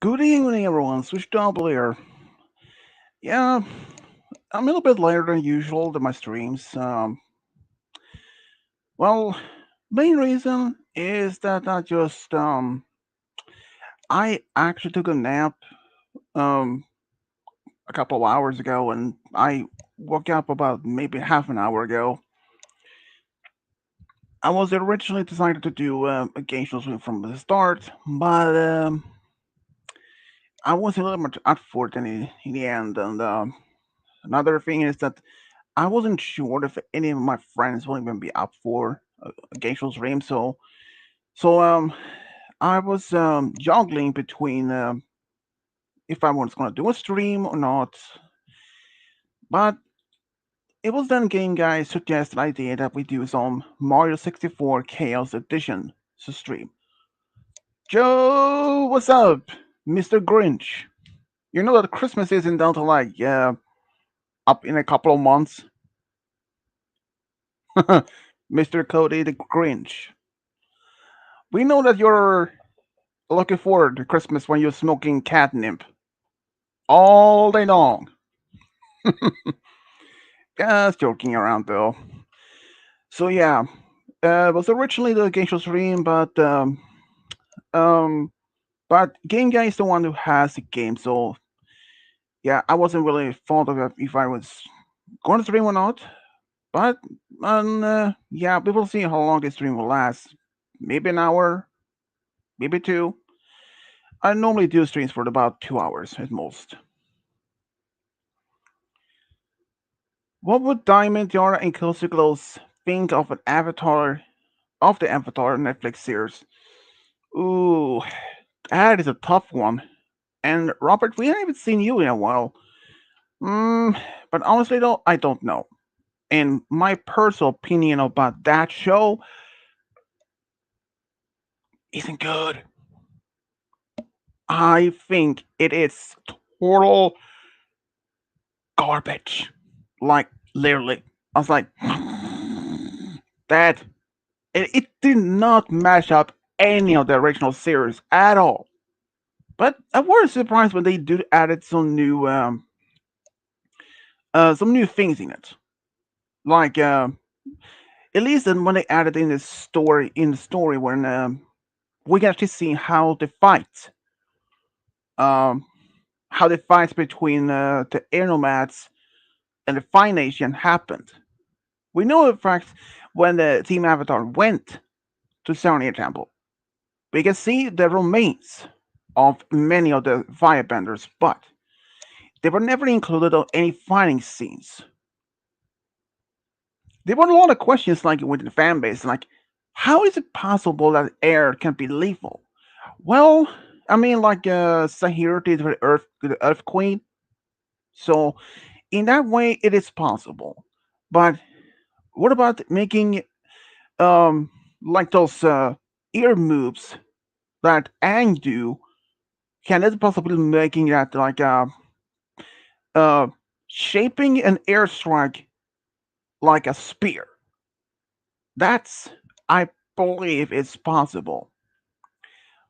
Good evening, everyone. Switch double here. Yeah, I'm a little bit later than usual to my streams. Well, main reason is that I actually took a nap um a couple of hours ago, and I woke up about maybe half an hour ago. I was originally decided to do a game show swim from the start, but I wasn't really much up for it in the end. And another thing is that I wasn't sure if any of my friends will even be up for a game show stream. So I was juggling between if I was going to do a stream or not. But it was then Game Guy suggested idea that we do some Mario 64 Chaos Edition stream. Joe, what's up, Mr. Grinch? You know that Christmas isn't down to like up in a couple of months. Mr. Cody the Grinch. We know that you're looking forward to Christmas when you're smoking catnip all day long. Just joking around though. So yeah, it was originally the game show stream, um, but Game Guy is the one who has the game. So yeah, I wasn't really thought of if I was going to stream or not. But yeah, we will see how long this stream will last. Maybe an hour, maybe two. I normally do streams for about 2 hours at most. What would Diamond, Yara, and Cozy Glows think of an Avatar of the Avatar Netflix series? Ooh, that is a tough one. And Robert, we haven't seen you in a while. But honestly though, I don't know. And my personal opinion about that show isn't good. I think it is total garbage. Like literally. I was like that it did not match up any of the original series at all. But I was surprised when they do added some new things in it. Like at least when they added in the story when we can actually see um how the fights between the air nomads and the Fire Nation happened. We know in fact when the Team Avatar went to Sarnia Temple, we can see the remains of many of the firebenders, but they were never included on any fighting scenes. There were a lot of questions like within the fan base, like how is it possible that air can be lethal? Well, I mean, like Sahir did with the Earth Queen, so in that way it is possible. But what about making um like those ear moves that Aang do? Can it possibly making that like uh shaping an airstrike like a spear? That's I believe it's possible.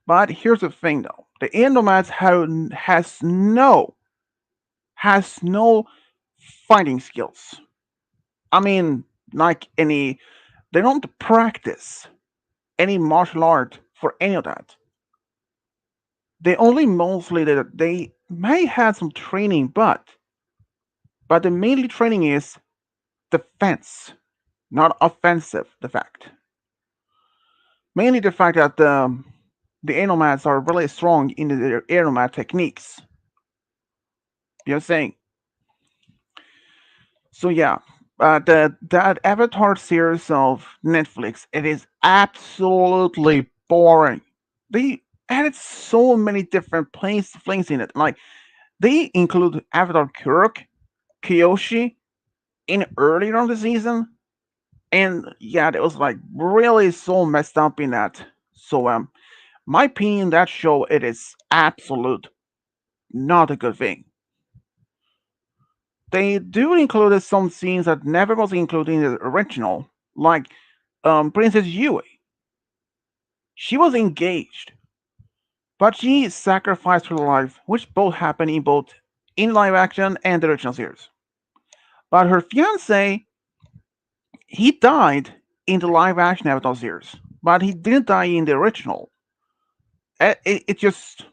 But here's the thing though. The Indomats has no fighting skills. I mean, like any they don't practice any martial art for any of that. They only mostly that they may have some training, but the mainly training is defense, not offensive. The fact, mainly the fact that the Anomats are really strong in their Aeromat techniques. You're saying so, yeah. That Avatar series of Netflix, it is absolutely boring. They added so many different things in it. Like they include Avatar Kirk, Kyoshi in earlier on the season, and yeah, it was like really so messed up in that. So my opinion, that show it is absolute not a good thing. They do include some scenes that never was included in the original, like Princess Yui. She was engaged. but she sacrificed her life, which both happened in live action and the original series. But her fiance, he died in the live action Avatar series, but he didn't die in the original. It's just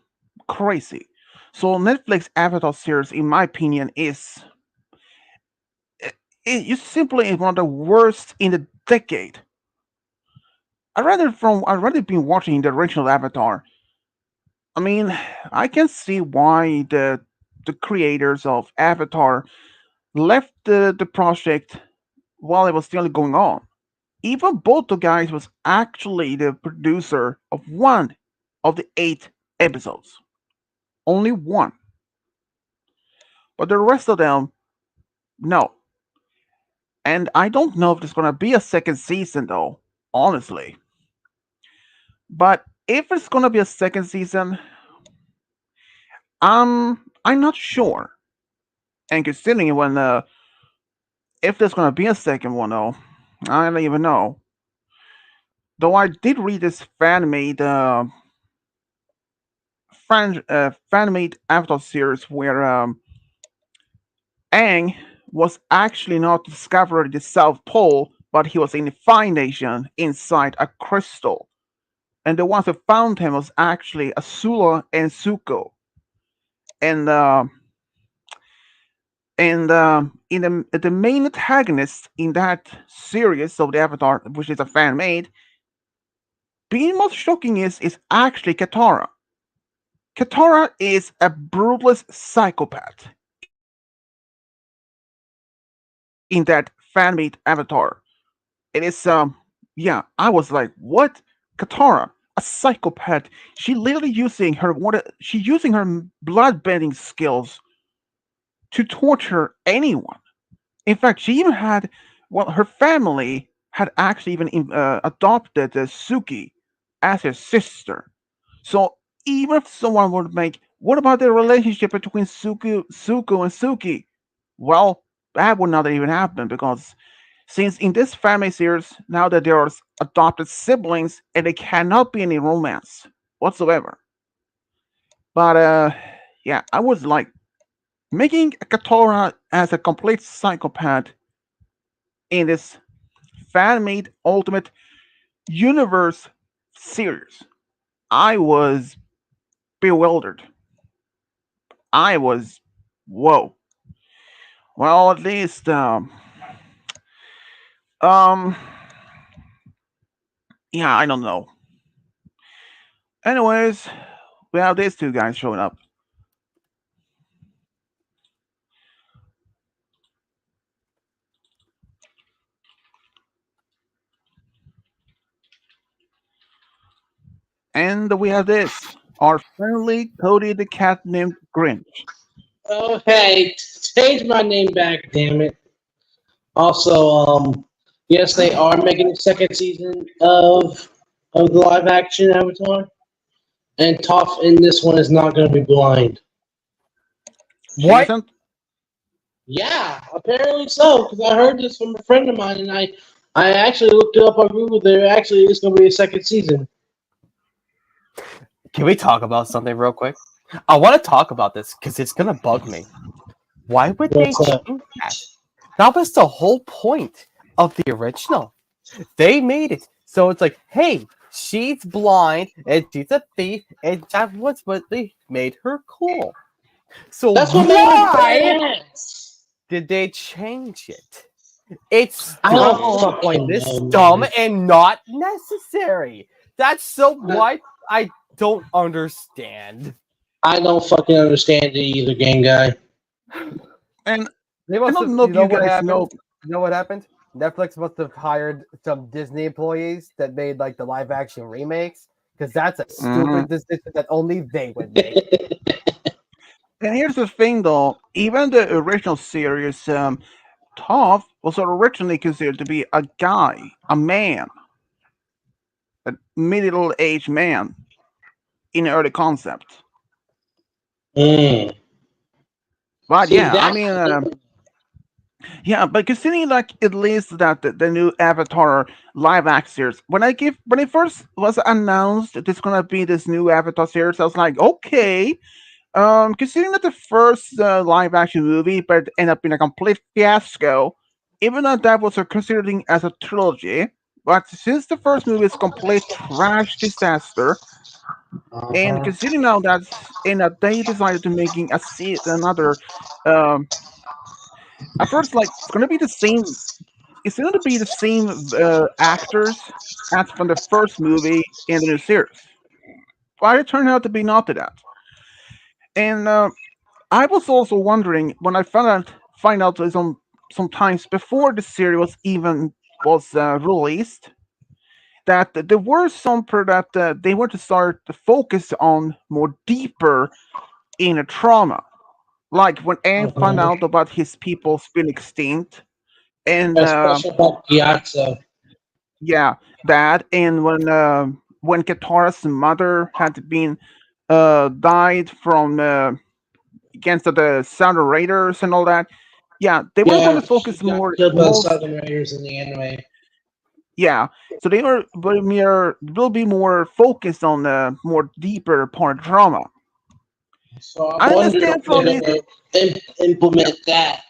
crazy. So Netflix Avatar series, in my opinion, it simply is one of the worst in the decade. I'd rather been watching the original Avatar. I mean, I can see why the creators of Avatar left the project while it was still going on. Even both the guys was actually the producer of one of the 8 episodes. Only one. But the rest of them, no. And I don't know if there's gonna be a second season though, honestly. But if it's gonna be a second season, I'm not sure. And considering when if there's gonna be a second one though, I don't even know. Though I did read this fan made Avatar series where Aang was actually not discovered the South Pole, but he was in the Fire Nation inside a crystal. And the ones who found him was actually Azula and Zuko. And in the main antagonist in that series of the Avatar, which is a fan made, being most shocking is actually Katara. Katara is a brutalist psychopath in that fan made Avatar. It is yeah, I was like, what? Katara, a psychopath. She literally she's using her blood bending skills to torture anyone. In fact, she even had her family had actually even adopted Suki as her sister. So even if someone would make, what about the relationship between Suku and Suki? Well, that would not even happen because since in this family series, now that there are adopted siblings and there cannot be any romance whatsoever. But yeah, I was like making Katara as a complete psychopath in this fan-made Ultimate Universe series. I was bewildered. I was whoa. Well, at least um yeah, I don't know. Anyways, we have these two guys showing up, and we have this our friendly Cody the cat named Grinch. Oh, hey, change my name back, damn it. Also, yes, they are making a second season of the live action Avatar, and Toph in this one is not going to be blind. She What? isn't. Yeah, apparently so, because I heard this from a friend of mine, and I actually looked it up on Google. There actually is going to be a second season. Can we talk about something real quick? I want to talk about this because it's gonna bug me. Why would they What's up? change that? That was the whole point of the original. They made it so it's like, hey, she's blind and she's a thief, and that was what they made her cool. So That's what made it why badass. did they change it? It's I stupid, don't fucking pointless, know, dumb, man. and not necessary. That's so why I don't understand. I don't fucking understand it either, game guy. And They I must don't have. know You if you know what guys happened? know. You know what happened? Netflix must have hired some Disney employees that made like the live action remakes because that's a Mhm. stupid decision that only they would make. And here's the thing, though. Even the original series, Toph was originally considered to be a guy, a man, a middle-aged man in early concept. Mm. But See, yeah, I that's mean, Yeah, but considering like at least that the new Avatar live action series, when it first was announced that it's gonna be this new Avatar series, I was like, okay. Considering that the first live action movie but ended up being a complete fiasco, even though that was considering as a trilogy, but since the first movie is a complete trash disaster, and Uh-huh. considering now that they decided to making another, um, at first like it's going to be the same actors as from the first movie in the new series. But it turned out to be not that. And I was also wondering when I find out sometimes before the series was even was released that there were some that they were to start to focus on more deeper in a trauma, like when Aang found Uh-huh. out about his people's being extinct, and Especially about Gyatso. yeah, that, and when Katara's mother had been died from against the Southern Raiders and all that. Yeah, they were going Yeah, to she focus got more killed by the most. Southern Raiders in the anime. Yeah, so they were will be more focused on the more deeper part drama. So I I wonder if understand they're from the going to yeah implement that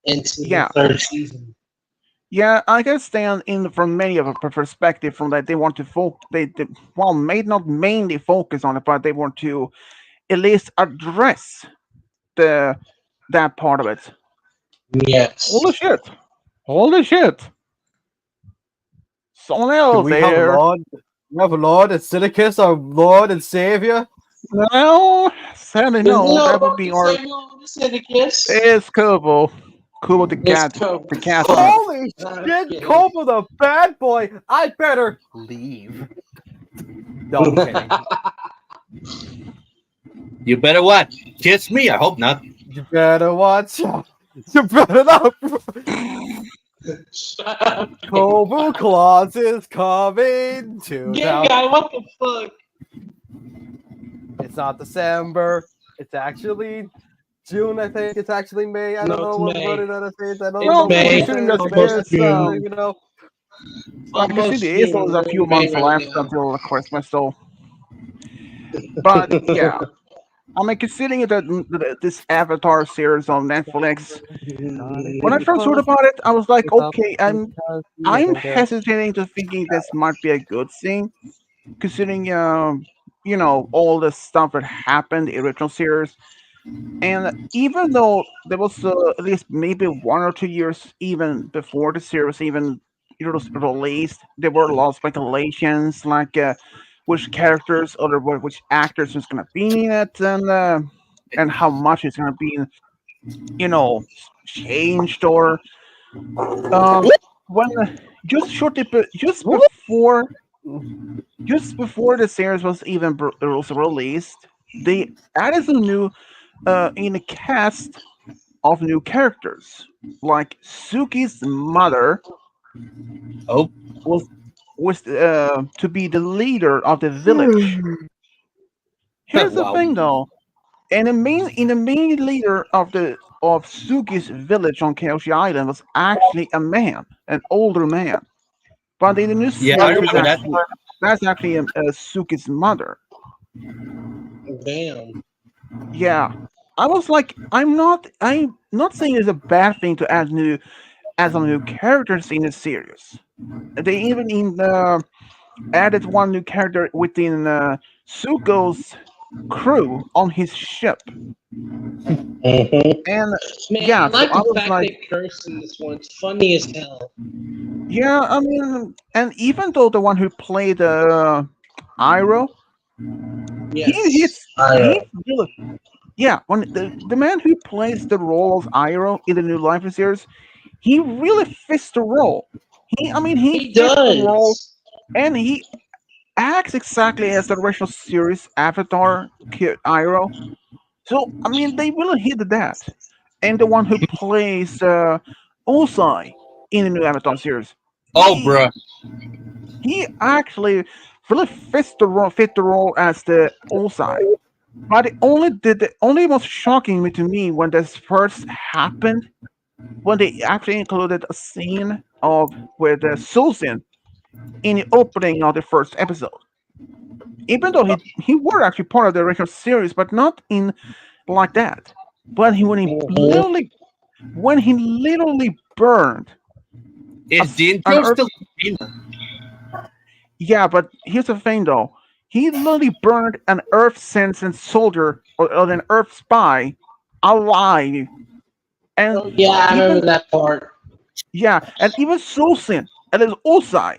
into the yeah third season. yeah I can stand in from many of a perspective from that they want to they well may not mainly focus on it, but they want to at least address the that part of it. Holy Yes. shit! Holy shit! Someone Do else we have a there. Lord? We have a Lord and Sinicus, our Lord and Savior? No, sadly There's no. no That would Lord be to our save you on the Syndicus. it's Kubo. Kubo It's Coke. the cat thief. Fuck. Holy I'm shit, kidding. Cobra the bad boy! I better leave. No, I'm kidding. You better what? Kiss me? I hope not. You better watch out. You better not. Shut up, gay Kobu guy. Claus is coming to Gay town. guy, what the fuck? It's not December. It's actually June, I think. It's actually May. I don't No, know it's what May. that is. I don't It's know Well, what May. it considering is. that May. Almost It's June. considering Almost there is June. only a We're few in May months right left now. until Christmas, so. But yeah, I mean, considering that this Avatar series on Netflix, Gotta when I keep first heard close about it, I was like, up okay, because you I'm never get. hesitating to thinking this might be a good thing, considering all the stuff that happened in the original series. And even though there was at least maybe 1 or 2 years even before the series even was released, there were a lot of speculations like which characters or which actors is going to be in it, and how much it's going to be, changed or um when just shortly just before the series was even was released, they added some new in the cast of new characters. Like Suki's mother Oh, was to be the leader of the village. Here's the wow. thing though, and the main leader of Suki's village on Kyoshi Island was actually a man, an older man. But in the new Yeah, I series, is remember that. actually that's actually Suki's mother. Damn. Yeah, I was like, I'm not saying it's a bad thing to add some new characters in the series. They even added one new character within Suko's crew on his ship, Mm-hmm. and Man, I yeah, so like I the was fact like, they curse in this one. It's funny as hell. yeah, I mean, and even though the one who played Iroh, he Yes. hits I he really yeah, when the man who plays the role of Iroh in the new Life series, he really fits the role. He He fits the role, does. and he acts exactly as the original series Avatar Kid Iroh. So they really hit that. And the one who plays Osai in the new Avatar series, Oh, he bruh. he actually really fit the role as the Osai. But the only most shocking to me when this first happened when they actually included a scene of with Susan in the opening of the first episode. Even though he were actually part of the original series, but not in like that. But Mhm. when he literally burned Is the an intro Earth. still in? Yeah, but here's the thing though. He literally burned an Earth citizen soldier or an Earth spy alive. And Oh, yeah, I even remember that part. yeah, and even Sulsin and his Osai,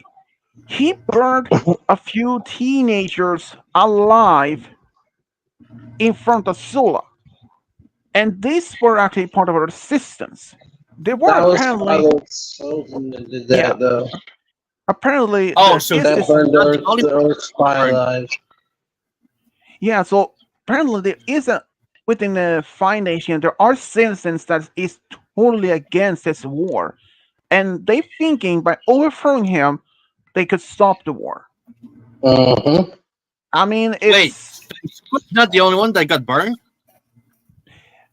he burned a few teenagers alive in front of Sula. And these were actually part of our resistance. They were That was apparently Tyler Chosen that did yeah, that, though. apparently Oh, there so is That this burned not the only The Earth spy part. alive. yeah, so apparently there is a within the Fine Nation there are citizens that is totally against this war. And they thinking by overthrowing him they could stop the war. Mm-hmm. I mean Wait, it's Scoot's not the only one that got burned.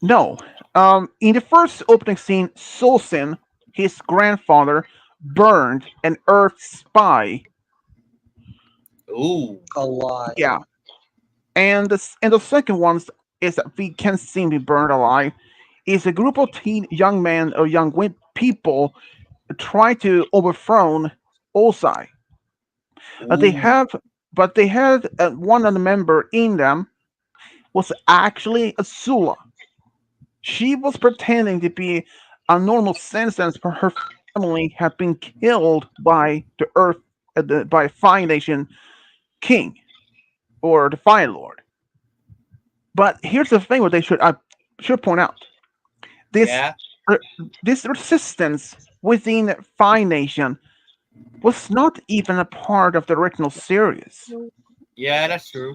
no. In the first opening scene, Sulsin, his grandfather, burned an Earth spy. Ooh, Alive. Yeah, and the second one is that we can see him be burned alive. Is a group of young men or young people try to overthrow Osai. They ooh. have, but they had one of the member in them was actually a Sula. She was pretending to be a normal citizen, but her family had been killed by the Earth, by Fire Nation King or the Fire Lord. But here's the thing: what they should point out this Yeah, uh, this resistance within Fire Nation was not even a part of the original series. yeah, that's true.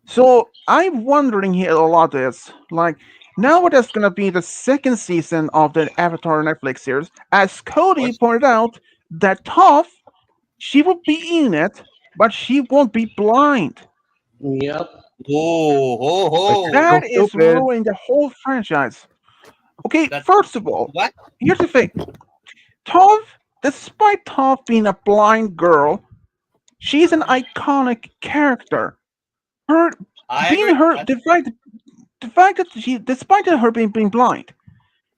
So I'm wondering here a lot is like now there's gonna be the second season of the Avatar Netflix series. As Cody What's pointed out, that Toph she will be in it, but she won't be blind. Yep. oh ho Like, ho? so That is stupid. ruining the whole franchise. Okay, That first of all, what? here's the thing: Toph, despite Toph being a blind girl, she's an iconic character. Her I being agree. her the fact that she, despite her being blind,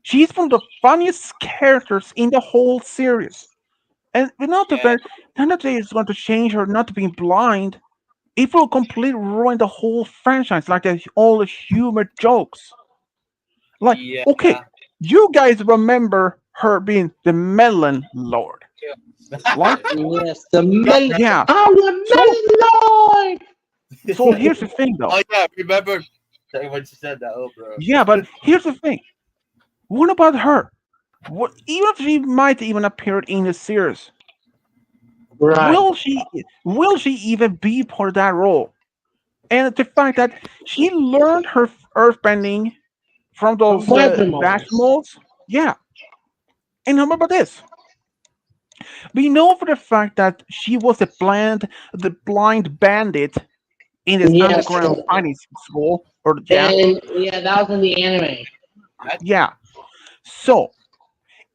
she's one of the funniest characters in the whole series. And without the Yeah, fact, none of it is going to change her not being blind. It will completely ruin the whole franchise, like all the humor jokes. Like, yeah. okay, you guys remember her being the Melon Lord, right? Yes, the Yeah, men. Yeah. I'm So, the Melon Lord! so here's the thing, though. oh yeah, remember when you said that? Oh, bro. Yeah, but here's the thing. What about her? What, even if she might even appear in the series, Right. will she even be part of that role? And the fact that she learned her earthbending from From those Badgermoles. Bashmals, yeah. And how about this? We know for the fact that she was the blind bandit in this Yes. underground fighting school, or yeah, And yeah, that was in the anime. That, yeah. So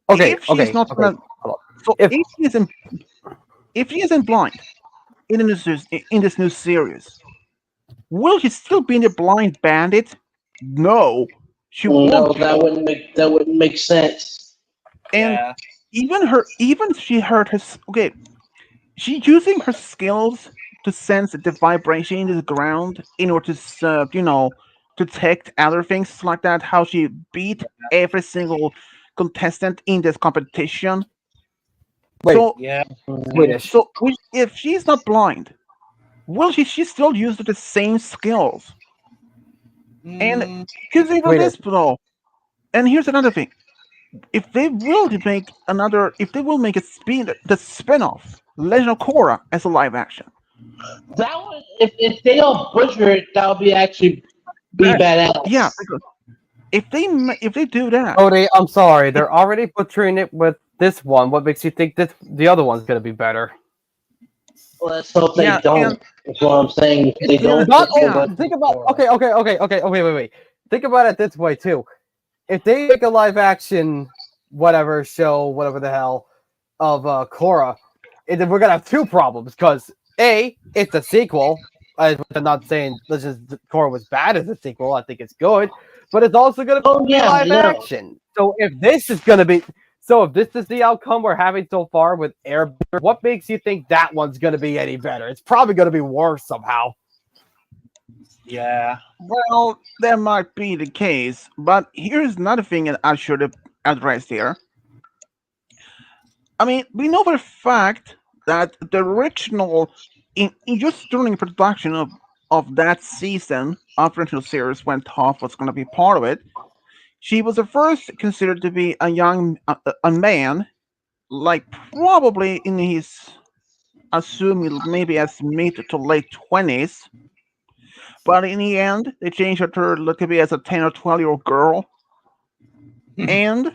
Okay, if she's okay, not okay. gonna, Hold on. so If if she isn't blind in this new series, will she still be the blind bandit? No, she won't No, be. that wouldn't make sense. And yeah, even she heard her. Okay, she using her skills to sense the vibration in the ground in order to detect other things like that. How she beat every single contestant in this competition. wait, So yeah. Mhm. Swedish. if she's not blind, will she still use the same skills? And Mm, consider Swedish. this though. And here's another thing: if they will make a the spin-off Legend of Korra as a live action. That would if they don't butcher it, that would be actually be That yeah, badass. because if they do that, Cody, I'm sorry. it, They're already butchering it with this one. What makes you think this the other one's gonna be better? Let's hope they yeah, and don't. That's what I'm saying. If they and don't Not butcher only yeah, Legend think of about Korra. okay. Wait. Think about it this way too. If they make a live action whatever show, whatever the hell, of Korra, and then we're gonna have two problems because a it's a sequel. I'm not saying Korra was bad as a sequel. I think it's good, but it's also gonna Oh be yeah, live no. action. So if this is the outcome we're having so far with Air, what makes you think that one's gonna be any better? It's probably gonna be worse somehow. Yeah. Well, that might be the case, but here's another thing that I should address here. I mean, we know for a fact that the original, in just during production of that season of the original series, when Toph was going to be part of it, she was the first considered to be a man, like probably in his, assuming maybe as mid to late 20s. But in the end, they changed her to be as a 10 or 12-year-old girl. And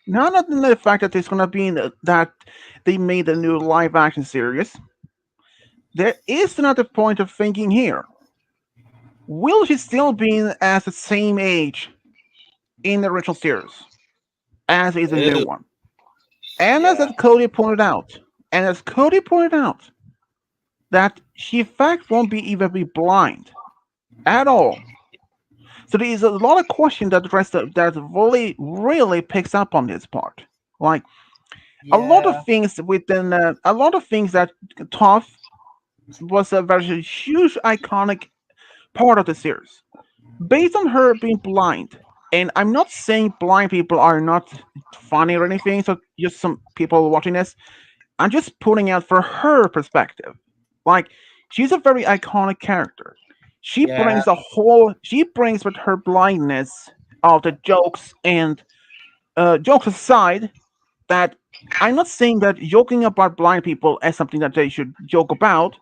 now not in the fact that it's going to be that they made a new live action series, there is another point of thinking here. Will she still be as the same age in the original series as is the new Ew. one? And Yeah. as Cody pointed out, that she in fact won't be even be blind at all. So there is a lot of question that the rest of, that really really picks up on this part. Like a lot of Yeah. things within a lot of things that Toph was a very huge iconic part of the series based on her being blind. And I'm not saying blind people are not funny or anything. So just some people watching this, I'm just putting out for her perspective. Like she's a very iconic character. Yeah. She brings with her blindness of the jokes and jokes aside that I'm not saying that joking about blind people as something that they should joke about,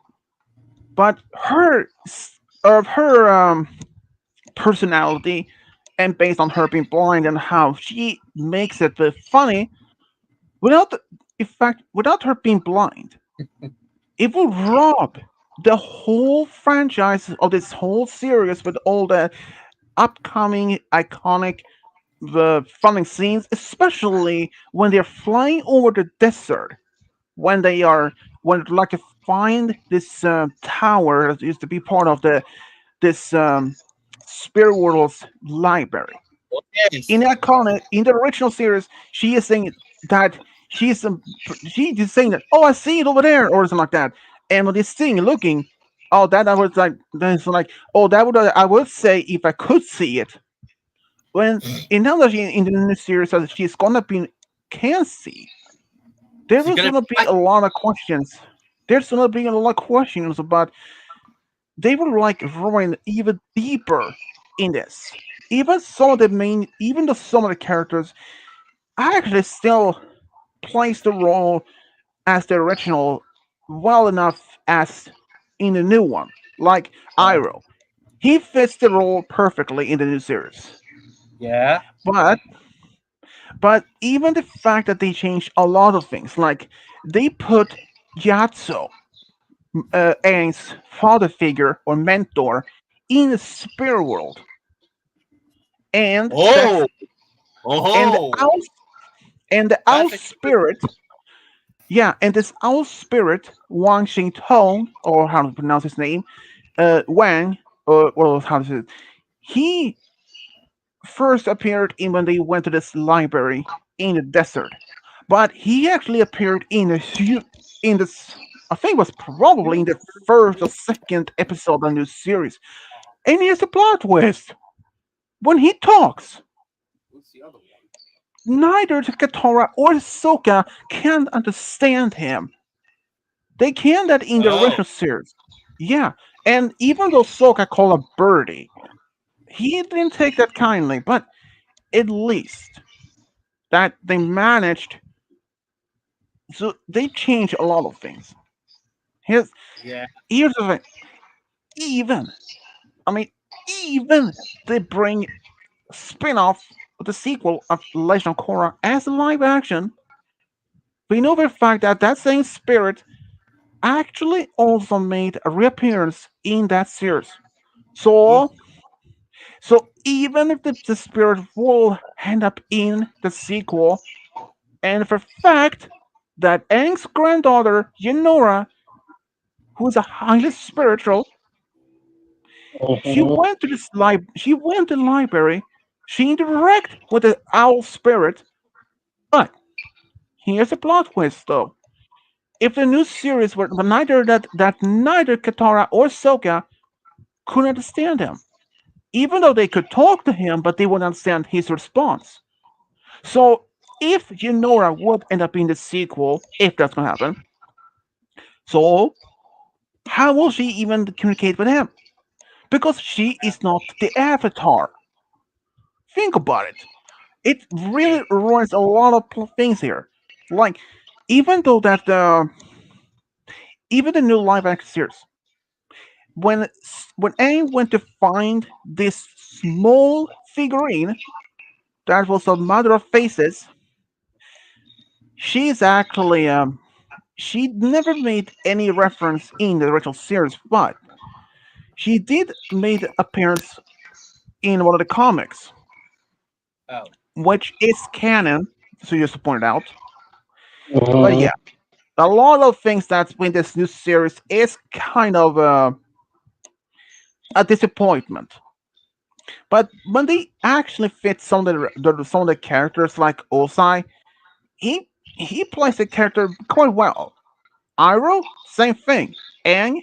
but her personality and based on her being blind and how she makes it funny without in fact without her being blind, it will rob the whole franchise of this whole series with all the upcoming iconic the funny scenes, especially when they're flying over the desert when they are when like find this tower that used to be part of this spirit world's library. In Yes. in the original series, she is saying that she's she is saying that, oh, I see it over there or something like that. And when this thing looking, oh, that I was like that's like, oh, that would I would say if I could see it. When in now that in the new series that she's gonna be can see, there She's is gonna gonna be be a lot of questions. There's gonna be a lot of questions about they were like going even deeper in this. Even though some of the characters actually still plays the role as the original well enough as in the new one. Like uh, Iroh, he fits the role perfectly in the new series. yeah. But even the fact that they changed a lot of things, like they put Yatso, Aang's father figure or mentor, in the spirit world, and Oh. that's and the Oh. owl and the owl That's actually spirit. Yeah, and this owl spirit, Wang Xingtong, or how to pronounce his name, Wang, or well, how to say it, he first appeared in when they went to this library in the desert, but he actually appeared in this. I think it was probably in the first or second episode of the new series, and here's a plot twist: when he talks, neither Katora or Sokka can understand him. They can that in the oh. original series. Yeah, and even though Sokka called a birdie, he didn't take that kindly, but at least that they managed. So they changed a lot of things. Here's Yeah. here's the thing. Even I mean, even they bring spin-off the sequel of Legend of Korra as a live action. We know for a fact that that same spirit actually also made a reappearance in that series. Mm. So even if the spirit will end up in the sequel, And for fact that Aang's granddaughter, Yenora, who is a highly spiritual, Mhm. she went to the library, she interacted with the owl spirit, but here's a plot twist though. If the new series were neither Katara or Sokka could understand him. Even though they could talk to him, but they wouldn't understand his response. So if Yenora would end up in the sequel, if that's gonna happen, so how will she even communicate with him? Because she is not the Avatar. Think about it. It really ruins a lot of things here. Like, even though that even the new live action series, when Aang went to find this small figurine that was a mother of faces, she's actually she never made any reference in the original series, but she did made appearance in one of the comics, Oh. which is canon, so just to point it out. But Mhm. yeah, a lot of things that's in this new series is kind of a disappointment. But when they actually fit some of the characters like Osai, he plays the character quite well. Iroh, same thing. Aang,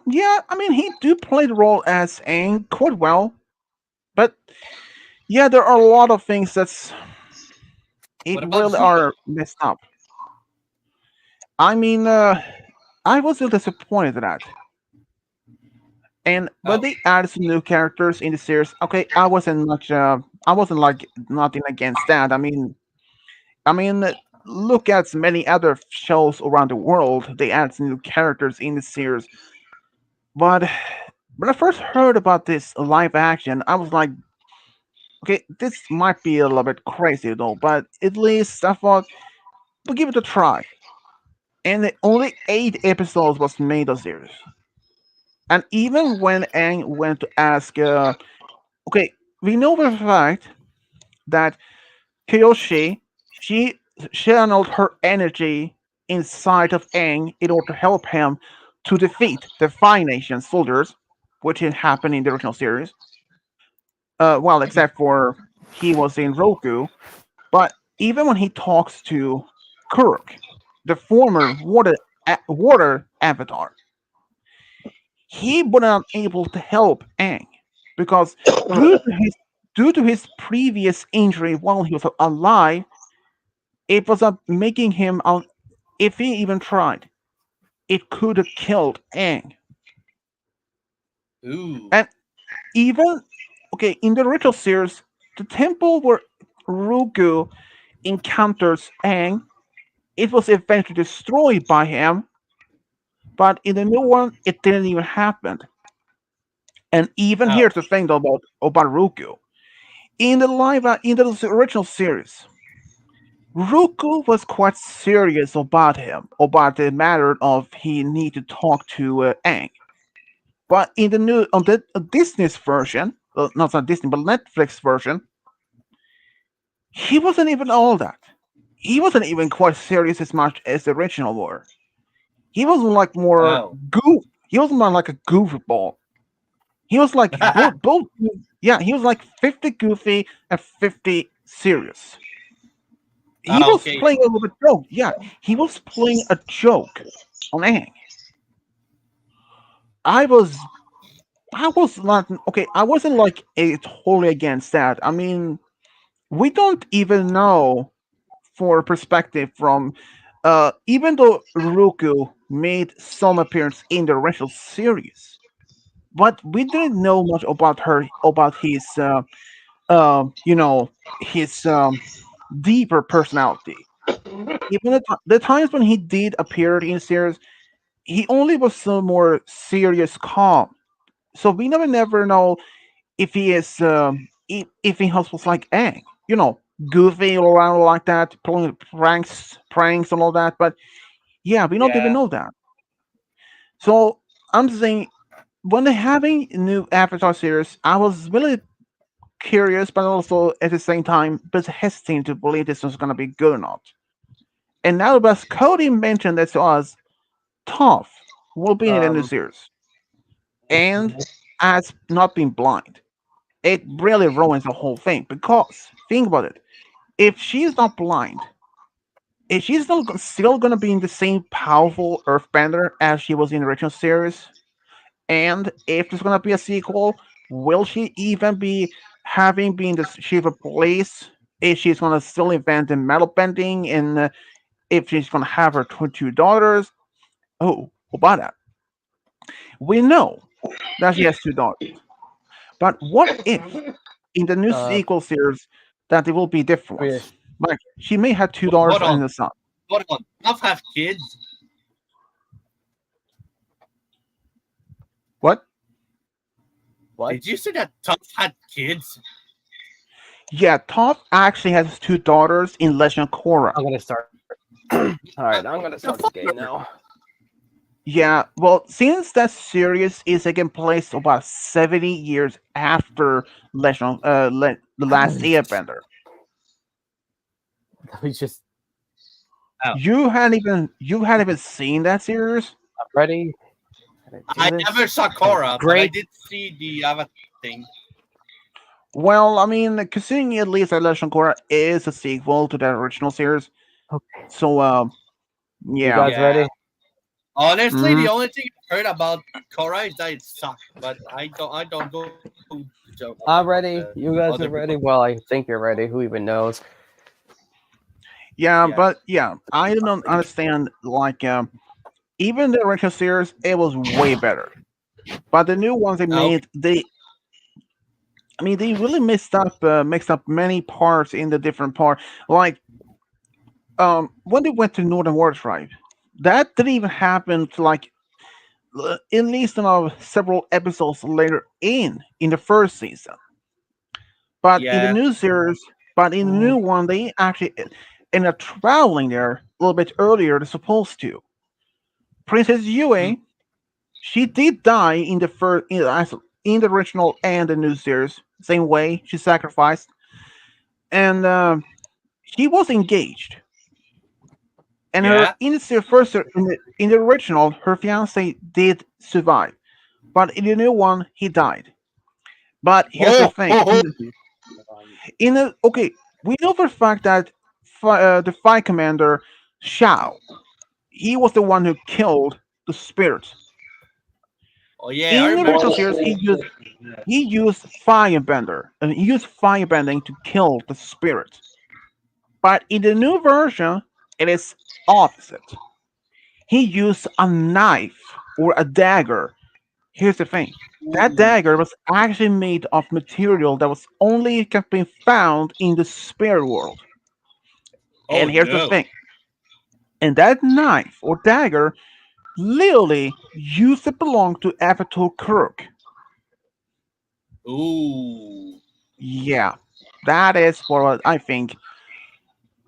yeah, I mean he do play the role as Aang quite well, but yeah, there are a lot of things that's it What about really are Zuko? messed up. I mean, I was still disappointed at that. And when Oh. they added some new characters in the series, okay, I wasn't like nothing against that. I mean, look at many other shows around the world. They add some new characters in the series, but when I first heard about this live action, I was like, okay, this might be a little bit crazy though, but at least I thought we'll give it a try. And only 8 episodes was made of series. And even when Aang went to ask, okay, we know for a fact that Kyoshi, she channeled her energy inside of Aang in order to help him to defeat the Fire Nation soldiers, which had happened in the original series. Well, except for he was in Roku. But even when he talks to Kirk, the former water avatar, he was not able to help Aang because due to his due to his previous injury while he was alive, it was making him if he even tried, it could have killed Aang. Ooh. And even okay, in the original series, the temple where Rugu encounters Aang, it was eventually destroyed by him, but in the new one, it didn't even happen. And even Oh. here's the thing though about Ruku. In the original series, Ruku was quite serious about him, about the matter of he need to talk to Aang. But in the new on the Disney's version, not Disney, but Netflix version, he wasn't even all that. He wasn't even quite serious as much as the original were. He was like more Oh. goof. He was more like a goofball. He was like both. Yeah, he was like 50 goofy and 50 serious. He Oh, was okay. playing a little bit joke. Yeah, he was playing a joke on Aang. I was I was not okay. I wasn't like totally against that. I mean, we don't even know for perspective from even though Ruku made some appearance in the original series, but we didn't know much about his you know his deeper personality. Even the times when he did appear in series, he only was so more serious, calm. So we never know if he is if he was like Aang, goofy all around like that, pulling pranks and all that. But yeah, we don't even Yeah. know that. So I'm saying when they're having new Avatar series, I was really curious, but also at the same time, but hesitant to believe this was gonna be good or not. And now, as Cody mentioned that to us, Toph will be in the new Um, series and has not been blind. It really ruins the whole thing because think about it. If she's not blind, if she's not still gonna be in the same powerful Earthbender as she was in the original series, and if there's gonna be a sequel, will she even be having been the she replaced? If she's gonna still invent the metal bending, and if she's gonna have her two daughters? Oh, about that, we know that she has two daughters. But what if in the new uh, sequel series that there will be different ones? yes. Like she may have two Hold daughters on, and a son. hold on. Tough have kids. What? What? Did you say that Tough had kids? Yeah, Toph actually has two daughters in Legend of Korra. I'm gonna start. All right, I'm gonna The start the fuck? game now. Yeah, well, since that series is taking place about 70 years after the last Airbender, Let me just. Oh, you hadn't even seen that series. I'm ready. Can I do I this? never saw Korra, but I Great. did see the Avatar thing. Well, I mean, considering at least that Legend of Korra is a sequel to that original series, Okay. so You yeah. guys Yeah. ready? Honestly, Mhm. the only thing I've heard about Korra is that it sucked, but I don't go to joke about I'm ready. You guys other are people. ready. Well, I think you're ready. Who even knows? Yeah, Yeah. but yeah, I don't understand. Like, even the original series, it was way better. But the new ones they Okay. made, they really mixed up many parts in the different part. Like, when they went to Northern War Tribe, that didn't even happen to like at least several episodes later in the first season. But in the Yeah. new series, but in the new one, they actually end up traveling there a little bit earlier than supposed to. Princess Mm, Yue, she did die in the first in the original and the new series. Same way she sacrificed, and she was engaged. And her yeah. in the first in the original, her fiance did survive, but in the new one, he died. But here's the Oh, thing: oh, oh. in the okay, we know for a fact that the fight commander Shao, he was the one who killed the spirits. Oh, yeah. I In the remember original that. series, he used firebender, and he used firebending to kill the spirits. But in the new version, it is opposite. He used a knife or a dagger. Here's the thing: that Ooh. dagger was actually made of material that was only can be found in the spirit world. Oh And here's the no. thing: and that knife or dagger literally used to belong to Avatar Kirk. Ooh. Yeah, that is what I think.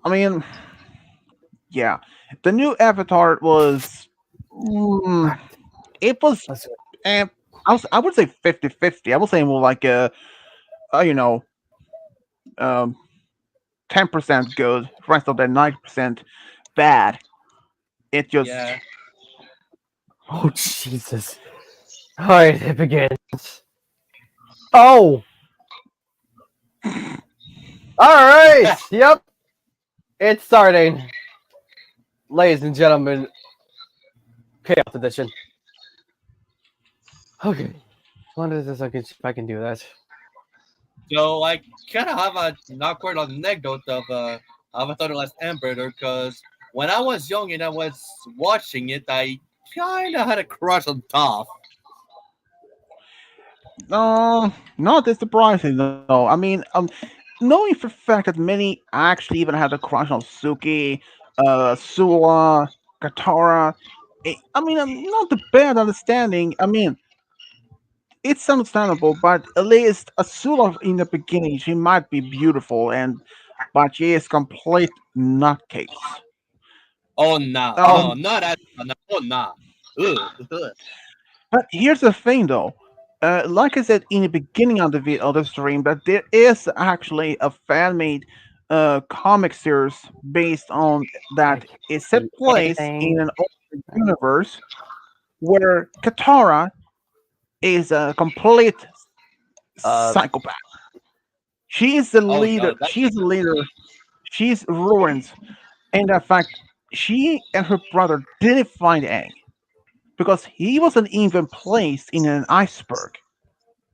I mean, yeah, the new Avatar was, mm, it was, Let's go. eh, I would say 50-50. I would say more like a 10% good, rest of the 90% bad. It just, Yeah. Oh Jesus! All right, it begins. Oh, all right. Yep, it's starting, ladies and gentlemen. Chaos edition. Okay. What is this? I can see if I can do that. So I kind of have an awkward anecdote of Avatar: The Last Airbender because when I was young and I was watching it, I kind of had a crush on Toph. not that surprising though. I mean, knowing for a fact that many actually even had a crush on Suki, Suwa, Katara. I mean, not the bad understanding. I mean, it's understandable, but at least Asula in the beginning, she might be beautiful, but she is complete nutcase. Oh nah, Oh, no, not that. No, oh nah. Ugh, ugh. But here's the thing, though. Like I said in the beginning of the stream, that there is actually a fan made comic series based on I that can't is set see place in anything. an alternate universe where Katara is a complete Uh, psychopath. She is the Oh no, leader. She is the leader. She's ruined. And in fact, she and her brother didn't find Aang because he wasn't even placed in an iceberg.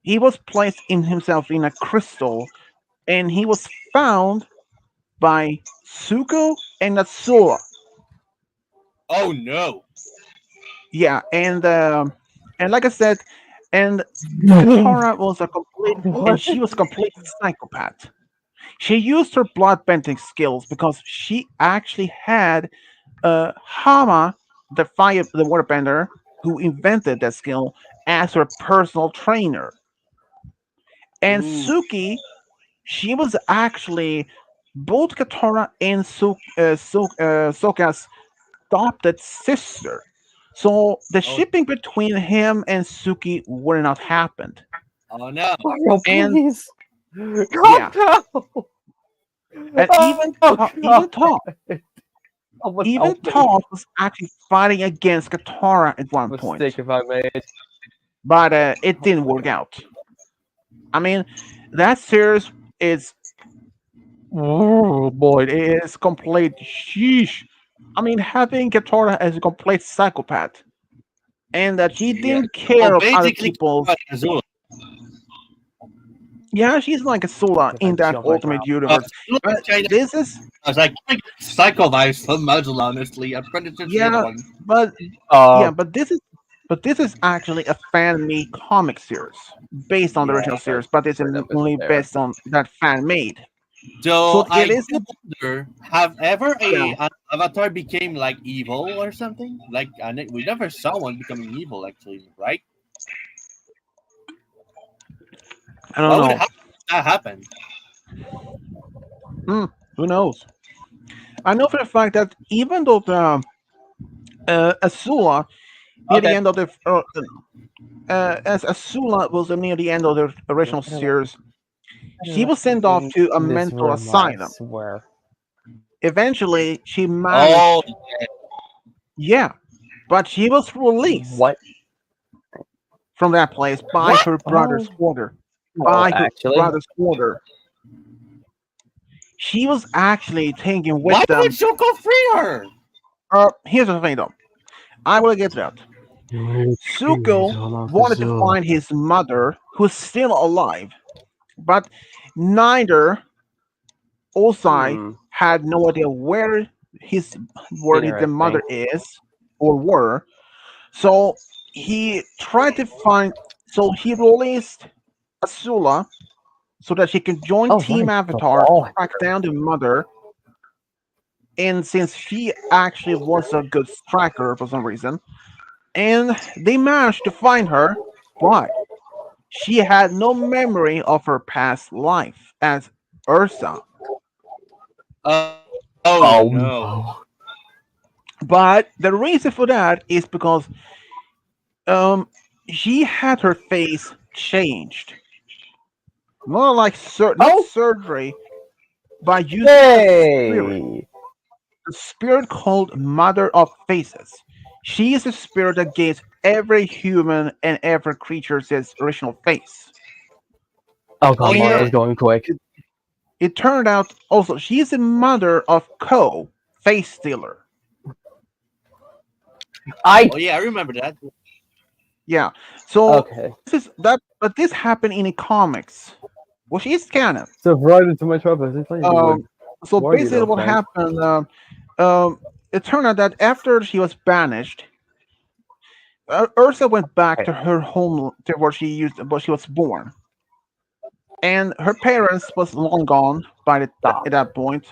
He was placed in himself in a crystal, and he was found by Zuko and Natsua. oh no. Yeah, and like I said, and Katara was a complete, and what? she was a complete psychopath. She used her blood bending skills because she actually had Hama, the waterbender, who invented that skill, as her personal trainer. And Ooh. Suki, she was actually both Katara and Sokka's adopted sister. So the Oh, shipping between him and Suki would not happened. oh no. Mario, And please. Calm yeah, down. and Oh, even God. Someone Even help me. Toph was actually fighting against Katara at one Mistake point, if I made. but it Oh didn't my work God. out. I mean, that series is, oh boy, it is complete sheesh. I mean, having Katara as a complete psychopath, and that she Yeah. didn't Oh, care of other basically, people's. Azula. Yeah, she's like a Sula If I in that jump right now. ultimate universe. Azula But is kind of. this is, I was like, psycho vibes from Azula. Honestly, I'm pretty sure she is yeah, one. but Uh, yeah, but this is actually a fan made comic series based on the yeah, original but series, but it's random is only there. based on that fan made. So So it I is, do wonder, have ever yeah, a an avatar became like evil or something? Like we never saw one becoming evil, actually, right? I don't What would know. happen if that happened? Hmm, who knows? I know for a fact that even though the Azula near the Okay. end of the as Azula was near the end of the original I don't know. series, I don't she know was sent off anything to a in this mental room, I asylum. swear. Eventually, she Oh, managed, yeah, but she was released What? from that place by what? her brother's Oh, order. no, By her actually. brother's order, she was actually taken Why with would them. Shoko free her? Here's the thing, though. I will get to that. Zuko wanted to find his mother, who's still alive, but neither Osai Hmm. had no idea where the Interesting. mother is or were. So he tried to find. So he released Azula so that she can join Oh, Team right. The Avatar to ball. track down the mother. And since she actually was a good tracker for some reason, and they managed to find her, but she had no memory of her past life as Ursa. Oh no. Oh, no. But the reason for that is because um she had her face changed. More like not Oh, surgery, by using hey. a spirit called Mother of Faces. She is a spirit that gives every human and every creature its original face. Oh, Oh come on. That yeah. was going quick. It, it turned out also she is the mother of Ko, Face Stealer. I. Oh yeah. I remember that. Yeah. So Okay. this is that, but this happened in the comics, which is canon. So, right into my troubles. It's like you would Um, so warn you, basically, little what friend. happened? It turned out that after she was banished, Ursa went back Okay. to her home, to where she was born, and her parents was long gone Stop. at that point.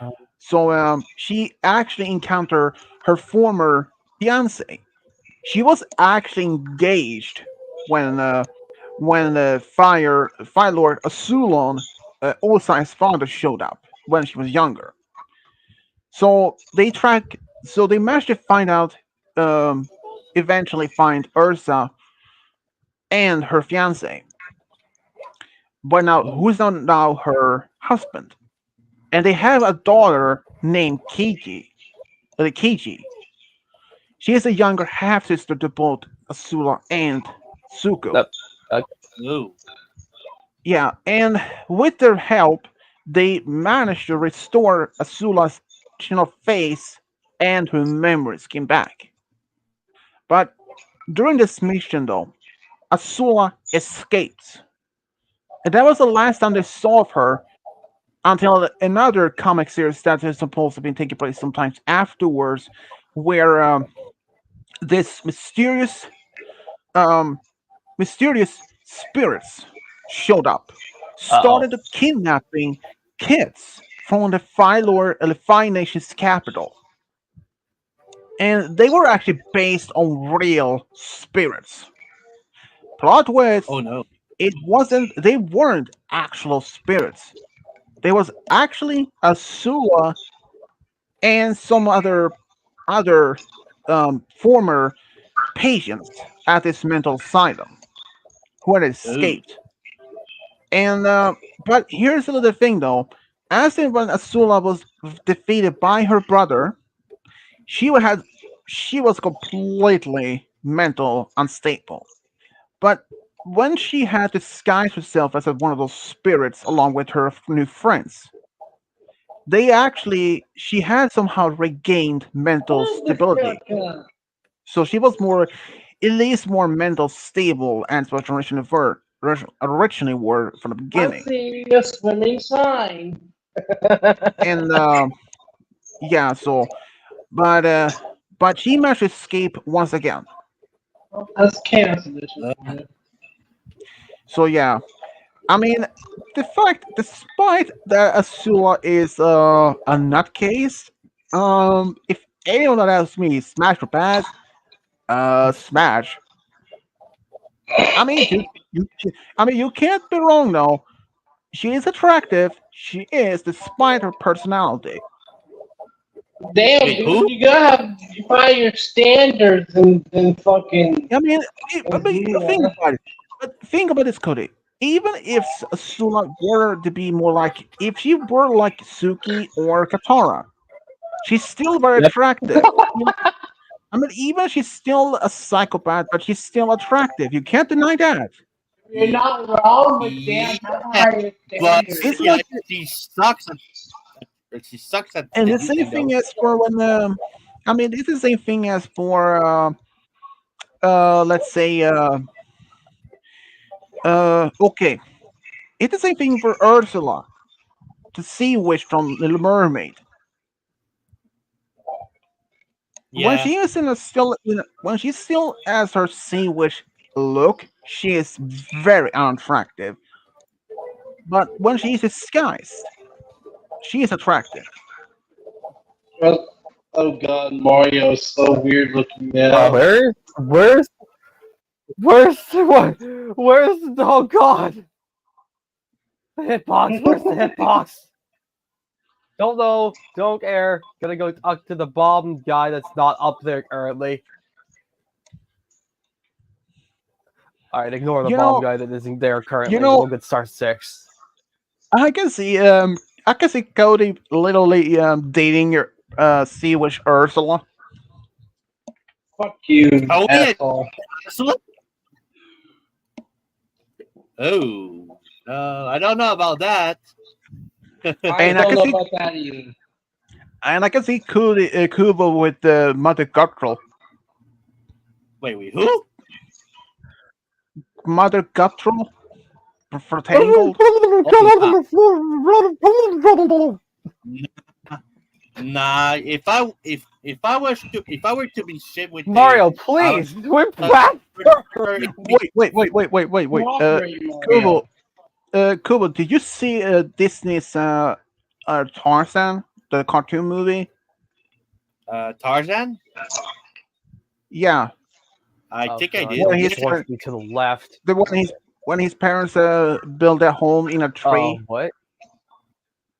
Um, So she actually encountered her former fiance. She was actually engaged when Fire Lord Asulon, Osai's father, showed up when she was younger. So they managed to find out, um, eventually find Ursa and her fiance. But now, who's now her husband? and they have a daughter named Keiji. She is a younger half sister to both Asula and Suko. That, that, Ooh. Yeah, and with their help, they managed to restore Asula's original face and her memories came back. But during this mission, though, Asula escapes. And that was the last time they saw of her until another comic series that is supposed to be taking place sometimes afterwards, where this um, mysterious spirits showed up, uh-oh. started kidnapping kids from the Phi Nation's capital. And they were actually based on real spirits. Plot twist, Oh no. they weren't actual spirits. They was actually Asula and some other former patients at this mental asylum who had Ooh. escaped. And but here's another thing though. As in when Asula was defeated by her brother, she had she was completely mental unstable. But when she had disguised herself as one of those spirits along with her new friends, they actually she had somehow regained mental What is this stability. caca? So she was more, at least more mental stable as what originally were from the I beginning. see a swimming sign. And yeah, so but she managed to escape once again. Oh, that's chaos edition Uh, for you. So yeah, I mean, despite that Asula is a nutcase, if anyone that asks me, Smash or bad, Smash. I mean, I mean, you can't be wrong though. She is attractive. She is, despite her personality. Damn, wait, dude, who? you gotta have higher standards than fucking. I mean, think Yeah. about it. But think about this, Cody. Even if Asuna were to be more like, if she were like Suki or Katara, she's still very Yep. attractive. I mean, even if she's still a psychopath, but she's still attractive. You can't deny that. You're not wrong, but damn, have Yeah, higher but standards. It's yeah, like, she sucks at and the same seducing thing though. as for when, I mean, it's the same thing as for, let's say, okay, it's the same thing for Ursula, the sea witch from Little Mermaid. When Yeah. she is when she still has her sea witch look, she is very unattractive. But when she is disguised, she is attractive. Oh, oh god, Mario is so weird looking now. Where's what? Where's oh god? The hitbox. Where's the hitbox? Don't know. Don't care. Gonna go talk to the bomb guy that's not up there currently. All right, ignore the You bomb know, guy that isn't there you currently. know, We'll get star 6. I can see Cody literally dating your sea witch Ursula. Fuck you, Oh yeah. asshole. Oh. I don't know about that. I And I don't can know see about that either. Kubo with Mother Guttural. Wait, who? Mother Guttural for Tangled. Oh nah. If I were to be shit with a Mario, please, we're uh, back. Wait. Cooperate, Mario. Kubo, Kubo, did you see Disney's Tarzan, the cartoon movie? Tarzan. Yeah, I Oh think I god, did. when don't his Yes. force me to the left. when his parents build their home in a Oh, tree. what? Oh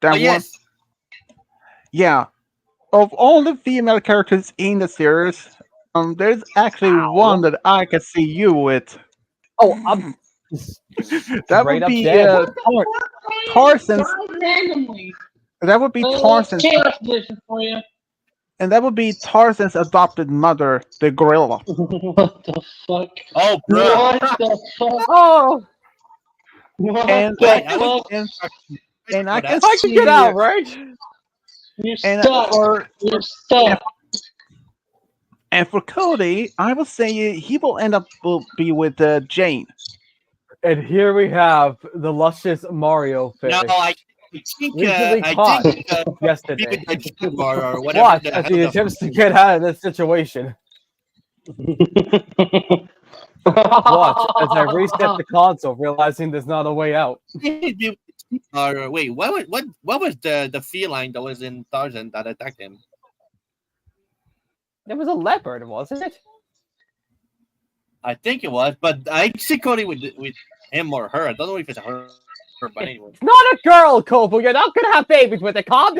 That one. yes. Yeah. Of all the female characters in the series, there's actually one Ow. that I can see you with. Oh, I'm That straight would up be dead. Tarzan's Not randomly. That would be Tarzan's, chaos edition for you. and that would be Tarzan's adopted mother, the gorilla. What the fuck? Oh, bro. What the fuck? Oh, What And the I was fuck? and and I can I can get see, out, right? You're and stuck. for You're stuck. and for Cody, I will say he will end up will be with Jane. And here we have the luscious Mario no, fish. Recently I caught think be yesterday. with the Jaguar or whatever Watch the as hell he the attempts to get out of this situation. Watch as I reset the console, realizing there's not a way out. or wait, what was the feline that was in Tarzan that attacked him? It was a leopard, wasn't it? I think it was, but I see Cody with him or her. I don't know if it's her, but anyway. It's not a girl, Kobo. You're not gonna have babies with a calm.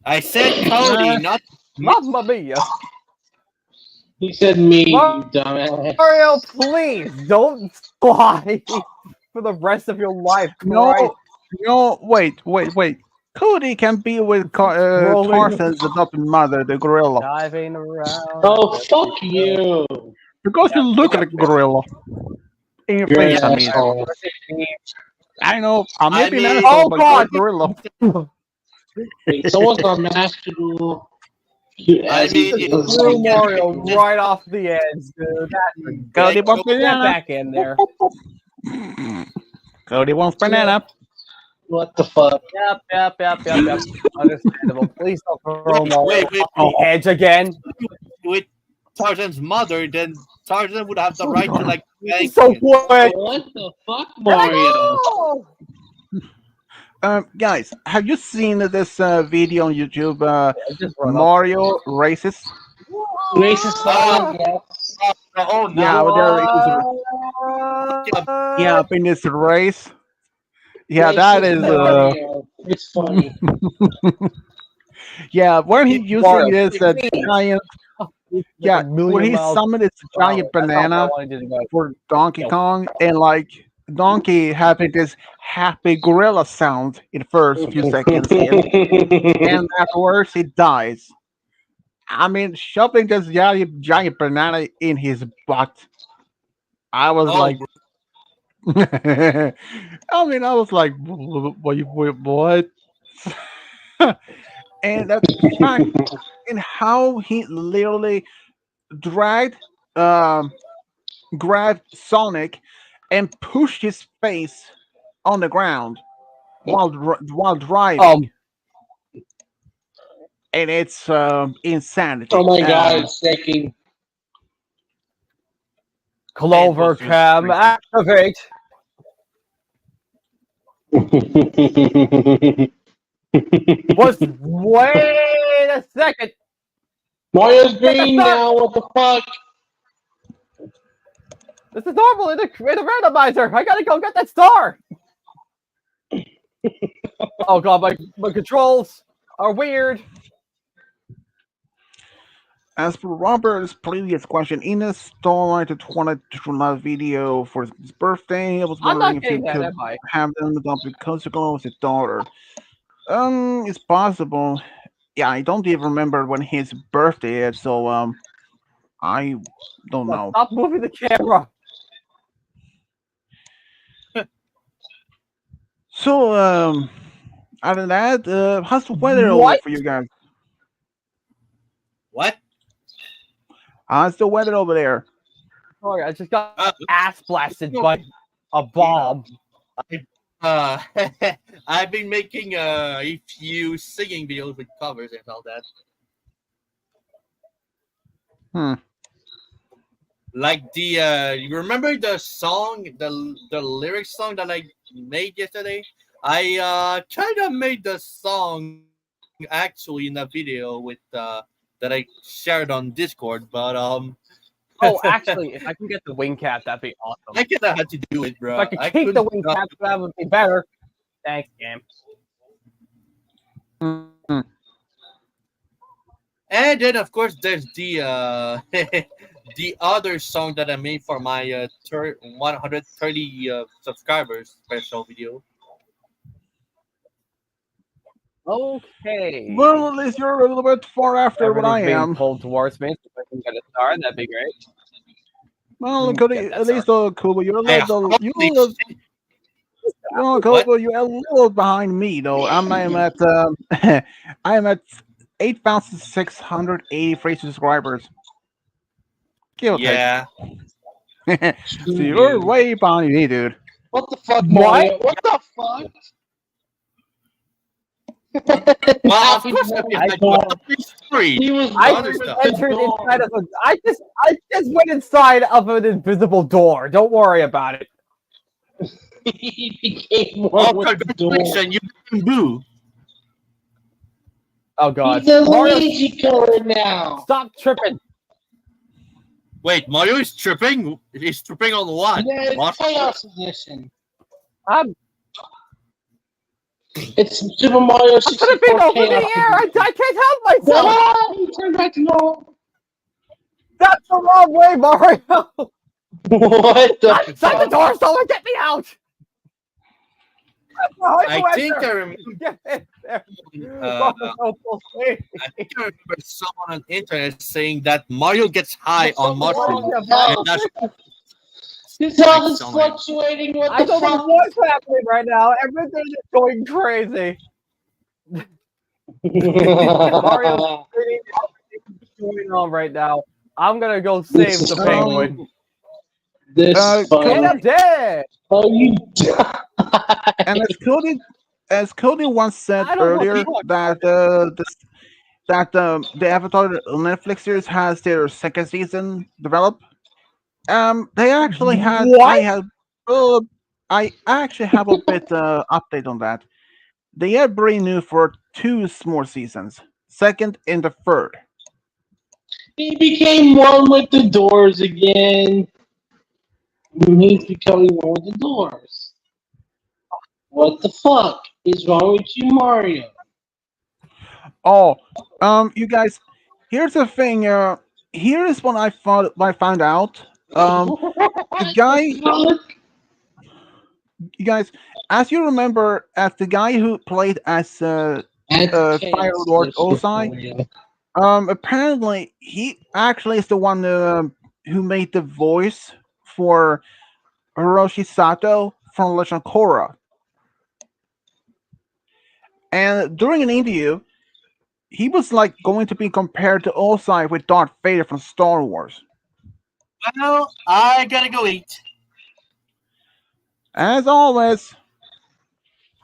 I said Cody, not Mamma mia. He said me, you What? dumbass. Mario, please don't fly for the rest of your life. No, Christ. no, wait. Cody can be with Rolling. Tarzan's adopted mother, the gorilla, Diving around. Oh, fuck you. because you look like a gorilla. In your You're face, an I mean. asshole. I know. I may I be an mean- asshole, Oh, but God. you're a gorilla. Wait, someone's got masterful. You I ass- mean, Threw Mario right off the edge, dude. Cody Get wants Get banana. back in there. Cody wants banana. What the fuck? Yep. Understandable. Please don't throw Mario wait, off the edge again. with Tarzan's mother, then Tarzan would have the right to like yank So it. quick. What the fuck, Mario? Guys, have you seen this video on YouTube? Just run up. Mario races. Racist Ah. line, yes. Oh no! Yeah, yeah, in this race. Yeah, that is. Mario. It's funny. Yeah, when he using Mario, this please. giant. Yeah, when he summoned this giant banana for Donkey Kong, and like Donkey having this happy gorilla sound in the first few seconds, and afterwards he dies. I mean, shoving this giant banana in his butt. I was Oh, like, I mean, I was like, what? And that fact, and how he literally dragged, grabbed Sonic, and pushed his face on the ground while driving, and it's insanity. Oh my god, it's shaking. Clover Cam, activate. Wait a second. Mario's green now, what the fuck? This is normal in the randomizer. I gotta go get that star. Oh god, my controls are weird. As for Robert's previous question, Ines started to 20 video for his birthday. I was I'm wondering not if you getting that, could am I? have them adopt because you're going with his daughter. It's possible. Yeah, I don't even remember when his birthday is, so I don't know. Stop moving the camera. So other than that, how's the weather over What? for you guys? what? How's the weather over there? Sorry, I just got ass blasted by a bomb. Uh, I've been making a few singing videos with covers and all that. Like you remember the song, the lyric song that I made yesterday? I kind of made the song actually in a video with that I shared on Discord, but Oh, actually, if I can get the wing cap, that'd be awesome. I kind of had to do it, bro. If I could keep the wing cap, that would be better. Thanks, game. Hmm. And then of course there's the the other song that I made for my 130 subscribers special video. Okay. Well, at least you're a little bit far after what I Everything's being am. pulled towards me. So if I can get a star, that'd be great. Well, Get that at star. least Kuba, you're a Hey, little, holy shit. What? Kuba, you're a little behind me though. I'm at I am at 8,683 subscribers. Give or take. Yeah. So Screw you're you. way behind me, dude. What the fuck, What? Mario? What the fuck? Well, Now of he's course, running I the like, door. what the story? He was I Other running stuff. the entered door. inside of a. I just went inside of an invisible door. Don't worry about it. He became one Oh, with the door. congratulations, you can boo. Oh god. He's a Mario, Luigi color now. stop tripping. Wait, Mario is tripping? He's tripping on what? Yeah, it's What? Chaos Edition. I'm It's Super Mario tripping 64 over the Chaos air. I Edition. can't help myself. Ah, he turned back to normal. That's the wrong way, Mario. What the Shut the fuck? door, someone get me out. That's the I way think I enter. remember. Get in there. Uh, Mario, please. I think I remember someone on the internet saying that Mario gets high on What the mushrooms, hell? and that's His health is somewhere. fluctuating. What I the don't know fuck? what's happening right now. Everything is going crazy. Mario's everything is going on right now. I'm gonna go save This is the funny. penguin. This is Cody, And funny. I'm dead. Oh, you and died. as Cody once said I don't want to earlier, talk. the Avatar Netflix series has their second season developed. They actually had What? uh, I actually have a bit update on that. They had renewed for two more seasons, second and the third. He became one with the doors again. He's becoming one with the doors. What the fuck is wrong with you, Mario? Oh, you guys, here's the thing. Here is what I found out. The What guy, the fuck? you guys, as you remember, as the guy who played as That's Fire chaos Lord edition Ozai, for you. apparently he actually is the one who made the voice for Hiroshi Sato from Legend of Korra. And during an interview, he was like going to be compared to Ozai with Darth Vader from Star Wars. Well, I gotta go eat. As always,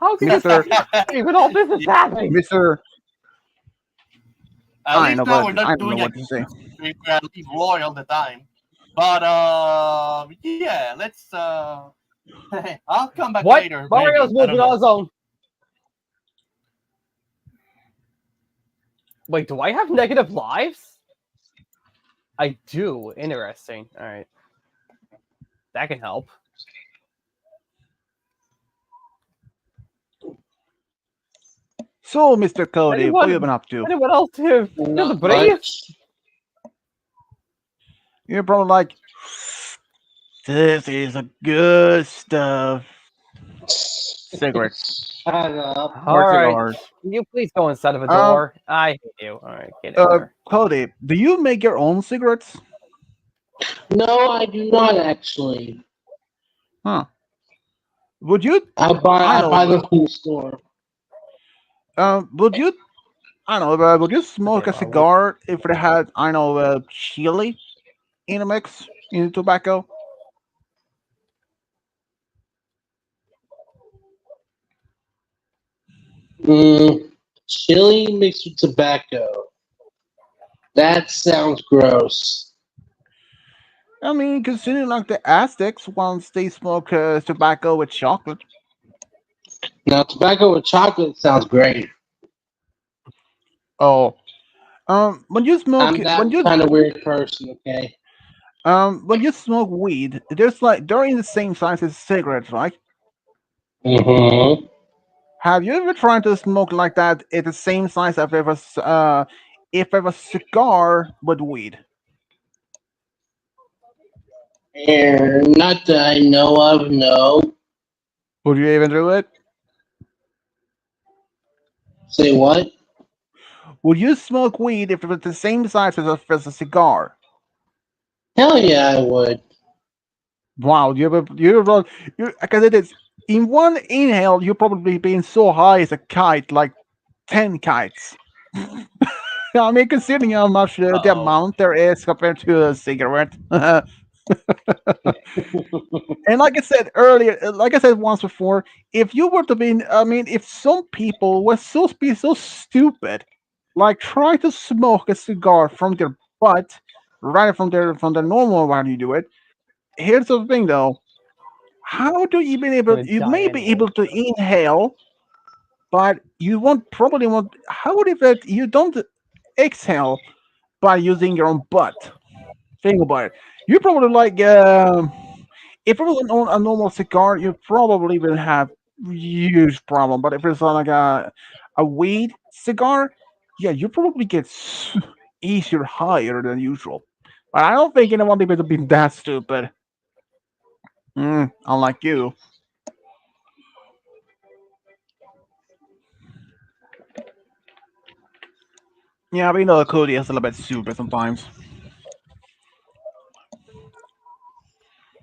How can Mister this happen when all this is happening? Mister, At least now we're I not don't know doing a what to say. we leave Roy all the time. But yeah, let's I'll come back What? later. Mario's maybe. I don't moving on know. his own. Wait, do I have negative lives? I do. Interesting. All right. That can help. So, Mister Cody, what have you been up to? Anyone else here feel the Not breeze? much. You're probably like, this is a good stuff. Cigarette Shut up. All or right. cigars. Can you please go inside of a Um, door? I hate you. All right, get in there. Cody, do you make your own cigarettes? No, I do not actually. Huh? Would you? I I know, buy them from the store. Would you? I don't know. Would you smoke a Okay, well, cigar if it had, I know, chili in the mix in the tobacco? Chili mixed with tobacco. That sounds gross. I mean, considering like the Aztecs once they smoke tobacco with chocolate. Now, tobacco with chocolate sounds great. Oh, when you smoke I'm that kind of weird person, okay? when you smoke weed, they're in the same size as cigarettes, right? Mm-hmm. Have you ever tried to smoke like that at the same size as if it was cigar with weed? And not that I know of, no. Would you even do it? Say what? Would you smoke weed if it was the same size as a cigar? Hell yeah, I would. Wow, because it is in one inhale, you're probably being so high as a kite, like 10 kites. I mean, considering how much the Uh-oh. amount there is compared to a cigarette. And like I said earlier, like I said once before, if you were to be, I mean, if some people were so stupid, like try to smoke a cigar from their butt, right from their normal while you do it. Here's the thing, though: how do you be able? Gonna You die may be anyway. able to inhale, but you won't probably want. How would it you don't exhale by using your own butt? Think about it. You probably like if it was a normal cigar, you probably will have huge problem. But if it's like a weed cigar, yeah, you probably get easier higher than usual. But I don't think anyone would be that stupid. Unlike you. Yeah, we know Cody is a little bit stupid sometimes.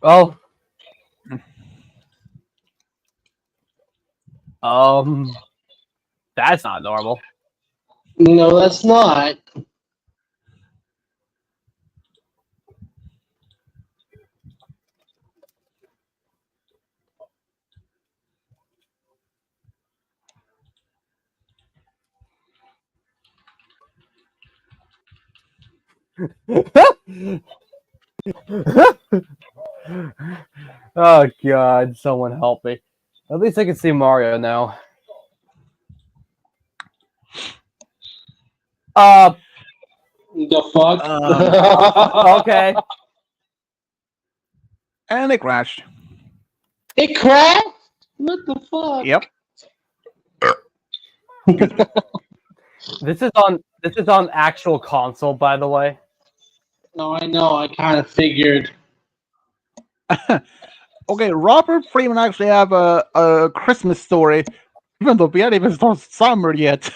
Oh, um, that's not normal. No, that's not. Oh God, someone help me. At least I can see Mario now. Uh, The fuck? Um, okay. and it crashed. It crashed? What the fuck? Yep. Excuse me. This is on actual console, by the way. No, I know. I kind of figured. Okay, Robert Freeman actually have a Christmas story, even though we haven't even started summer yet.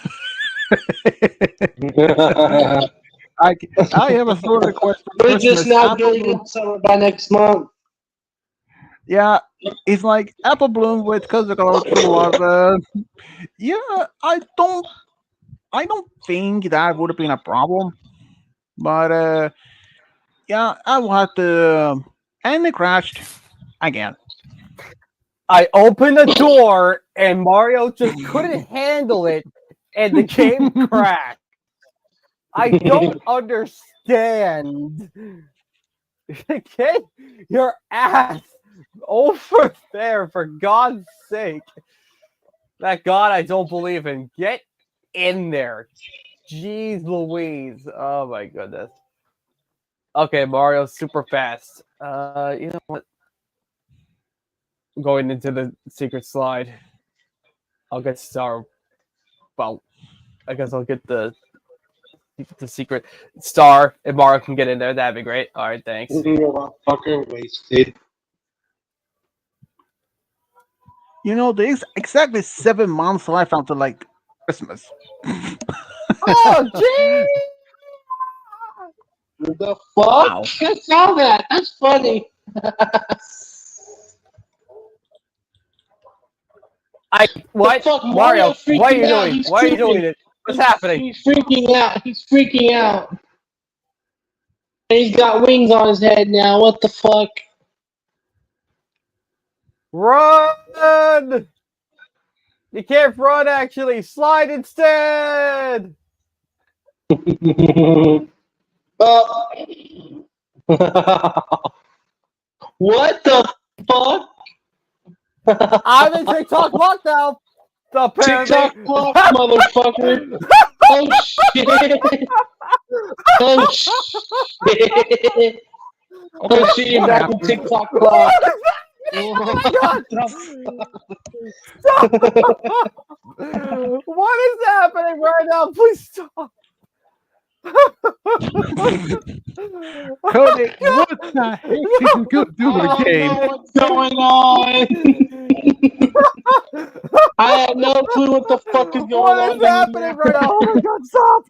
We're I, I have a story request for just Christmas. now Apple getting Bloom. into summer by next month. Yeah, it's like Apple Bloom with Kazuko True Love. Yeah, I don't think that would have been a problem. But yeah, I will have to. And it crashed again. I opened the door and Mario just couldn't handle it, and the game crashed. I don't understand. Get your ass over there, for God's sake. That God I don't believe in. Get in there. Jeez Louise. Oh my goodness. Okay, Mario's super fast. You know what? Going into the secret slide. I'll get star. Well, I guess I'll get the secret star if Mario can get in there. That'd be great. All right, thanks. Fucker wasted. You know, there's exactly 7 months left until like Christmas. Oh, gee! The fuck? Wow. I saw that. That's funny. What? The fuck, Mario, Mario's freaking why are you out. doing? He's Why are you doing tripping. it? What's happening? He's freaking out. He's freaking out. And he's got wings on his head now. What the fuck? Run! You can't run, actually. Slide instead! What the fuck? I'm in TikTok block now. Apparently. TikTok block, motherfucker. Oh shit. Oh shit. Oh shit, you're back in TikTok block. What is happening right now? Please stop. Cody, what the heck did you do to the Oh game? no, what's going on? I have no clue what the fuck is going What is on happening anymore. right now? Oh my god, stop!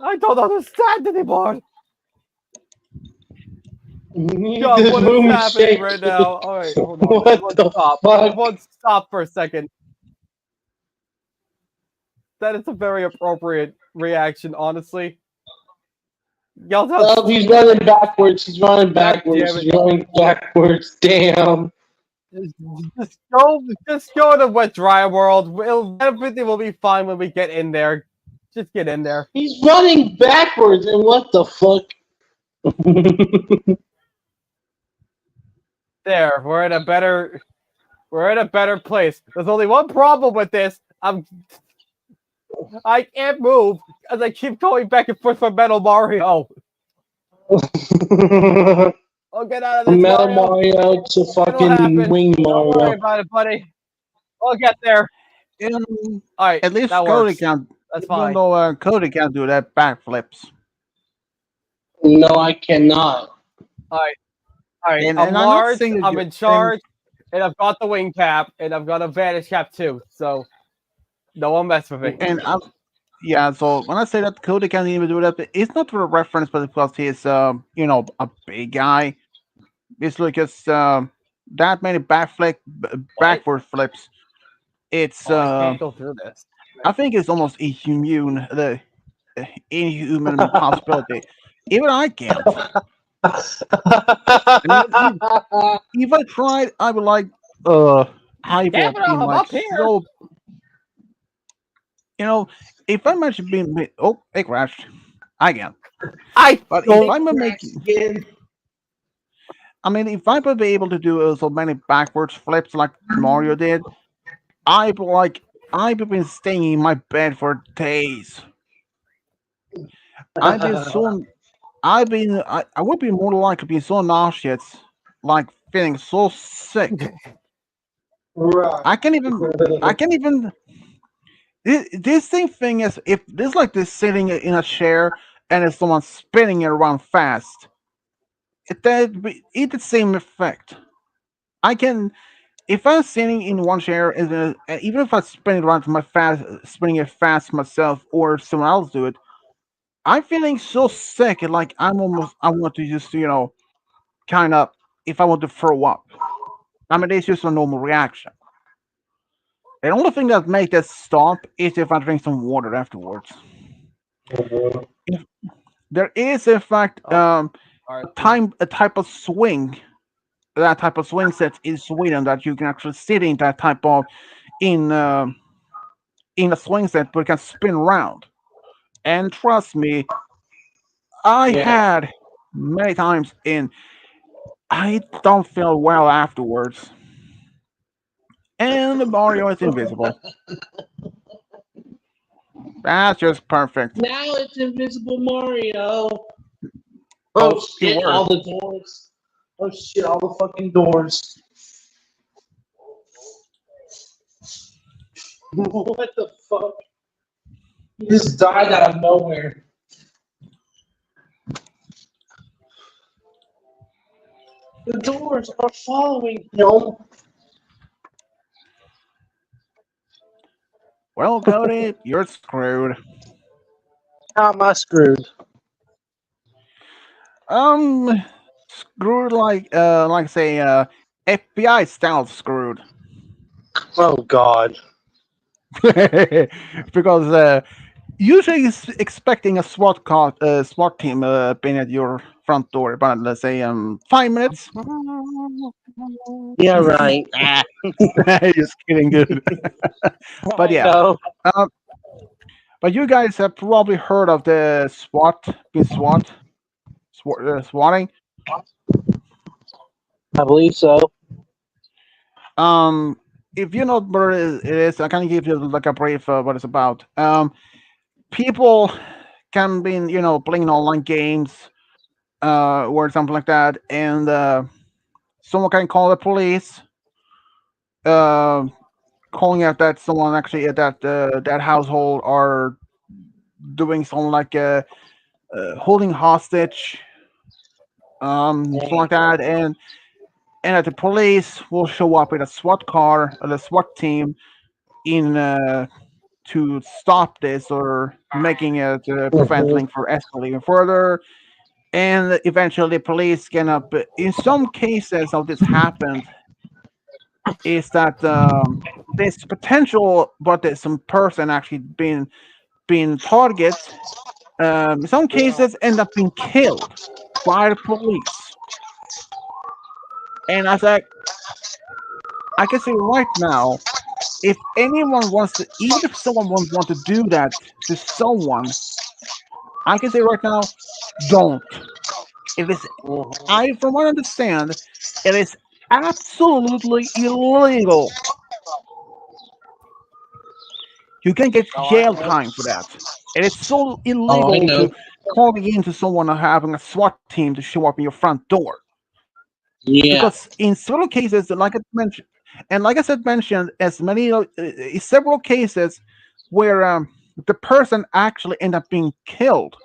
I don't understand anymore. God, This what is room is happening right shaking. now? All right, hold on. What Everyone the stop. fuck? Everyone stop for a second. That is a very appropriate reaction, honestly. Y'all Oh, don't. he's running backwards. He's running God backwards. damn He's it. running backwards. Damn. Just, just go to Wet Dry World. Everything will be fine when we get in there. Just get in there. He's running backwards, and what the fuck? There, we're in a better place. There's only one problem with this. I can't move as I keep going back and forth for Metal Mario. Oh, get out of this, Metal Mario. Mario to It'll fucking happen. Wing Don't worry Mario. about it, buddy. We'll get there. And All right, at least that Cody works. can, That's even fine. though Cody can't do that backflips. No, I cannot. All right, all right. And I'm I'm not large. saying that I'm you in charge, and I've got the wing cap, and I've got a vanish cap too. So no one mess with me. and I'm yeah. So when I say that Cody can't even do that, it's not for a reference, but because he's a big guy. It's like it's that many What? backward flips. It's Oh, I can't go through this. I think it's almost the inhuman possibility. Even I can't. I mean, if I tried, I would like I Damn will it! be I'm like up here. so you know if I'm actually being oh it crashed again. I But if don't. I'm making, I mean, if I would be able to do so many backwards flips like Mario did, I'd be like I've been staying in my bed for days. I've been so I would be more likely to be so nauseous, like feeling so sick. Right. I can't even this thing is if this like this sitting in a chair and it's someone spinning it around fast, it the same effect. I can if I'm sitting in one chair even if I spin it around my fast spinning it fast myself or someone else do it, I'm feeling so sick and like I want to just kind of if I want to throw up. I mean it's just a normal reaction. The only thing that makes that stop is if I drink some water afterwards. If there is in fact Oh, all right. a type of swing that type of swing set in Sweden that you can actually sit in that type of in uh, in a swing set but it can spin around. And trust me, I Yeah. had many times in I don't feel well afterwards. And Mario is invisible. That's just perfect. Now it's Invisible Mario. Well, Oh it shit! All worked. the doors. Oh shit! All the fucking doors. What the fuck? He just died out of nowhere. The doors are following him. Well, Cody, you're screwed. How am I screwed? Um, screwed like say FBI style screwed. Oh god. Because usually is expecting a SWAT team being at your front door about let's say 5 minutes. Yeah, right. Ah, just kidding, dude. But I yeah, know. um, but you guys have probably heard of the swatting. I believe so. Um, if you know what it is, I can give you like a brief what it's about. People can be playing online games or something like that, and someone can call the police, uh, calling out that someone actually at that household are doing something like holding hostage, something like that, and and that the police will show up in a SWAT car or a SWAT team in to stop this or making it Mhm. preventing for escalating further. And eventually, police can up. In some cases, how this happened is that there's potential, but there's some person actually being target. In some cases, end up being killed by the police. And as I can say right now, if anyone wants to, even if someone want to do that to someone, I can say right now, don't. It is, Mhm. I from what I understand, it is absolutely illegal. You can get Oh, I jail know. time for that. And it's so Oh, I illegal to know. calling into someone or having a SWAT team to show up in your front door. Yeah. Because in several cases, like I mentioned, and like I said, mentioned as many several cases where the person actually end up being killed.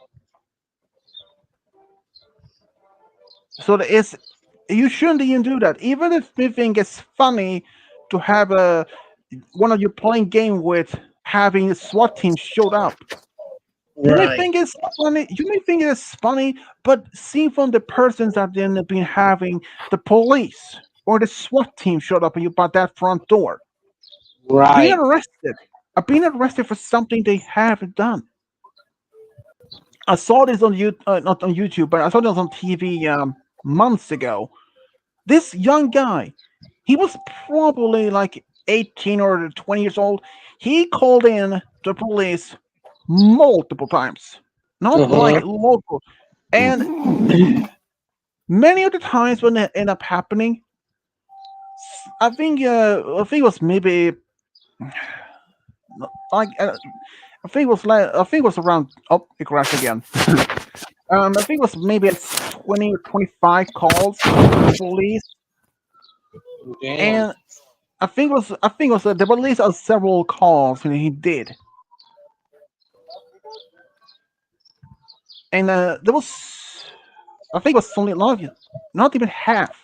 So there is, you shouldn't even do that. Even if you think it's funny to have a one of you playing game with having a SWAT team showed up. You may Right. think it's funny. You may think it's funny, but see from the persons that end up being having the police or the SWAT team showed up and you by that front door, being Right. arrested, being arrested for something they haven't done. I saw this on you, not on YouTube, but I saw this on TV months ago. This young guy, he was probably like 18 or 20 years old. He called in the police multiple times, not like Uh-huh. local. And many of the times when it ended up happening, I think it was maybe like I think it was like I think it was around. Oh, it crashed again. I think it was maybe 20 or 25 calls to the police, Damn. and I think it was there were at least several calls and he did, and there was I think it was only not even half.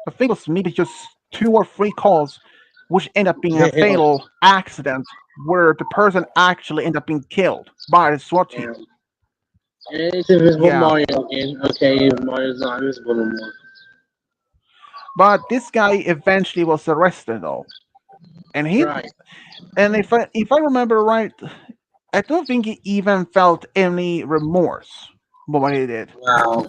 I think it was maybe just two or three calls, which end up being a Damn. fatal accident where the person actually ended up being killed by the SWAT team. Damn. And it's Invisible Yeah, Mario again. Okay, Mario's not invisible no more. but this guy eventually was arrested though, and he Right. and if I remember right, I don't think he even felt any remorse for what he did. Wow.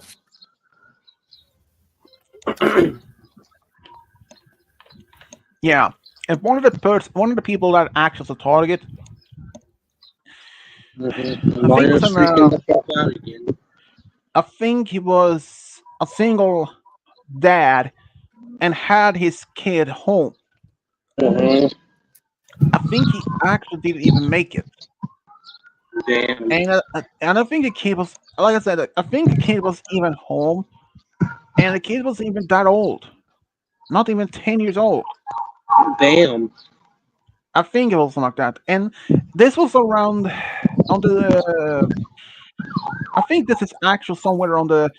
Yeah, and one of the people that acts as a target, Mm-hmm. I think was Mario's an freaking the fuck out again. I think he was a single dad and had his kid home. Mm-hmm. I think he actually didn't even make it, Damn. and I think the kid was like I said, I think the kid was even home, and the kid wasn't even that old, not even 10 years old. Damn. I think it was like that, and this was around on the. I think this is actually somewhere on the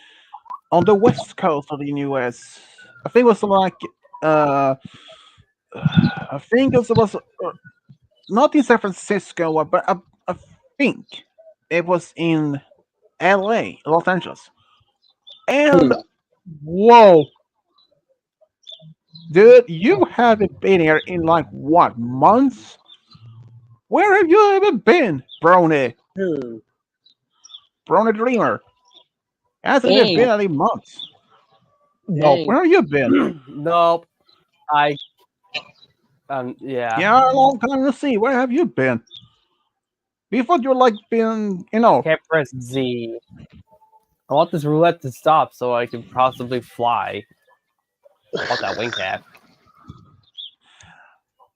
west coast of the U.S. I think it was like uh, I think it was not in San Francisco, but I think it was in L.A., Los Angeles. And Hmm. whoa, dude, you haven't been here in like what months? Where have you even been, Brony? Hmm. Brony Dreamer? Hasn't even Dang. been any months. Nope. Dang. Where have you been? Nope. I yeah. Yeah, a long time to see. Where have you been? Before you're like been, you know. Can't press Z. I want this roulette to stop so I can possibly fly. I want that wing cap.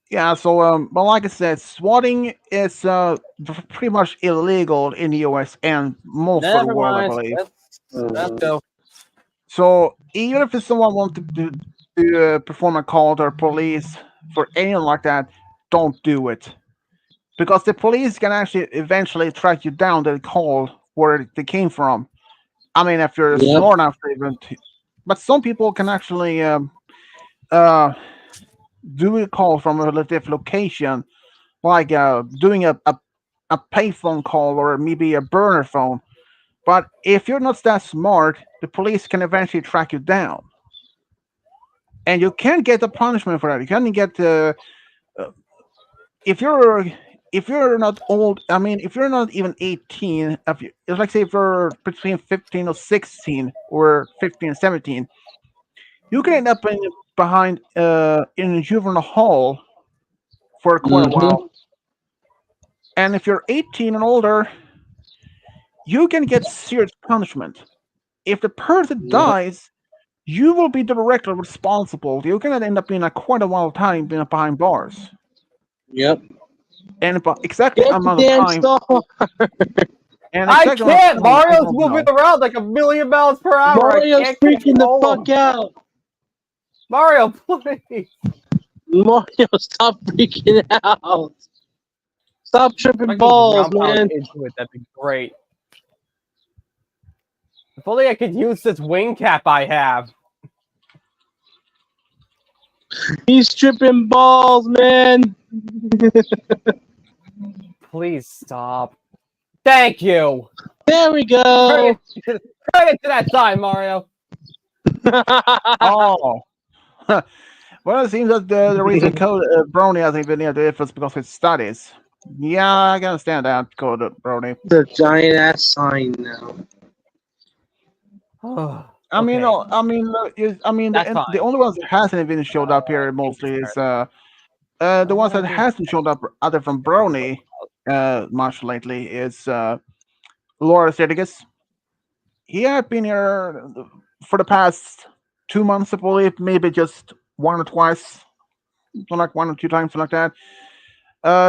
Yeah, so but like I said, swatting is pretty much illegal in the US and most of the Never world, I mind. believe. Let's Mm-hmm. go. So even if someone wants to perform a call to the police for anything like that, don't do it because the police can actually eventually track you down the call where they came from. I mean, if you're Yep. smart enough to even, but some people can actually. uh, do a call from a relative location, like doing a payphone call or maybe a burner phone. But if you're not that smart, the police can eventually track you down, and you can get a punishment for that. You can get uh, if you're if you're not old. I mean, if you're not even 18, if you, it's like say if you're between 15 or 16 or 15 and 17, you can end up behind in a juvenile hall for quite a Mm-hmm. while. And if you're 18 and older, you can get serious punishment. If the person Yep. dies, you will be directly responsible. You can end up in a quite a while time being behind bars. Yep. And about exact Get the amount of damn time star. and I exact amount of can't. time I Mario's don't moving know. around like a million miles per hour. I Mario's can't freaking the control fuck him. out. Mario, please. Mario, stop freaking out. Stop If I tripping can balls, ground pound man. into it, that'd be great. If only I could use this wing cap I have. He's tripping balls, man. Please stop. Thank you. There we go. Credit to that time, Mario. Oh. Well, it seems that the reason code Brony hasn't been able to do it was because of his studies. Yeah, I can understand that, code Brony. The giant ass sign now. I mean, Okay, I mean, that's the fine. only ones that hasn't been showed up here mostly is the ones that hasn't showed up other from Brony much lately is Laura Sedigus. He had been here for the past 2 months, I believe, maybe just one or twice, something like one or two times, something like that.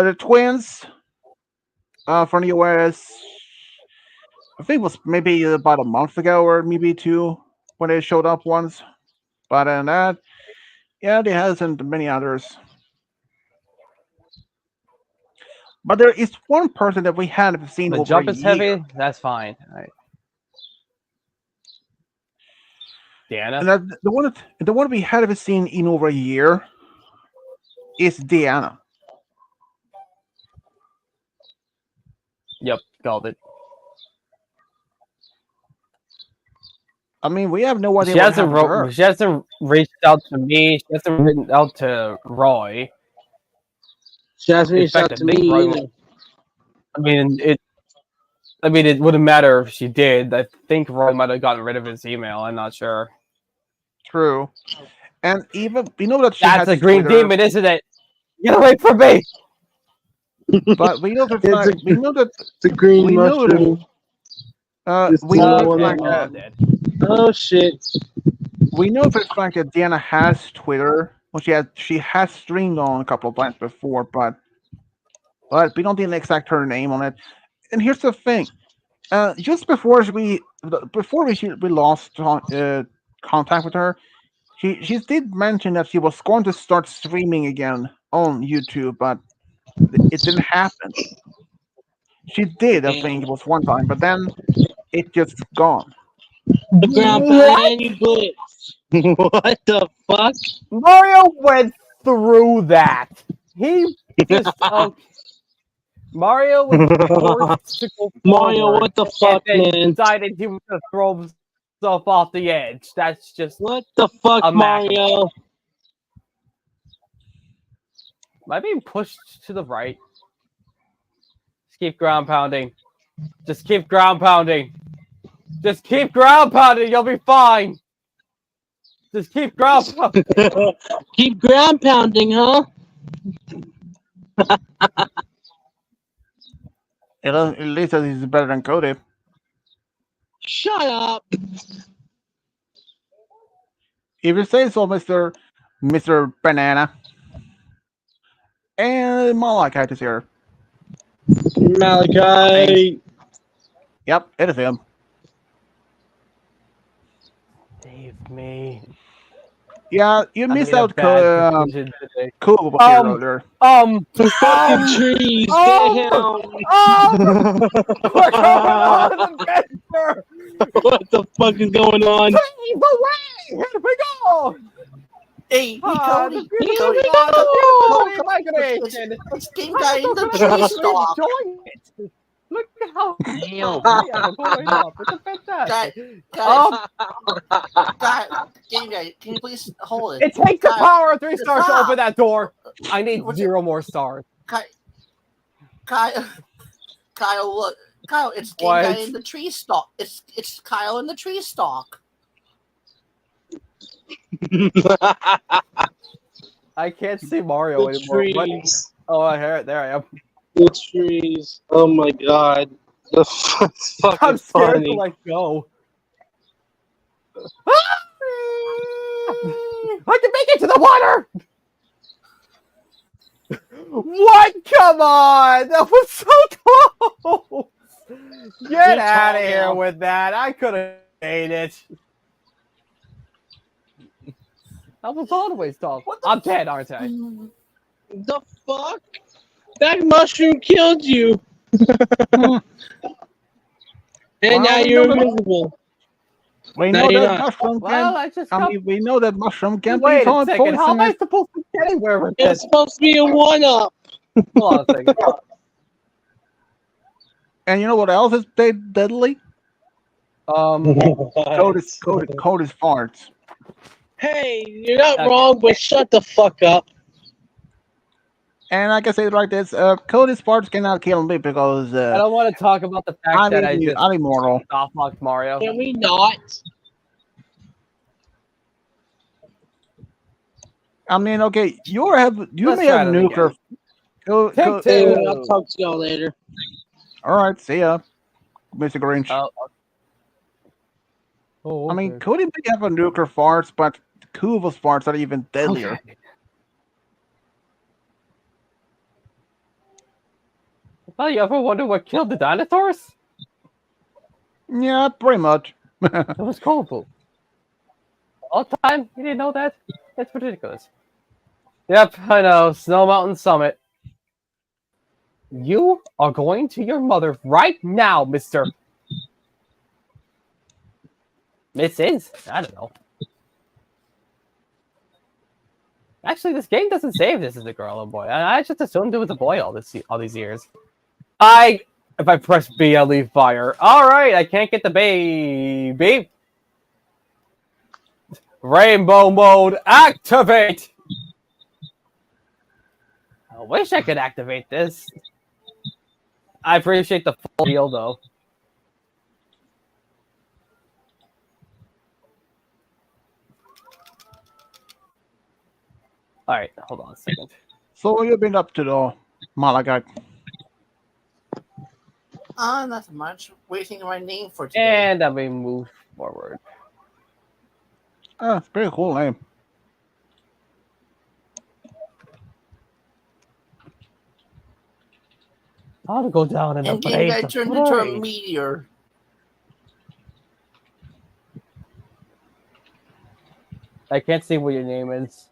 The twins from the US, I think it was maybe about a month ago or maybe two when they showed up once. But other than that, yeah, there hasn't many others. But there is one person that we haven't seen The over a jump is year, heavy. That's fine. All right. Diana. and that, the one we haven't seen in over a year is Diana. Yep, called it. I mean, we have no idea what happened to her. She hasn't reached out to me. She hasn't reached out to Roy. She hasn't In reached fact, out I to think me Roy. either. I mean, it. I mean, it wouldn't matter if she did. I think Roy might have gotten rid of his email. I'm not sure. True, and even we know that she That's has a green Twitter, demon, isn't it? Get away from me! but we know the It's fact a, we know that it's a green we know that mushroom. Just we do know not the want fact to. that Oh, dead. Oh shit. we know for the fact that Diana has Twitter. Well, she has streamed on a couple of times before, but we don't even exact her name on it. And here's the thing: just before we lost contact with her, she did mention that she was going to start streaming again on YouTube, but it didn't happen. She did, I think it was one time, but then it just gone. The ground pound What? and you blitzed. What the fuck? Mario went through that. He just Mario was forced to go Mario, forward what the and fuck, then man? decided he was going to throw himself off the edge. That's just What the fuck, a Mac. Mario? Am I being pushed to the right? Just keep ground pounding. Just keep ground pounding. Just keep ground pounding. You'll be fine. Just keep ground pounding. Keep ground pounding, huh? At least he's better than Cody. Shut up. If you say so, Mister Banana. And Malachite is here. Malachi. Yep, it is him. Save me. Yeah, you I missed made a out bad decision today. Cool was here earlier. Fucking trees, damn. We're going on an adventure. What the fuck is going on? Please away! Here we go. Hey, Ah, the Cody. Here beautiful we spot, the go! beautiful migration. Let's game Look guy at in those the little tree guys really stalk. enjoying it. Look at how Damn. they are going up. It's a fantastic. Guys, Um, guy, game guy, can you please hold it? it takes the Kyle, power of 3 stars to stop. open that door. I need Would you- 0 more stars. Kyle, Kyle, look, Kyle, it's game What? guy in the tree stalk. It's Kyle in the tree stalk. I can't see Mario The anymore. What? trees. Oh, there I am. The trees. Oh my god. That's I'm fucking scared to funny. let go. I can make it to the water. What? Come on! That was so close. Get You're out tall of here now. with that. I could have made it. I was always tall. I'm dead, aren't I? The fuck? That mushroom killed you. And now Well, we you're know that- invisible. We No, know you're that not. mushroom Well, can. I just I got mean, we know that mushroom can be Wait a so second. How am I poisonous. supposed to get anywhere with It's this? supposed to be a one-up. Hold on a second. And you know what else is deadly? Cody's farts. Hey, you're not Okay. wrong, but shut the fuck up. And like I say like this, Cody's farts cannot kill me because I don't want to talk about the fact that I just I'm immortal. softlocked Mario. Can we not? I mean, okay, you Let's may try have that nuclear. again. Co- Take co- two. Anyway, I'll talk to y'all later. all right, see ya, Mr. Grinch. Oh, I mean, Cody may have a nuclear farts, but Kuva's farts are even deadlier. okay. Well, you ever wonder what killed the dinosaurs? Yeah, pretty much. It was Kovu. All time? You didn't know that? That's ridiculous. Yep, I know. Snow Mountain Summit. You are going to your mother right now, Mr. Mrs. I don't know. Actually, this game doesn't say if this is a girl or boy. I just assumed it was a boy all these years. If I press B, I leave fire. All right, I can't get the baby. Rainbow mode activate. I wish I could activate this. I appreciate the full deal though. All right, hold on a second. So what you been up to though, Malachi? Not much. Waiting my name for today. And then we move forward. It's a pretty cool name. How to go down in And the then blaze I of turned into a glory. meteor. I can't see what your name is.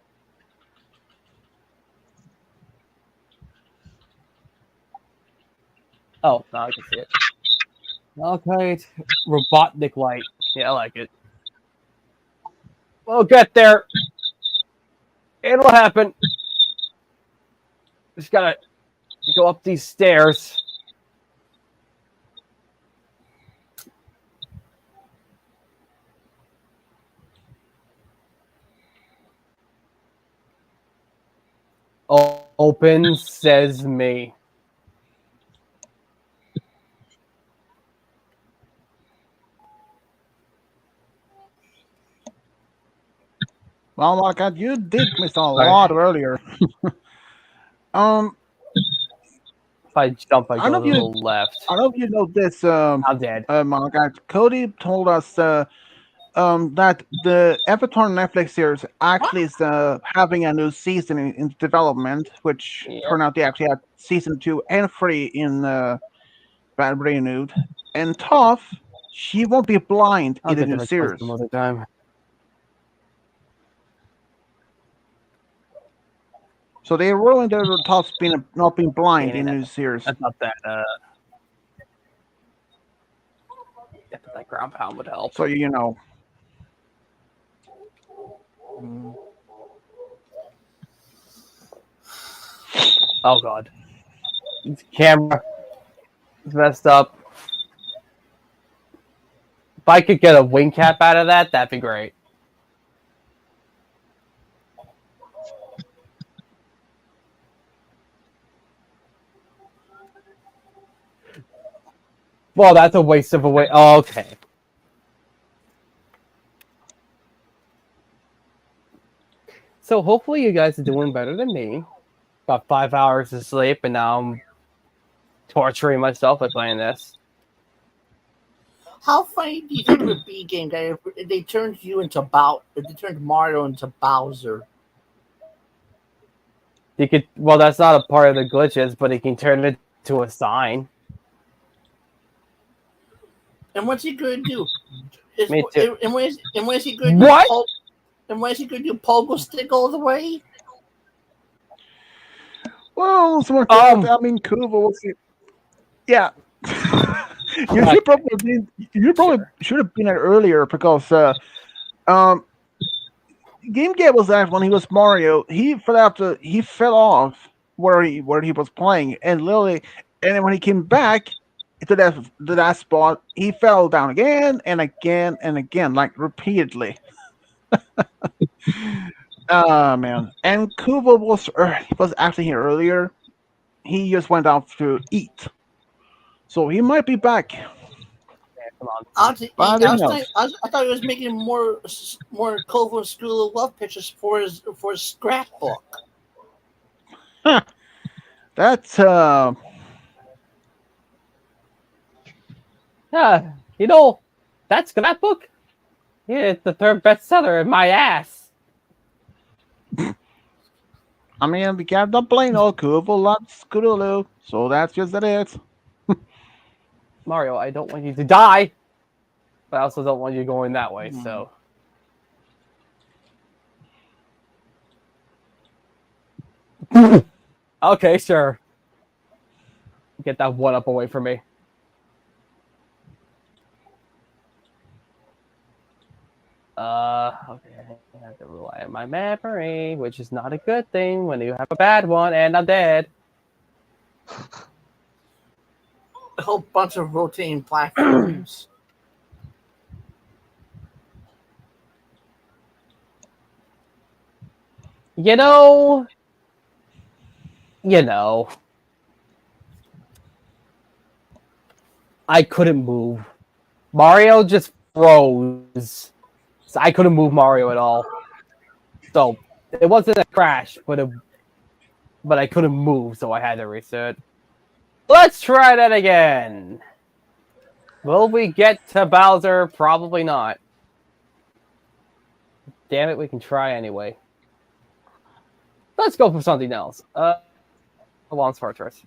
Oh, now I can see it. Okay, Robotnik Light. Yeah, I like it. We'll get there. It'll happen. Just gotta go up these stairs. Open sesame. Well, Malachi, you did miss a lot earlier. If I jump, I I go know to you- the left. I don't know if you know this, I'm dead. Malachi. Cody told us that the Avatar Netflix series actually is having a new season in development, which Yep. turned out they actually had season 2 and 3 in Bad Renewed. And Toph, she won't be blind I'll in the get new the request series. some other time. So they ruined their Toph's not being blind Dang in it. the new series. I thought that that ground pound would help. So you know. Oh god, camera is messed up. If I could get a wing cap out of that, that'd be great. Well, that's a waste of a way. Oh, okay. So hopefully you guys are doing better than me. Got 5 hours of sleep, and now I'm torturing myself by playing this. How funny do you think it would be, game guy, if they turned you into if they turned Mario into Bowser? You could. Well, that's not a part of the glitches, but you can turn it into a sign. And what's he gonna do? Me too. And when is he gonna do? What? And when is he gonna do pogo stick all the way? Well, someone I mean, Kuva was yeah. You probably should have been there earlier because Game Gear was that when he was Mario, he fell off where he was playing, and literally, and then when he came back to that spot, he fell down again and again and again, like repeatedly. Ah man, and Kuva was actually here earlier. He just went out to eat, so he might be back. Come on. I thought he was making more Kovo School of Love pictures for his scrapbook. That's Yeah, that scrapbook. Yeah, it's the third bestseller in my ass. I mean, we can't complain all Kuva loves Skudulu, so that's just it. Mario, I don't want you to die, but I also don't want you going that way. So. Okay, sure. Get that one up away from me. Okay. I have to rely on my memory, which is not a good thing when you have a bad one, and I'm dead. A whole bunch of rotating platforms. You know. I couldn't move. Mario just froze. So I couldn't move Mario at all. So it wasn't a crash, but I couldn't move, so I had to reset. Let's try that again. Will we get to Bowser? Probably not. Damn it, we can try anyway. Let's go for something else. Long Fortress.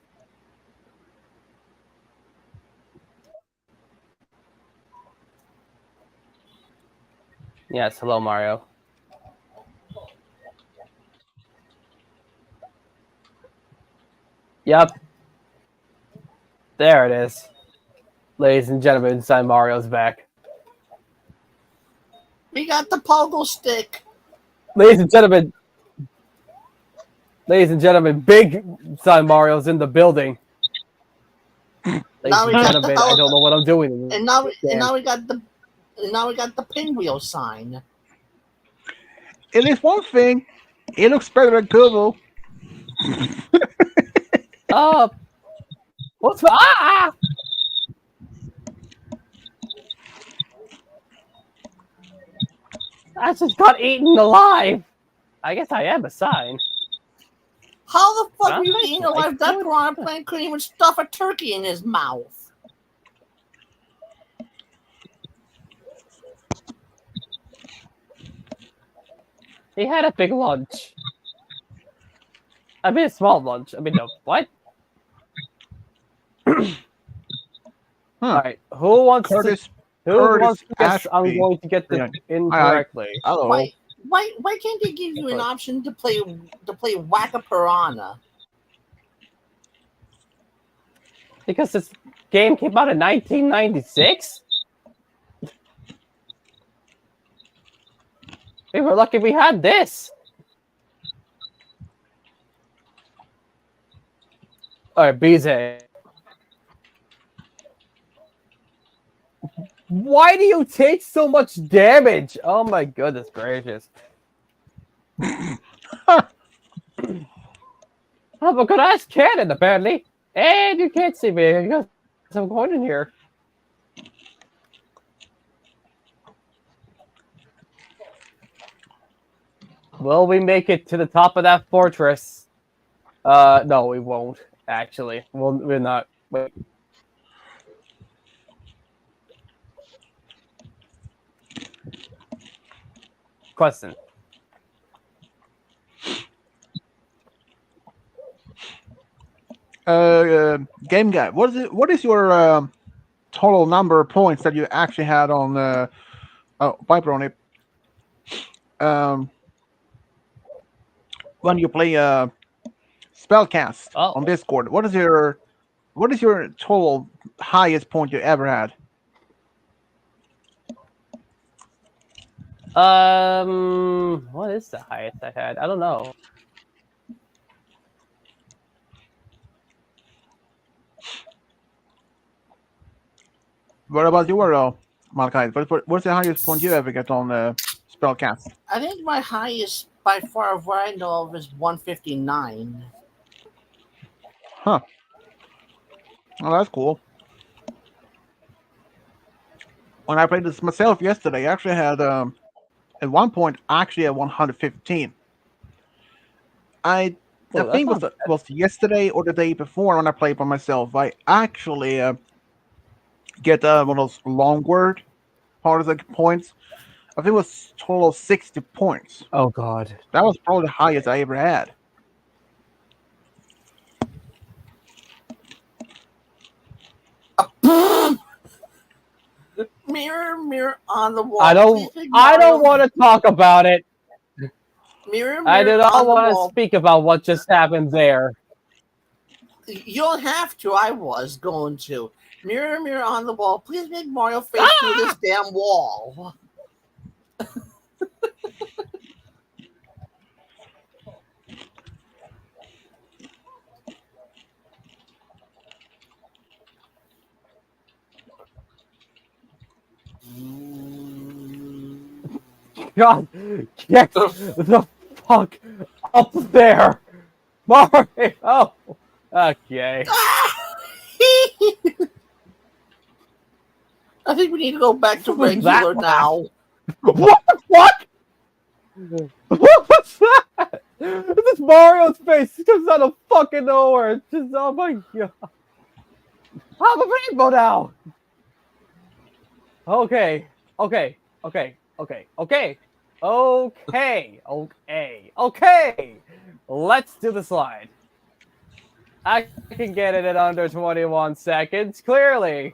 Yes, hello, Mario. Yep. There it is. Ladies and gentlemen, inside Mario's back. We got the pogo stick. Ladies and gentlemen, big son Mario's in the building. Ladies and gentlemen, I don't know what I'm doing. And now we got the pinwheel sign. It is one thing. It looks better than Kuva. What's I just got eaten alive. I guess I am a sign. How the fuck are you eating alive? That piranha plant couldn't even stuff a turkey in his mouth. He had a big lunch. I mean, a small lunch. I mean, no, what? All right, who wants to guess? I'm going to get this incorrectly. Why can't they give you an option to play Whack-A-Piranha? Because this game came out in 1996? We were lucky we had this. All right, BZ. Why do you take so much damage? Oh my goodness gracious! I'm a good ass cannon, apparently. And you can't see me because I'm going in here. Will we make it to the top of that fortress? No, we won't. Actually, we're not. Wait. Question. Game guy, what is it? What is your total number of points that you actually had on Viper on it? Um, when you play spellcast Oh. on Discord, what is your total highest point you ever had? What is the highest I had? I don't know. What about your Malachi? What's the highest point you ever get on spellcast? I think my highest by far of what I know of is 159. Huh. Oh, that's cool. When I played this myself yesterday, I actually had at one point actually at 115. I Oh, that's think not it was yesterday or the day before when I played by myself. I actually get one of those long word part of the points. I think it was total of 60 points. Oh God. That was probably the highest I ever had. Mirror, mirror on the wall. I don't. Please I Mario. don't want to talk about it. Mirror, I do mirror not on the want to wall. speak about what just happened there. You don't have to. I was going to. Mirror, mirror on the wall. Please make Mario face through this damn wall. God, get the fuck up there, Mario. Okay. I think we need to go back to What was that regular now. What the fuck? What was that? This Mario's face comes out of fucking nowhere. It's just, oh my God. I'm a rainbow now. Okay. Okay. Okay. Okay. Okay. Okay. Okay. Okay. Let's do the slide. I can get it in under 21 seconds, clearly.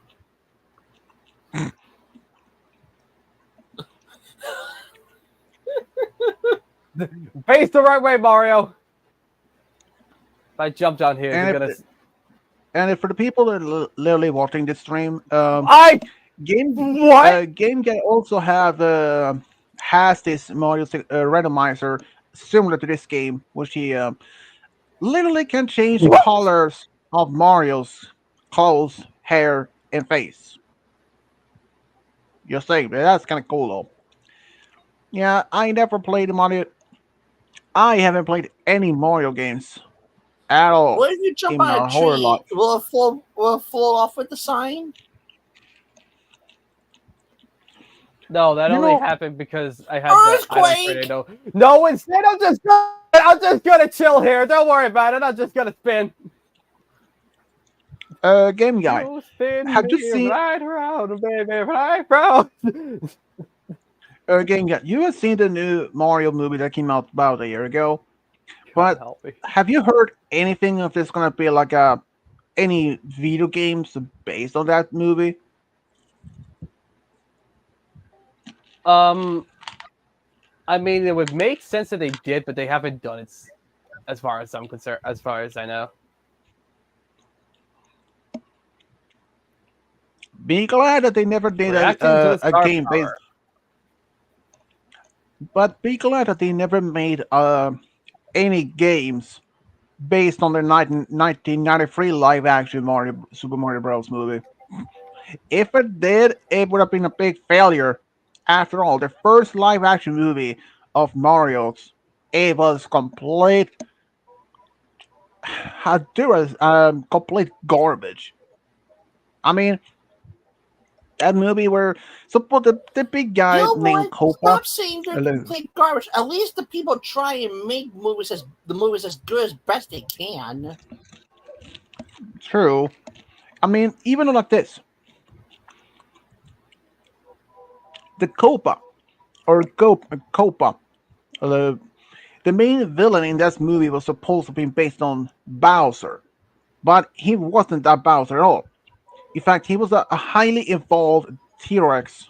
Face the right way, Mario. If I jump down here, And you're gonna. if for the people that are literally watching this stream, I what? Game Guy also has this Mario randomizer similar to this game, which he literally can change the What? colors of Mario's clothes, hair, and face. Just saying, that's kind of cool though. Yeah, I never played Mario. I haven't played any Mario games at all What if you jump in on my a whole tree? life. Will it fall off with the sign? No, that You only know, happened because I had the. I Earthquake! don't know. No, instead I'm just gonna chill here. Don't worry about it. I'm just gonna spin. Game Guy, You spin have you me seen right around, baby, right round. Game Guy? You have seen the new Mario movie that came out about a year ago, God but help me. have you heard anything of this gonna be like any video games based on that movie? Um, I mean, it would make sense that they did, but they haven't done it, as far as I'm concerned. As far as I know. Be glad that they never did Reacting to the a star game based, power. but be glad that they never made any games based on the 1993 live action Mario Super Mario Bros. Movie. If it did, it would have been a big failure. After all, the first live action movie of Mario's, it was complete garbage. I mean, that movie where the big You guy know named what? Copa. Stop saying they're complete garbage. At least the people try and make movies as good as best they can. True. I mean, even like this, the Copa Copa, the the main villain in this movie was supposed to be based on Bowser, but he wasn't that Bowser at all. In fact, he was a highly evolved T-Rex,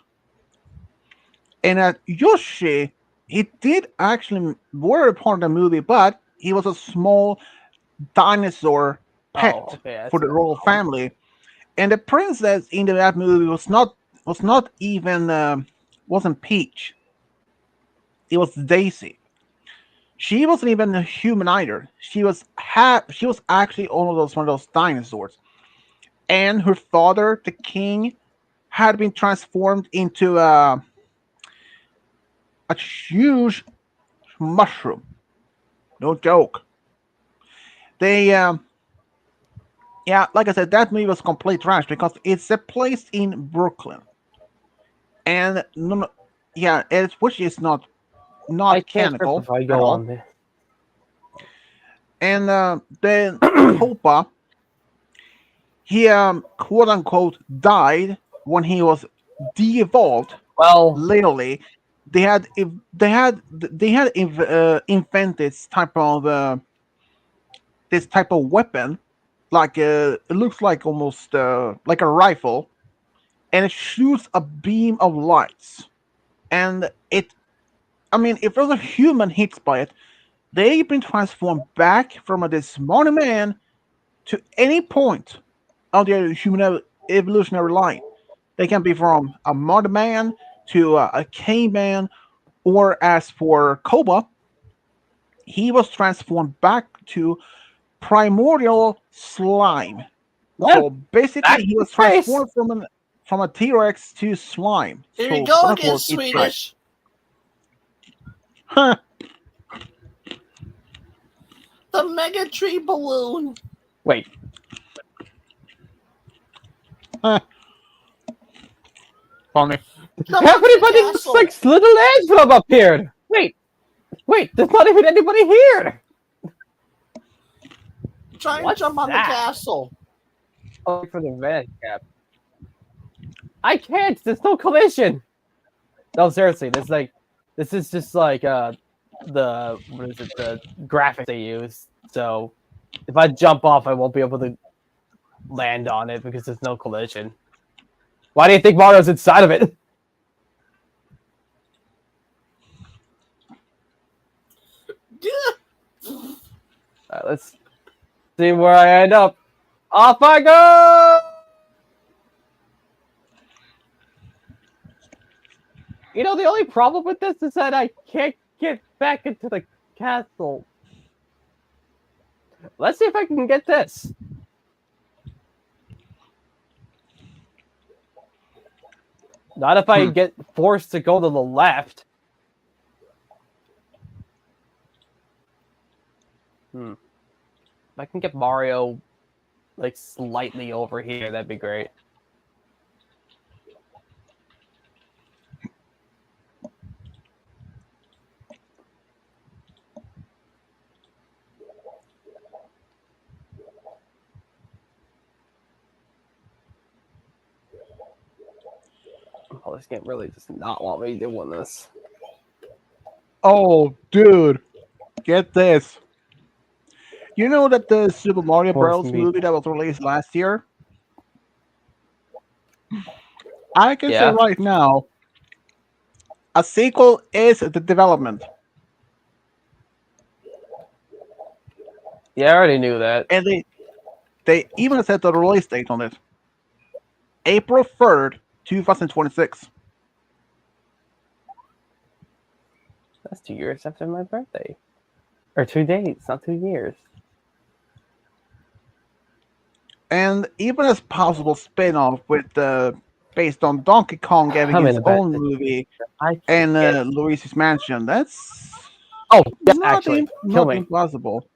and Yoshi, he did actually were a part of the movie, but he was a small dinosaur Oh, pet okay, for that's the no royal problem. family, and the princess in that movie was not even wasn't Peach. It was Daisy. She wasn't even a human either. She was actually one of those dinosaurs, and her father, the king, had been transformed into a huge mushroom. No joke. They yeah, like I said, that movie was complete trash because it's a place in Brooklyn, and yeah, which is I not can't remember canonical if I at go all. on there. And then Copa, he quote unquote died when he was de-evolved. Well, Literally, they had invented this type of weapon, like it looks like almost like a rifle, and it shoots a beam of lights. And I mean, if there's a human hits by it, they've been transformed back from this small man to any point on the human evolutionary line. They can be from a mud man to a caveman, or as for Koba, he was transformed back to primordial slime. yeah, So basically, back he to was space. transformed from a T Rex to slime. Here you So go quote again, unquote, it's trash. Swedish. Huh. The Mega Tree Balloon. Wait, Huh. funny. Come on to the Everybody looks castle. like little angel appeared. Wait, there's not even anybody here. Try and What's jump on the that? castle. Oh, for the van cap. I can't. There's no collision. No, seriously, this is just like the what is it? The graphics they use. So if I jump off, I won't be able to land on it because there's no collision. Why do you think Mario's inside of it? Let's see where I end up. Off I go! You know, the only problem with this is that I can't get back into the castle. Let's see if I can get this. Not if I get forced to go to the left. If I can get Mario like slightly over here, that'd be great. Oh, this game really does not want me doing this. Oh, dude, get this. You know that the Super Mario Force Bros. me. Movie that was released last year? I can say Yeah. right now, a sequel is the development, Yeah, I already knew that. and they even set the release date on it, April 3rd, 2026. That's 2 years after my birthday. Or 2 days, not 2 years. and even as possible spin-off with based on Donkey Kong having I'm in his a bad own movie situation. I and can't. Luigi's Mansion. That's Oh, yes, actually, kill not me. impossible.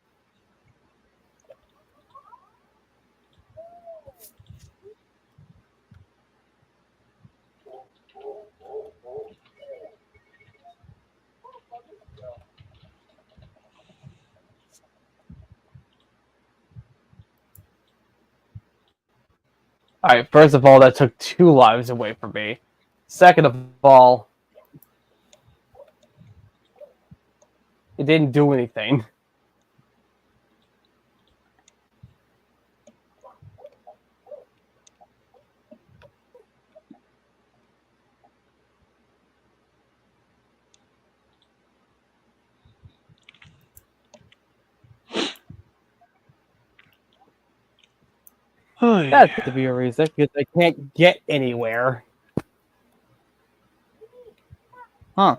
All right, first of all, that took 2 lives away from me. Second of all, it didn't do anything. That's to be a reason because I can't get anywhere. Huh.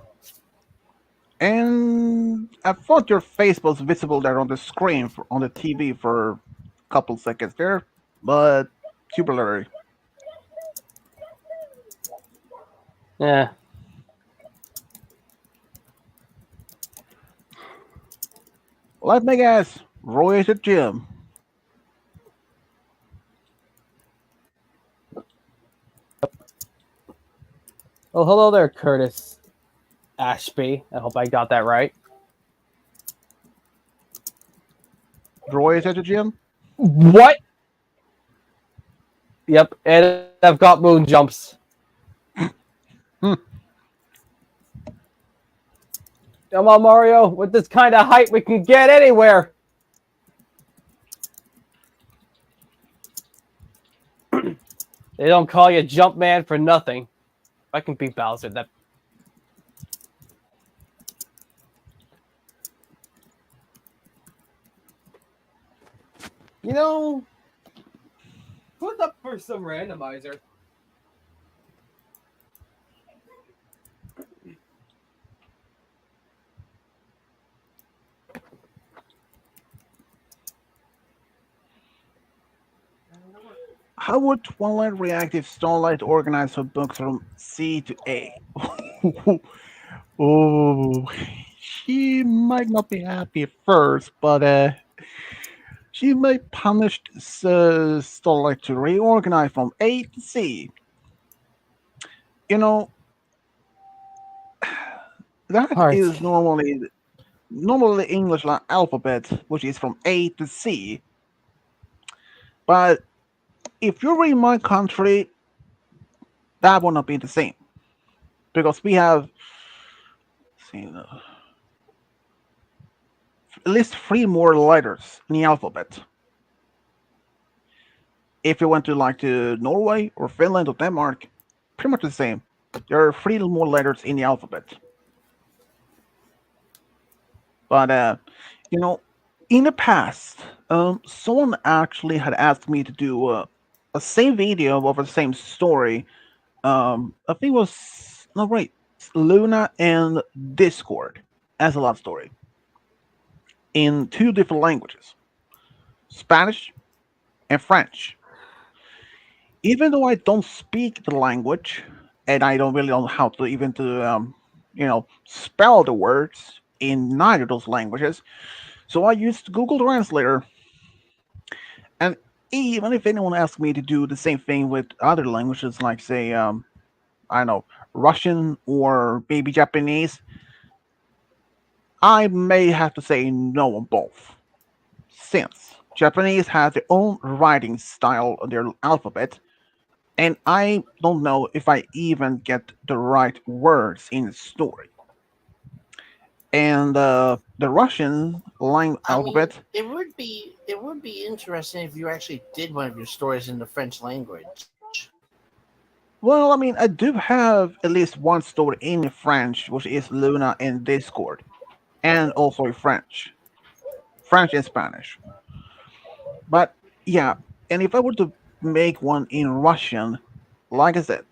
And I thought your face was visible there on the screen on the TV for a couple seconds there, but super blurry. Yeah. Let me guess, Roy is at gym. Well, hello there, Curtis Ashby. I hope I got that right. Roy is at the gym. What? Yep, and I've got moon jumps. Hmm. Come on, Mario. With this kind of height, we can get anywhere. They don't call you Jump Man for nothing. I can beat Bowser. That. You know, put up for some randomizer. How would Twilight Reactive Starlight organize her books from C to A? Oh, she might not be happy at first, but she may punish Starlight to reorganize from A to C. You know, that Alright. is normally the English alphabet, which is from A to C. But if you read my country, that will not be the same because we have see, at least 3 more letters in the alphabet. If you went to like to Norway or Finland or Denmark, pretty much the same. There are 3 more letters in the alphabet. But in the past, someone actually had asked me to do a same video of the same story. I think it was no wait, Luna and Discord as a love story in 2 different languages, Spanish and French. Even though I don't speak the language and I don't really know how to even to spell the words in neither of those languages, so I used Google Translator. And even if anyone asks me to do the same thing with other languages, like say I don't know, Russian or maybe Japanese, I may have to say no on both, since Japanese has their own writing style of their alphabet, and I don't know if I even get the right words in the story. And the Russian line I mean, alphabet, it would be interesting if you actually did one of your stories in the French language. well, I mean, I do have at least one story in French, which is Luna in Discord, and also in French and Spanish. But yeah, and if I were to make one in Russian, like I said,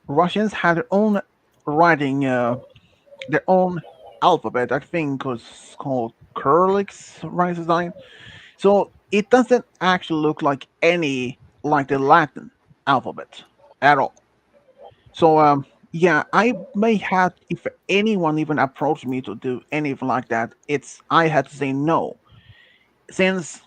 Russians have their own writing, their own alphabet. I think it's called Kurlik's writing design. So it doesn't actually look like any like the Latin alphabet at all. So yeah, I may have if anyone even approached me to do anything like that, it's I had to say no since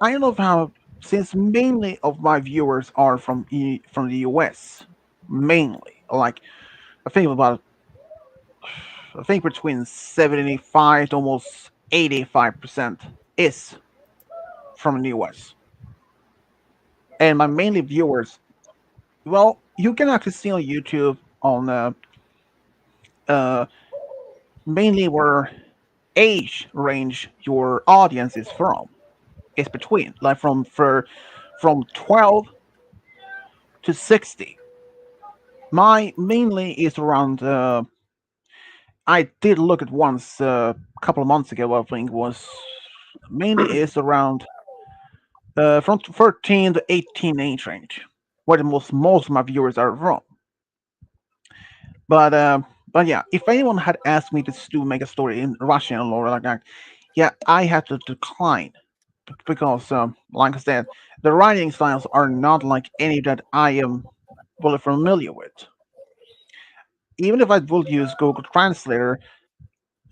I don't know how since mainly of my viewers are from the US mainly like I think about I think between 75 to almost 85% is from the US and my mainly viewers well you can actually see on YouTube on uh mainly where age range your audience is from is between like from 12 to 60 my mainly is around I did look at once a couple of months ago I think was mainly is around from 13 to 18 age range where the most of my viewers are from but uh but yeah if anyone had asked me to do make a story in Russian or like that yeah I had to decline because, like I said, the writing styles are not like any that I am fully familiar with. Even if I would use Google Translator,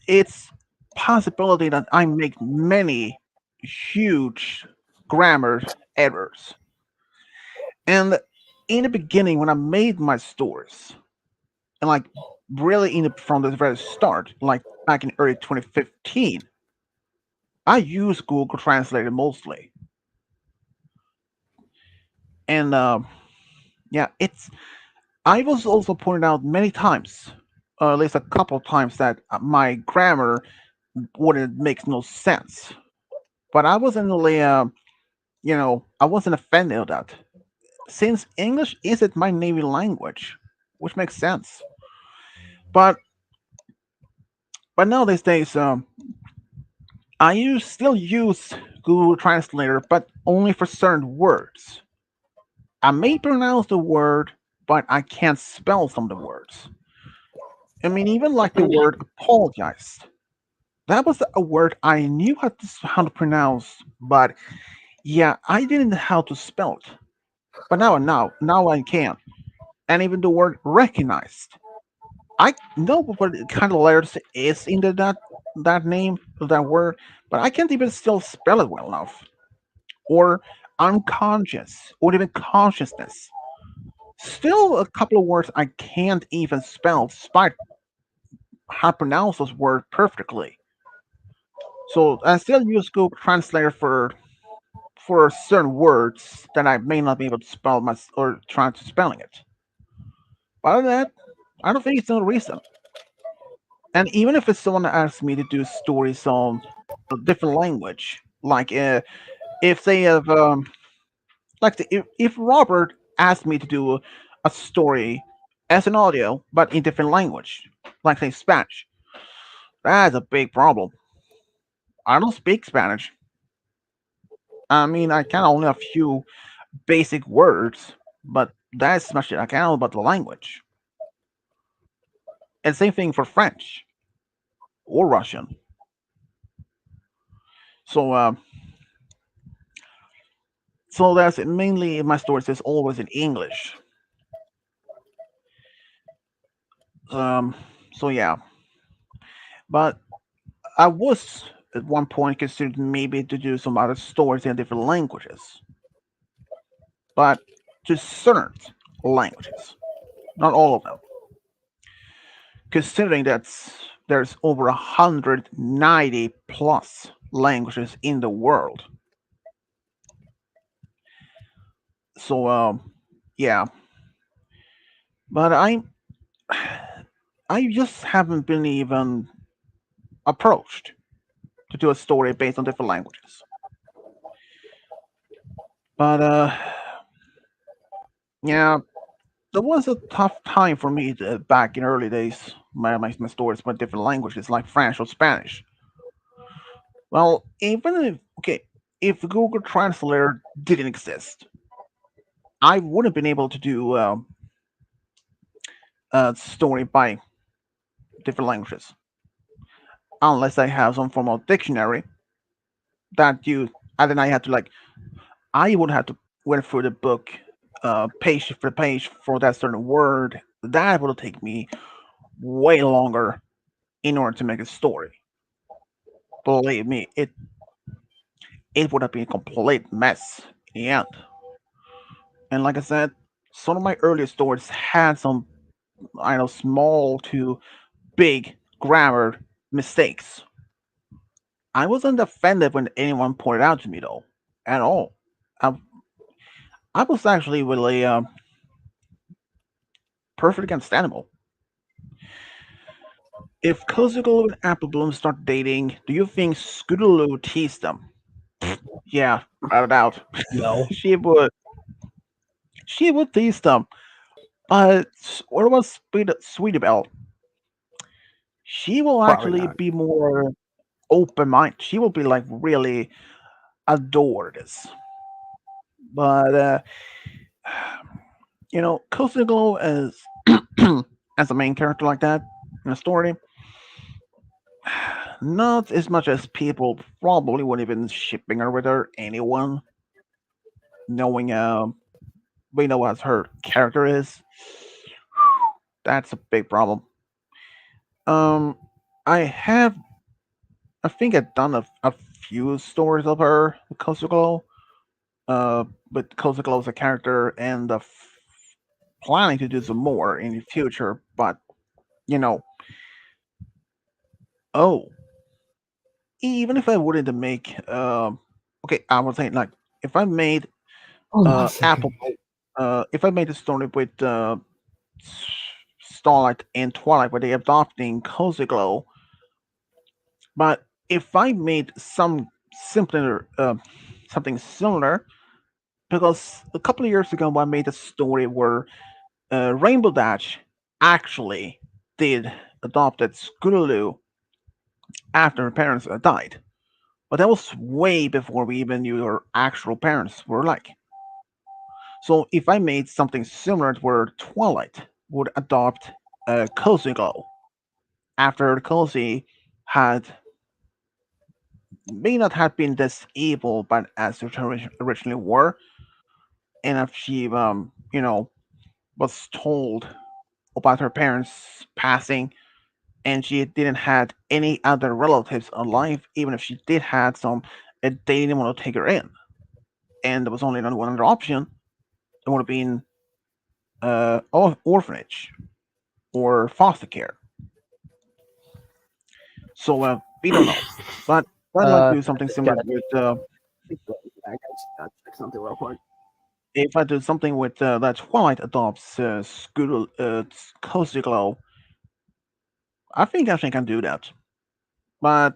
it's possibility that I make many huge grammar errors. And in the beginning, when I made my stories, and like really from the very start, like back in early 2015, I used Google Translator mostly, and yeah, it's I was also pointed out many times, at least a couple of times, that my grammar wouldn't make no sense. But I wasn't really, I wasn't offended of that, since English isn't my native language, which makes sense. But but now these days, still use Google Translator, but only for certain words. I may pronounce the word, but I can't spell some of the words. I mean, even like the word apologize. That was a word I knew how to pronounce, but yeah, I didn't know how to spell it. But now I can. And even the word recognized, I know what kind of letters is in that name that word, but I can't even still spell it well enough. Or unconscious, or even consciousness. Still, a couple of words I can't even spell, despite how to pronounce those words perfectly. So I still use Google Translator for certain words that I may not be able to spell or try to spelling it. But other than that, I don't think it's no reason. And even if it's someone that asks me to do stories on a different language, like if they have if Robert asked me to do a story as an audio but in different language, like say Spanish, that's a big problem. I don't speak Spanish. I mean, I can only a few basic words, but that's much I can about the language. And same thing for French or Russian. So so that's mainly my stories is always in English. Um, so yeah, but I was at one point considered maybe to do some other stories in different languages, but to certain languages, not all of them. Considering that there's over 190 plus languages in the world. So yeah, but I just haven't been even approached to do a story based on different languages. But yeah, that was a tough time for me back in early days. My stories were different languages like French or Spanish. Well, even if okay, if Google Translator didn't exist, I would have been able to do a story by different languages, unless I have some form of dictionary that you and then I had to like I would have to went through the book page for page for that certain word. That would take me way longer in order to make a story. Believe me, it would have been a complete mess in the end. And like I said, some of my earlier stories had some, I know, small to big grammar mistakes. I wasn't offended when anyone pointed out to me though, at all. I, I was actually really perfectly understandable. If Kozuko and Apple Bloom start dating, do you think Scootaloo teased them? Yeah, without a doubt. No. she would. She would tease them. But what about Sweetie Belle? She will Probably actually not. be more open minded. She will be like really adore this. But Kosugo as as a main character like that in a story, not as much as people probably wouldn't even shipping her with her anyone, knowing we know what her character is. That's a big problem. Um, I have I think I've done a few stories of her with Kosugo, with Kosugo as a character, and planning to do some more in the future. But you know, oh, even if I wanted to make, okay, I was saying like if I made Hold on a second. Apple, if I made a story with Starlight and Twilight, where they adopting Cozy Glow, but if I made something similar, because a couple of years ago I made a story where Rainbow Dash actually did adopted Scootaloo after her parents died. But that was way before we even knew her actual parents were like. So if I made something similar to where Twilight would adopt Cozy Glow after Cozy had may not have been this evil, but as they originally were, and if she was told about her parents passing, and she didn't had any other relatives alive, even if she did had some, they didn't want to take her in, and there was only one other option. It would have been orphanage or foster care. So we don't know, but I'd like to do something Just similar gotta with keep going. I gotta check something real quick. if I do something with that Twilight adopts Scooter Cozy Glow. I think I can do that. But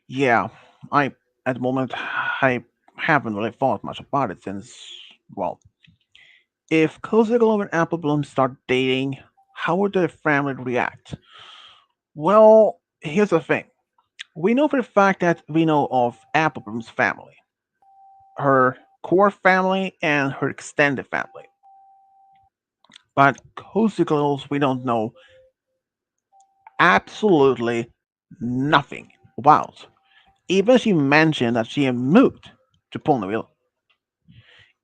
yeah, I at the moment I haven't really thought much about it since, well, if Cozy Glow and Apple Bloom start dating, how would their family react? Well, here's the thing. We know for the fact that we know of Apple Bloom's family, her core family and her extended family. But Cozy Glow's we don't know absolutely nothing about. Even she mentioned that she had moved to Ponyville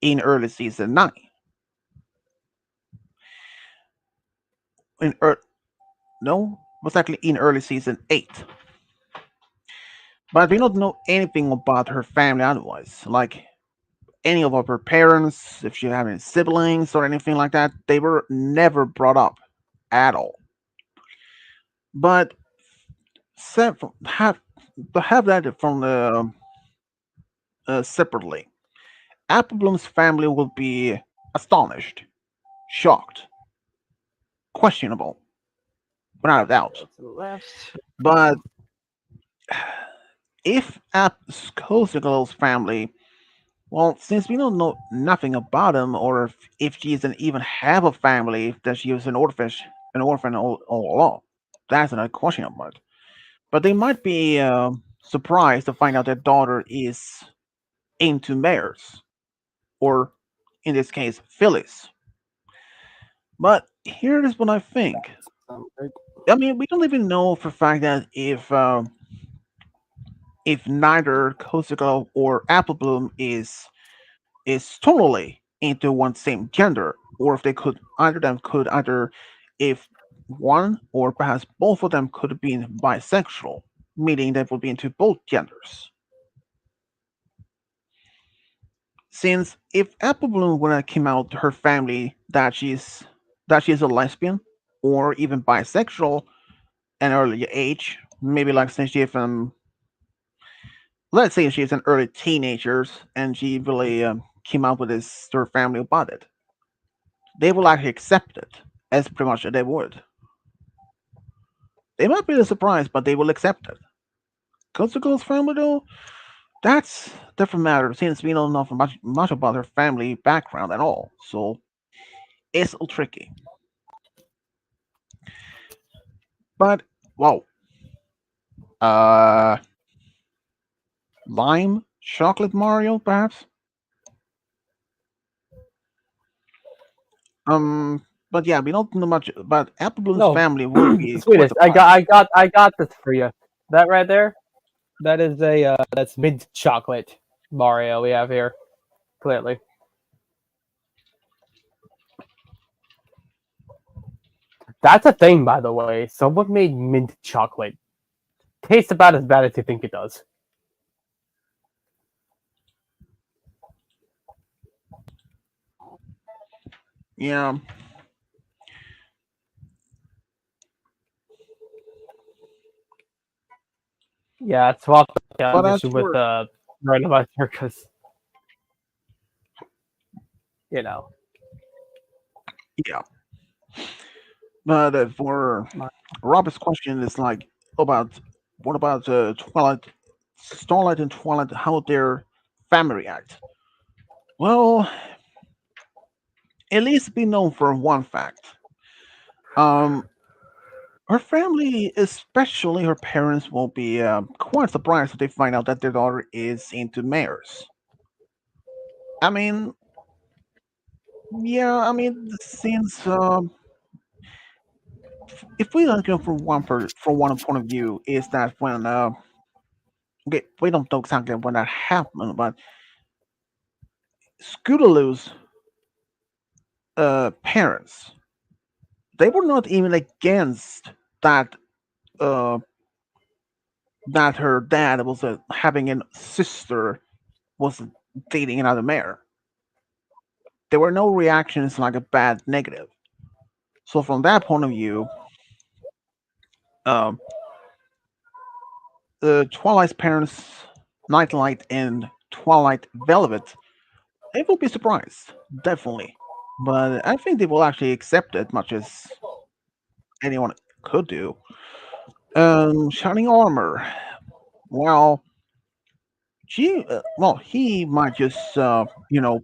in early season 9. In no, was actually in early season 8. But we don't know anything about her family otherwise. Like any of her parents, if she had any siblings or anything like that, they were never brought up at all. But have that from the separately. Apple Bloom's family will be astonished, shocked, questionable, without a doubt. Go to the left. But if Apskosiglo's family, well, since we don't know nothing about him, or if she doesn't even have a family, that she was an orphan all along, that's another question about it. But they might be surprised to find out their daughter is into mares, or in this case, fillies. But here is what I think. Right. I mean, we don't even know for a fact that if neither Kosuko or Applebloom is is totally into one same gender, or if they could either them could either if one or perhaps both of them could have been bisexual, meaning they would be into both genders. Since if Apple Bloom when it came out to her family that she's a lesbian or even bisexual at an early age, maybe like since she from let's say she's an early teenagers and she really came out with this to her family about it, they will actually accept it as pretty much they would. They might be surprised, but they will accept it. Coast to Coast family though, that's different matter since we don't know much about her family background at all. So it's a little tricky. But wow, uh, lime chocolate Mario perhaps. But yeah, we don't know much. But Apple Bloom's No, family will be quite sweetest. surprised. I got this for you. That right there. That is a that's mint chocolate Mario we have here. Clearly, that's a thing. By the way, someone made mint chocolate. Tastes about as bad as you think it does. Yeah, Yeah, it's swapped but as issue with for Randomizer because you know. yeah, but for Robert's question is like about what about Twilight, Starlight and Twilight, how their family react. Well, at least be known for one fact. Um, her family, especially her parents, will be quite surprised if they find out that their daughter is into mares. I mean, yeah, I mean, since if we look at from one point of view, is that when okay, we don't know exactly when that happened, but Scootaloo's parents, they were not even against that uh that her dad was having a sister was dating another mare. There were no reactions like a bad negative. So from that point of view, um, Twilight's parents, Nightlight and Twilight Velvet, they will be surprised, definitely. But I think they will actually accept it, much as anyone could do. Shining Armor. Well, he might just,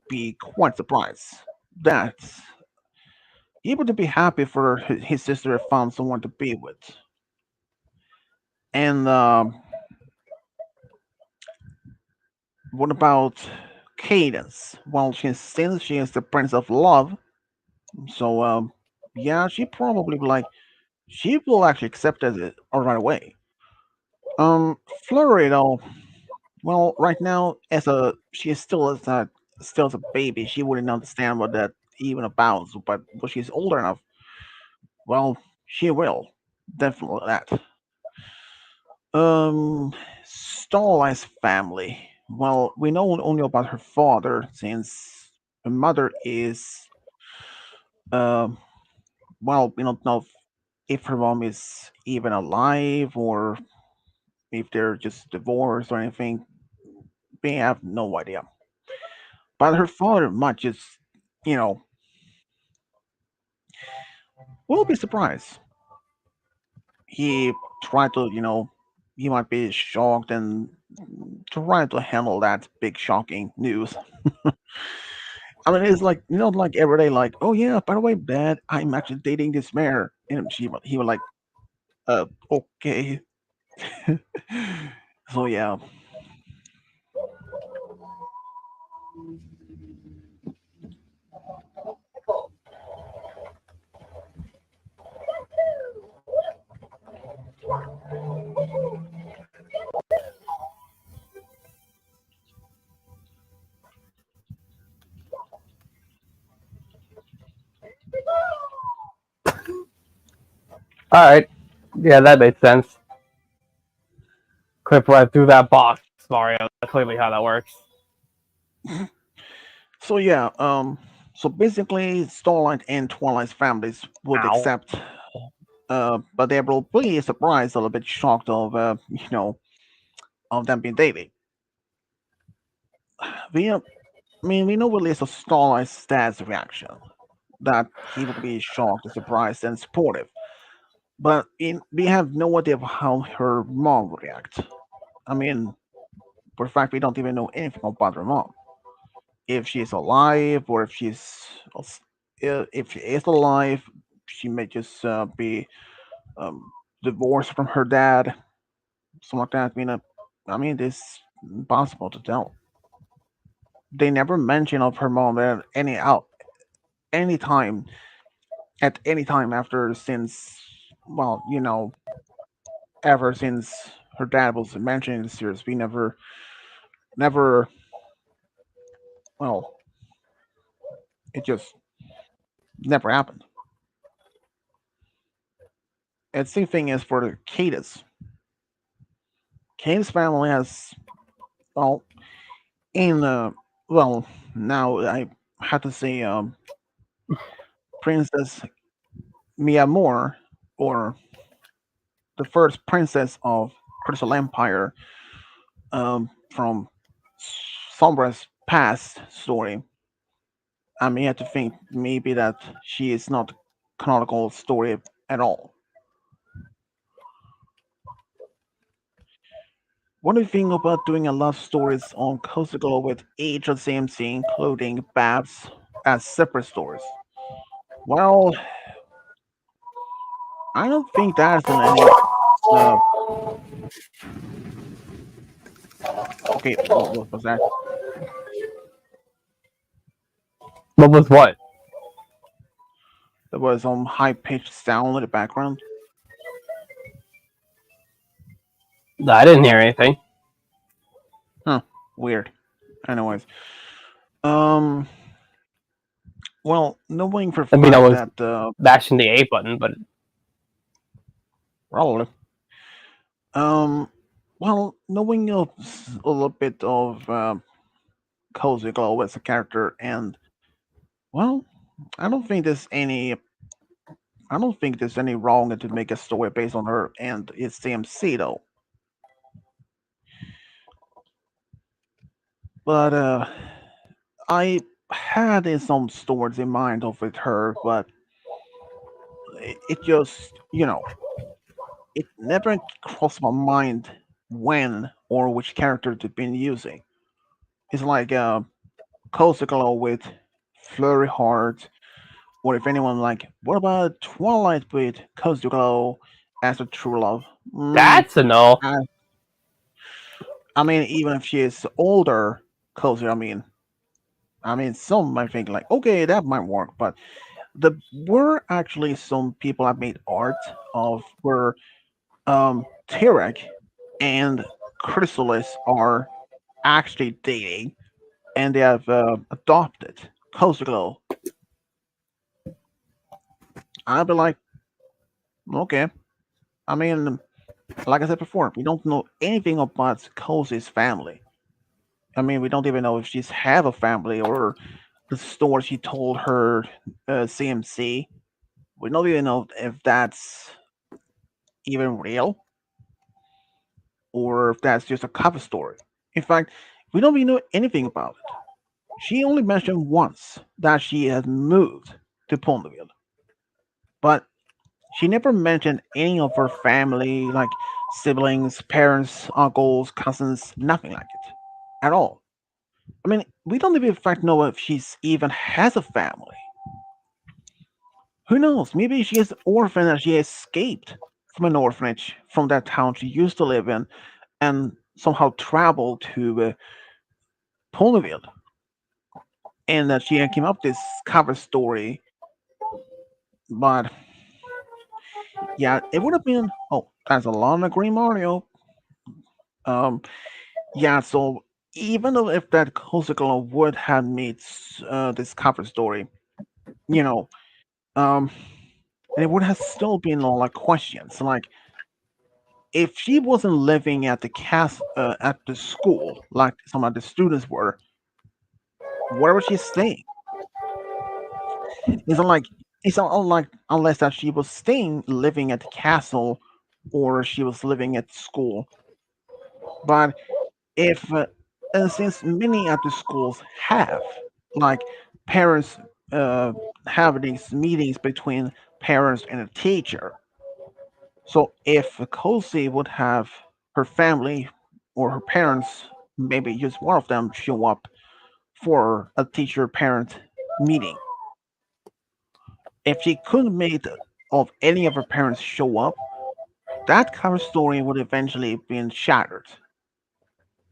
be quite surprised that he would be happy for his sister found someone to be with. And what about Cadence? Well, since she is the Prince of Love, so yeah, she will actually accept it right away. Florida, well, right now as a she is still as a baby, she wouldn't understand what that even about. But when she's older enough, well, she will definitely that. Um, Starlight's family. Well, we know only about her father since her mother is. Um, we don't know if her mom is even alive or if they're just divorced or anything. We have no idea. But her father might just, you know, we'll be surprised. He tried to, he might be shocked and try to handle that big shocking news. I mean, it's like like every day, like, oh yeah, by the way, Dad, I'm actually dating this mayor, and he was like, okay. So yeah, right. Yeah, that makes sense. Clip right through that box, Mario. That's clearly how that works. So yeah, so basically, Starlight and Twilight's families would Ow. accept, but they will be surprised, a little bit shocked of, of them being dating. We, I mean, we know at least of Starlight's dad's reaction, that he will be shocked, surprised, and supportive. But we have no idea of how her mom would react. I mean, for a fact, we don't even know anything about her mom. If she's alive, or if if she is alive, she may just be um, divorced from her dad, something like that. I mean, it's impossible to tell. They never mention of her mom at any time at any time after since, well, ever since her dad was mentioned in the series. We never, well, it just never happened. And same thing is for the Cadus. Cadus family has, well, in well, now I have to say, Princess Mia Moore, or the first princess of Crystal Empire, from Sombra's past story. I may have to think maybe that she is not canonical story at all. What do you think about doing a lot of stories on Coastal Glow with each of the CMC, including Babs, as separate stories? Well, I don't think that's in any. Uh, okay, what was that? What was what? There was some high pitched sound in the background. I didn't hear anything. Huh, weird. Anyways, um, well, knowing for a I mean, I fact was that mashing the A button, but probably, um, well, knowing a little bit of Cozy Glow as a character, and well, I don't think there's any. I don't think there's any wrong to make a story based on her and it's CMC though. But I had some stories in mind of with her, but it just it never crossed my mind when or which character to be using. It's like Kosikalo with Flurry Heart, or if anyone like, what about Twilight with Kosikalo as a true love? that's a no. I, I mean, even if she is older, Kosi, some might think like, okay, that might work, but there were actually some people that made art of where Tirek and Chrysalis are actually dating, and they have adopted Kosovo. I'd be like, okay. I mean, like I said before, we don't know anything about Kosi's family. I mean, we don't even know if she's have a family or the story she told her CMC. We don't even know if that's even real or if that's just a cover story. In fact, we don't even know anything about it. She only mentioned once that she had moved to Ponyville, but she never mentioned any of her family, like siblings, parents, uncles, cousins, nothing like it at all. I mean, we don't even in fact know if she's even has a family. Who knows? Maybe she is an orphan and she escaped from an orphanage from that town she used to live in and somehow traveled to Ponyville, and that she came up with this cover story. But yeah, it would have been. Oh, that's a lot of Green Mario. Um, yeah. So even though if that Kosikolo would have made this cover story, you know, um, and it would have still been all like questions like if she wasn't living at the at the school like some of the students were, where was she staying? It's not like it's not like unless that she was staying living at the castle or she was living at school. But if and since many of the schools have like parents uh, have these meetings between parents and a teacher, so if Kosi would have her family or her parents, maybe just one of them, show up for a teacher parent meeting, if she couldn't make of any of her parents show up, that cover story would eventually be shattered.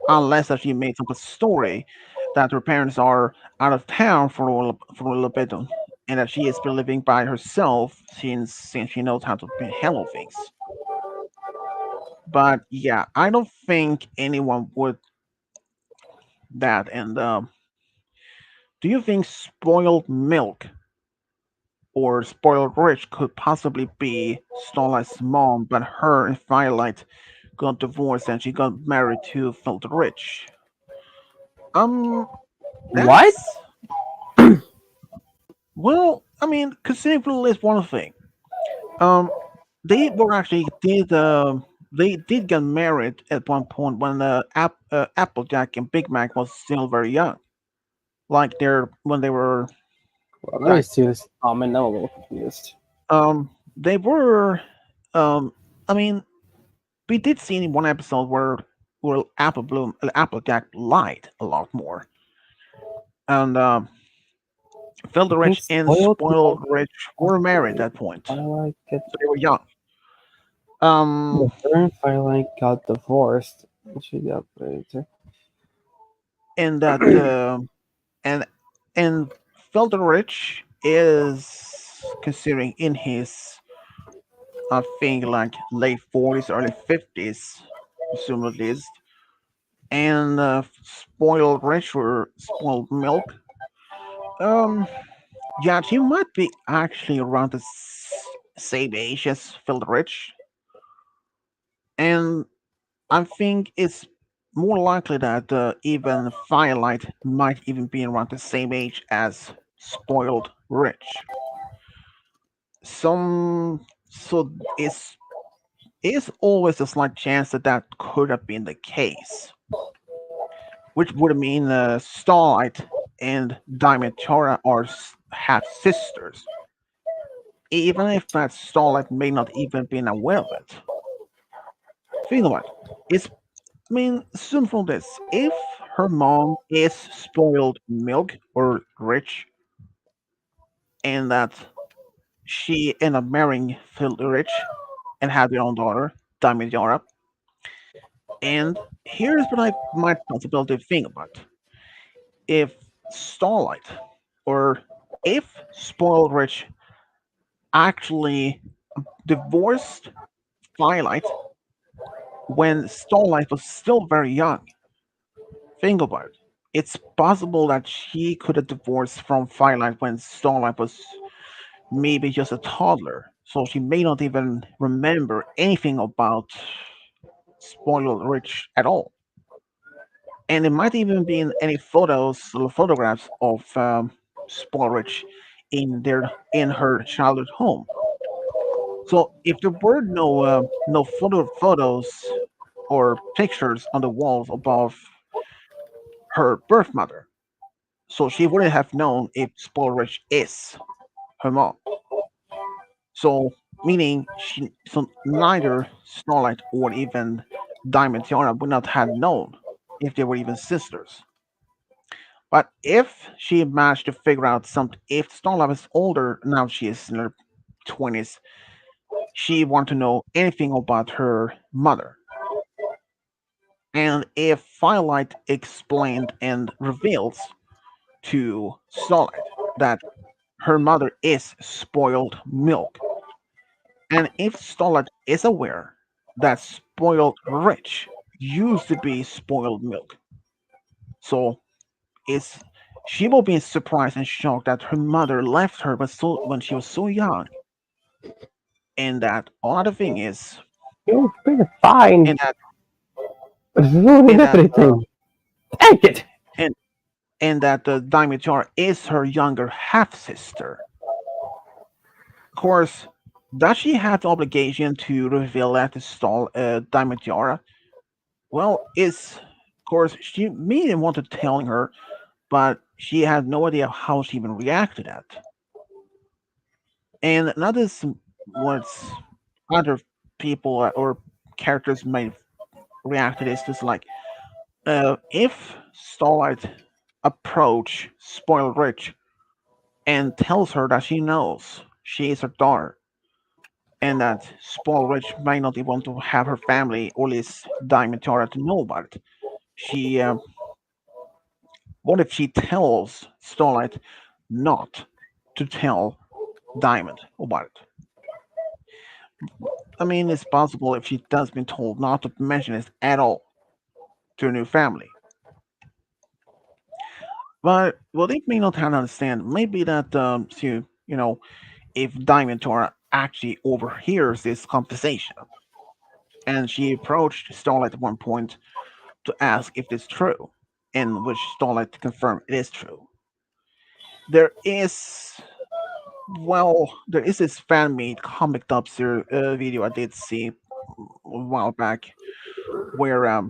Unless that she made up a story that her parents are out of town for a little bit, and that she has been living by herself since she knows how to handle things. But yeah, I don't think anyone would that. And do you think spoiled milk or spoiled rich could possibly be Starlight's mom, but her and Firelight got divorced and she got married to Filter Rich? Um, What? that's well, I mean, conceivably is one thing. Um, they were actually they did get married at one point when Applejack and Big Mac was still very young. Like when they were Well, let me that see this comment. I'm a little confused. they were um I mean we did see in one episode where Applejack lied a lot more, and Filter I think Rich and spoiled Spoiled milk Rich were married possibly. at that point, Firelight get so they were young. the Um, her and Firelight got divorced. She got later. and that and and Filter Rich is considering in his I think like late 40s, early 50s, presumably is, and Spoiled Rich or Spoiled Milk. Um, yeah, she might be actually around the same age as Filter Rich, and I think it's more likely that even Firelight might even be around the same age as Spoiled Rich. So it's always a slight chance that that could have been the case, which would mean Starlight and Diamond Chara are half sisters, even if that Starlight may not even been aware of it. Think about it. It's I mean, assume from this, if her mom is spoiled milk or rich, and that she ended up marrying filthy rich and had their own daughter, Diamond Yara, and here's what I might possibility think about. If Starlight or if spoiled rich actually divorced Twilight when Starlight was still very young, think about it. It's possible that she could have divorced from Firelight when Starlight was maybe just a toddler, so she may not even remember anything about Spoiled Rich at all. And it might even be in any photos or photographs of Spoiled Rich in her childhood home. So if there were no photos or pictures on the walls above her birth mother, so she wouldn't have known if Spoiled Rich is her mom. So meaning so neither Starlight or even Diamond Tiara would not have known if they were even sisters. But if she managed to figure out something, if Starlight was older, now she is in her 20s, she wanted to know anything about her mother. And if Firelight explained and reveals to Starlight that her mother is spoiled milk, and if Starlight is aware that spoiled rich used to be spoiled milk, so it's she will be surprised and shocked that her mother left her when she was so young, And that other thing is, It's pretty fine. and that But it's ruining and that everything. Take it! and and that the Dimitar is her younger half sister. Of course, does she have the obligation to reveal that to stall Dimitar? Well, it's of course she may have wanted telling her, but she had no idea how she even react to that. And another what's other people or characters may react to this is like if Starlight approach Spoil Rich and tells her that she knows she is her daughter and that Spoil Rich may not even want to have her family or at least Diamond Tara to know about it. She what if she tells Starlight not to tell Diamond about it? I mean, it's possible if she does been told not to mention it at all to her new family. But what they may not have to understand, maybe that if Diamond Tora actually overhears this conversation, and she approached Starlight at one point to ask if it's true, in which Starlight confirmed it is true. There is there is this fan made comic dubster video I did see a while back where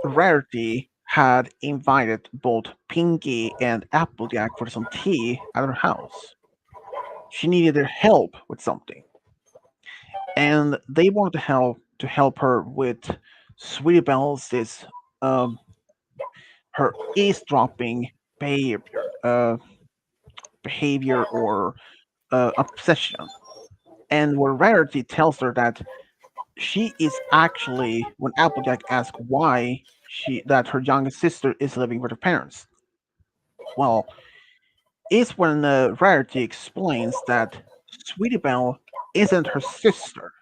Rarity had invited both Pinky and Applejack for some tea at her house. She needed their help with something, and they wanted to help her with Sweetie Belle's this um, her eavesdropping behavior, or obsession. And where Rarity tells her that she is actually when Applejack asks why she that her youngest sister is living with her parents. Well, is when Rarity explains that Sweetie Belle isn't her sister,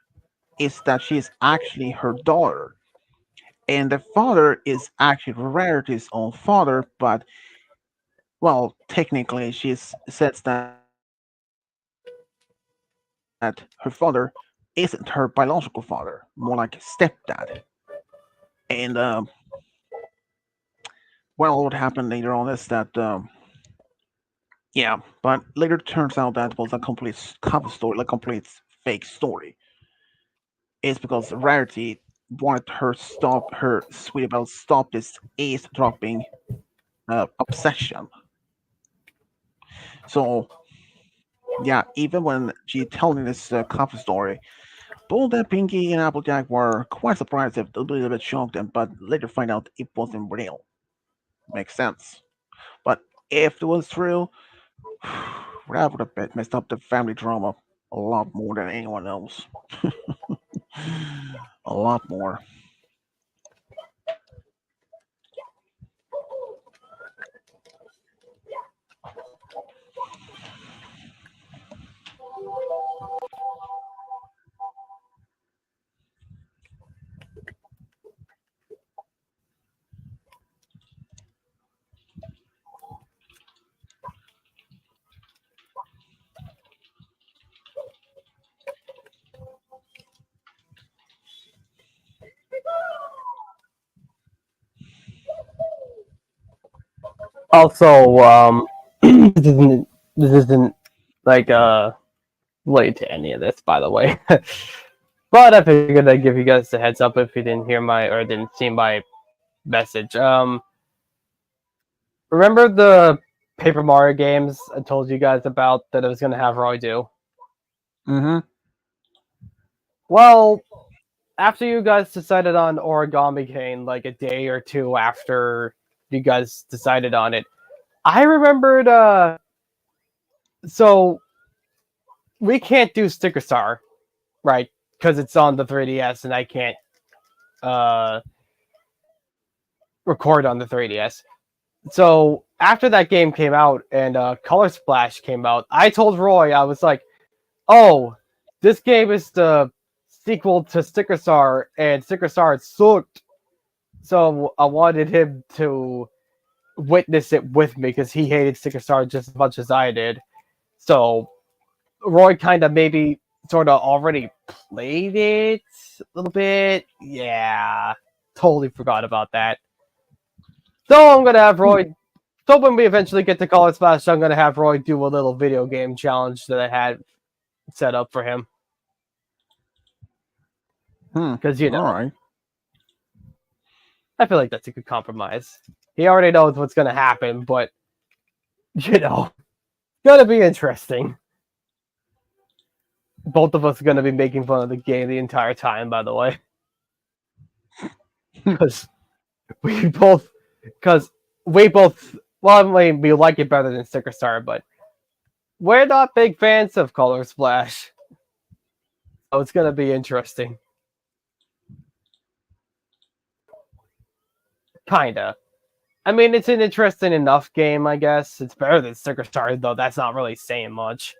is that she is actually her daughter. And the father is actually Rarity's own father, but, well, technically she says that her father isn't her biological father, more like stepdad. And, well, what happened later on is that yeah, but later turns out that was a complete cover story, like complete fake story. It's because Rarity wanted her Sweetie Belle stop this eavesdropping obsession. So yeah, even when she telling this cover story, both that Pinky and Applejack were quite surprised, a little bit shocked, but later find out it wasn't real. Makes sense. But if it was true, that would have messed up the family drama a lot more than anyone else. A lot more. Also, this isn't like related to any of this, by the way. But I figured I'd give you guys a heads up if you didn't hear my or didn't see my message. Remember the Paper Mario games I told you guys about that I was gonna have Roy do? Mm-hmm. Well, after you guys decided on Origami Cane, like a day or two after you guys decided on it, I remembered. So we can't do Sticker Star, right? Because it's on the 3DS, and I can't uh, record on the 3DS. So after that game came out and Color Splash came out, I told Roy, I was like, "Oh, this game is the sequel to Sticker Star, and Sticker Star sucked." So I wanted him to witness it with me because he hated Sticker Star just as much as I did. So Roy kind of maybe sort of already played it a little bit. Yeah, totally forgot about that. So I'm gonna have Roy. So when we eventually get to Color Splash, I'm gonna have Roy do a little video game challenge that I had set up for him because All right. I feel like that's a good compromise. He already knows what's gonna happen, but gonna be interesting. Both of us are gonna be making fun of the game the entire time, by the way, because we both, because we both, well, I mean, we like it better than Sticker Star, but we're not big fans of Color Splash, so it's gonna be interesting. Kinda. I mean, it's an interesting enough game, I guess. It's better than Sticker Star, though. That's not really saying much.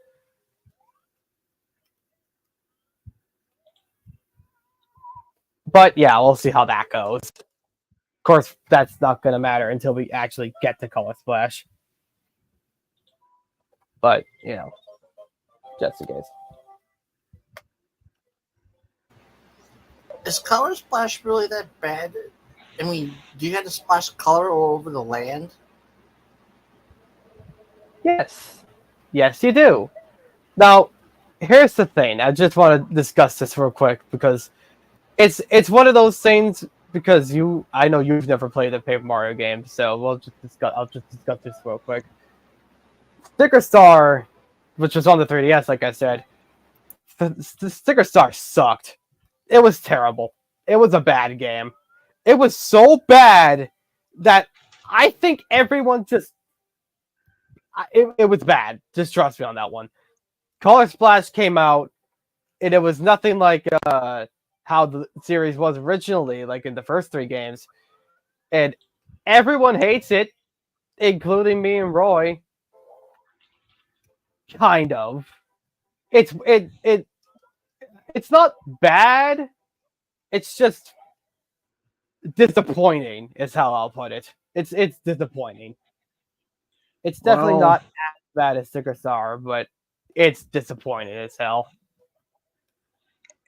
But yeah, we'll see how that goes. Of course, that's not going to matter until we actually get to Color Splash. But, just in case. Is Color Splash really that bad? I mean, do you have to splash color all over the land? Yes. Yes, you do. Now, here's the thing. I just want to discuss this real quick because it's one of those things because I know you've never played a Paper Mario game, so I'll just discuss this real quick. Sticker Star, which was on the 3DS, like I said, the Sticker Star sucked. It was terrible. It was a bad game. It was so bad that I think everyone it was bad. Just trust me on that one. Color Splash came out, and it was nothing like how the series was originally, like in the first 3 games. And everyone hates it, including me and Roy. Kind of. It's not bad. It's just disappointing, is how I'll put it. It's disappointing. It's definitely Well, not as bad as Sticker Star, but it's disappointing as hell.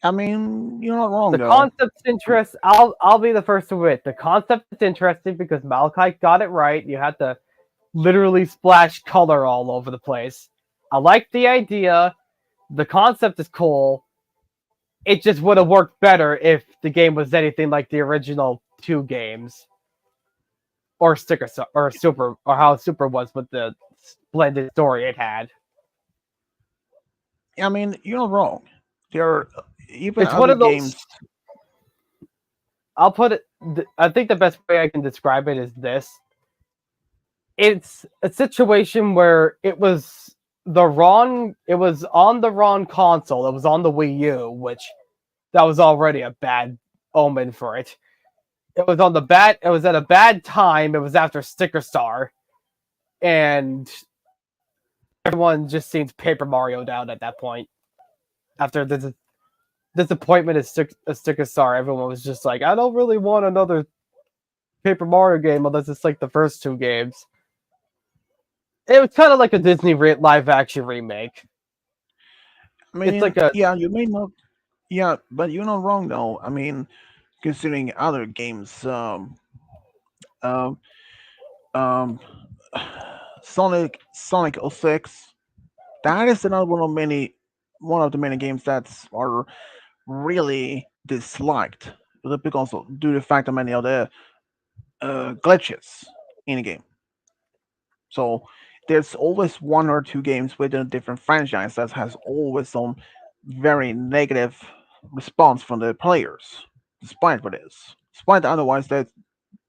I mean, you're not wrong The though. concept's interest. I'll be the first to admit the concept is interesting because Malachi got it right. You had to literally splash color all over the place. I like the idea. The concept is cool. It just would have worked better if the game was anything like the original 2 games, or Sticker or Super, or how Super was with the splendid story it had. I mean, you're not wrong. There are even It's one other of those. games. I'll put it. I think the best way I can describe it is this: it's a situation where it was on the wrong console. It was on the Wii U, which that was already a bad omen for it. It was at a bad time. It was after Sticker Star, and everyone just seemed Paper Mario down at that point. After the disappointment of Sticker Star, everyone was just like, I don't really want another Paper Mario game unless it's like the first 2 games. It was kind of like a Disney live action remake. I It's mean, like a yeah, you may not. Yeah, but you're not wrong though. I mean, considering other games, um, um, Sonic 06. That is another one of the many games that are really disliked because of due to the fact of many of the glitches in the game. So there's always 1 or 2 games within a different franchise that has always some very negative response from the players, despite what it is. Despite otherwise that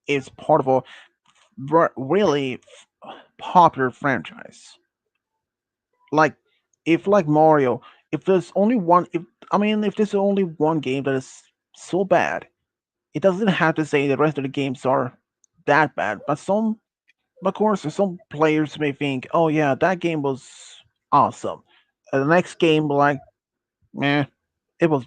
it's part of a really popular franchise. Like if like Mario, if there's only one, if I mean if there's only one game that is so bad, it doesn't have to say the rest of the games are that bad. But of course, some players may think, "Oh yeah, that game was awesome." The next game, like, meh, it was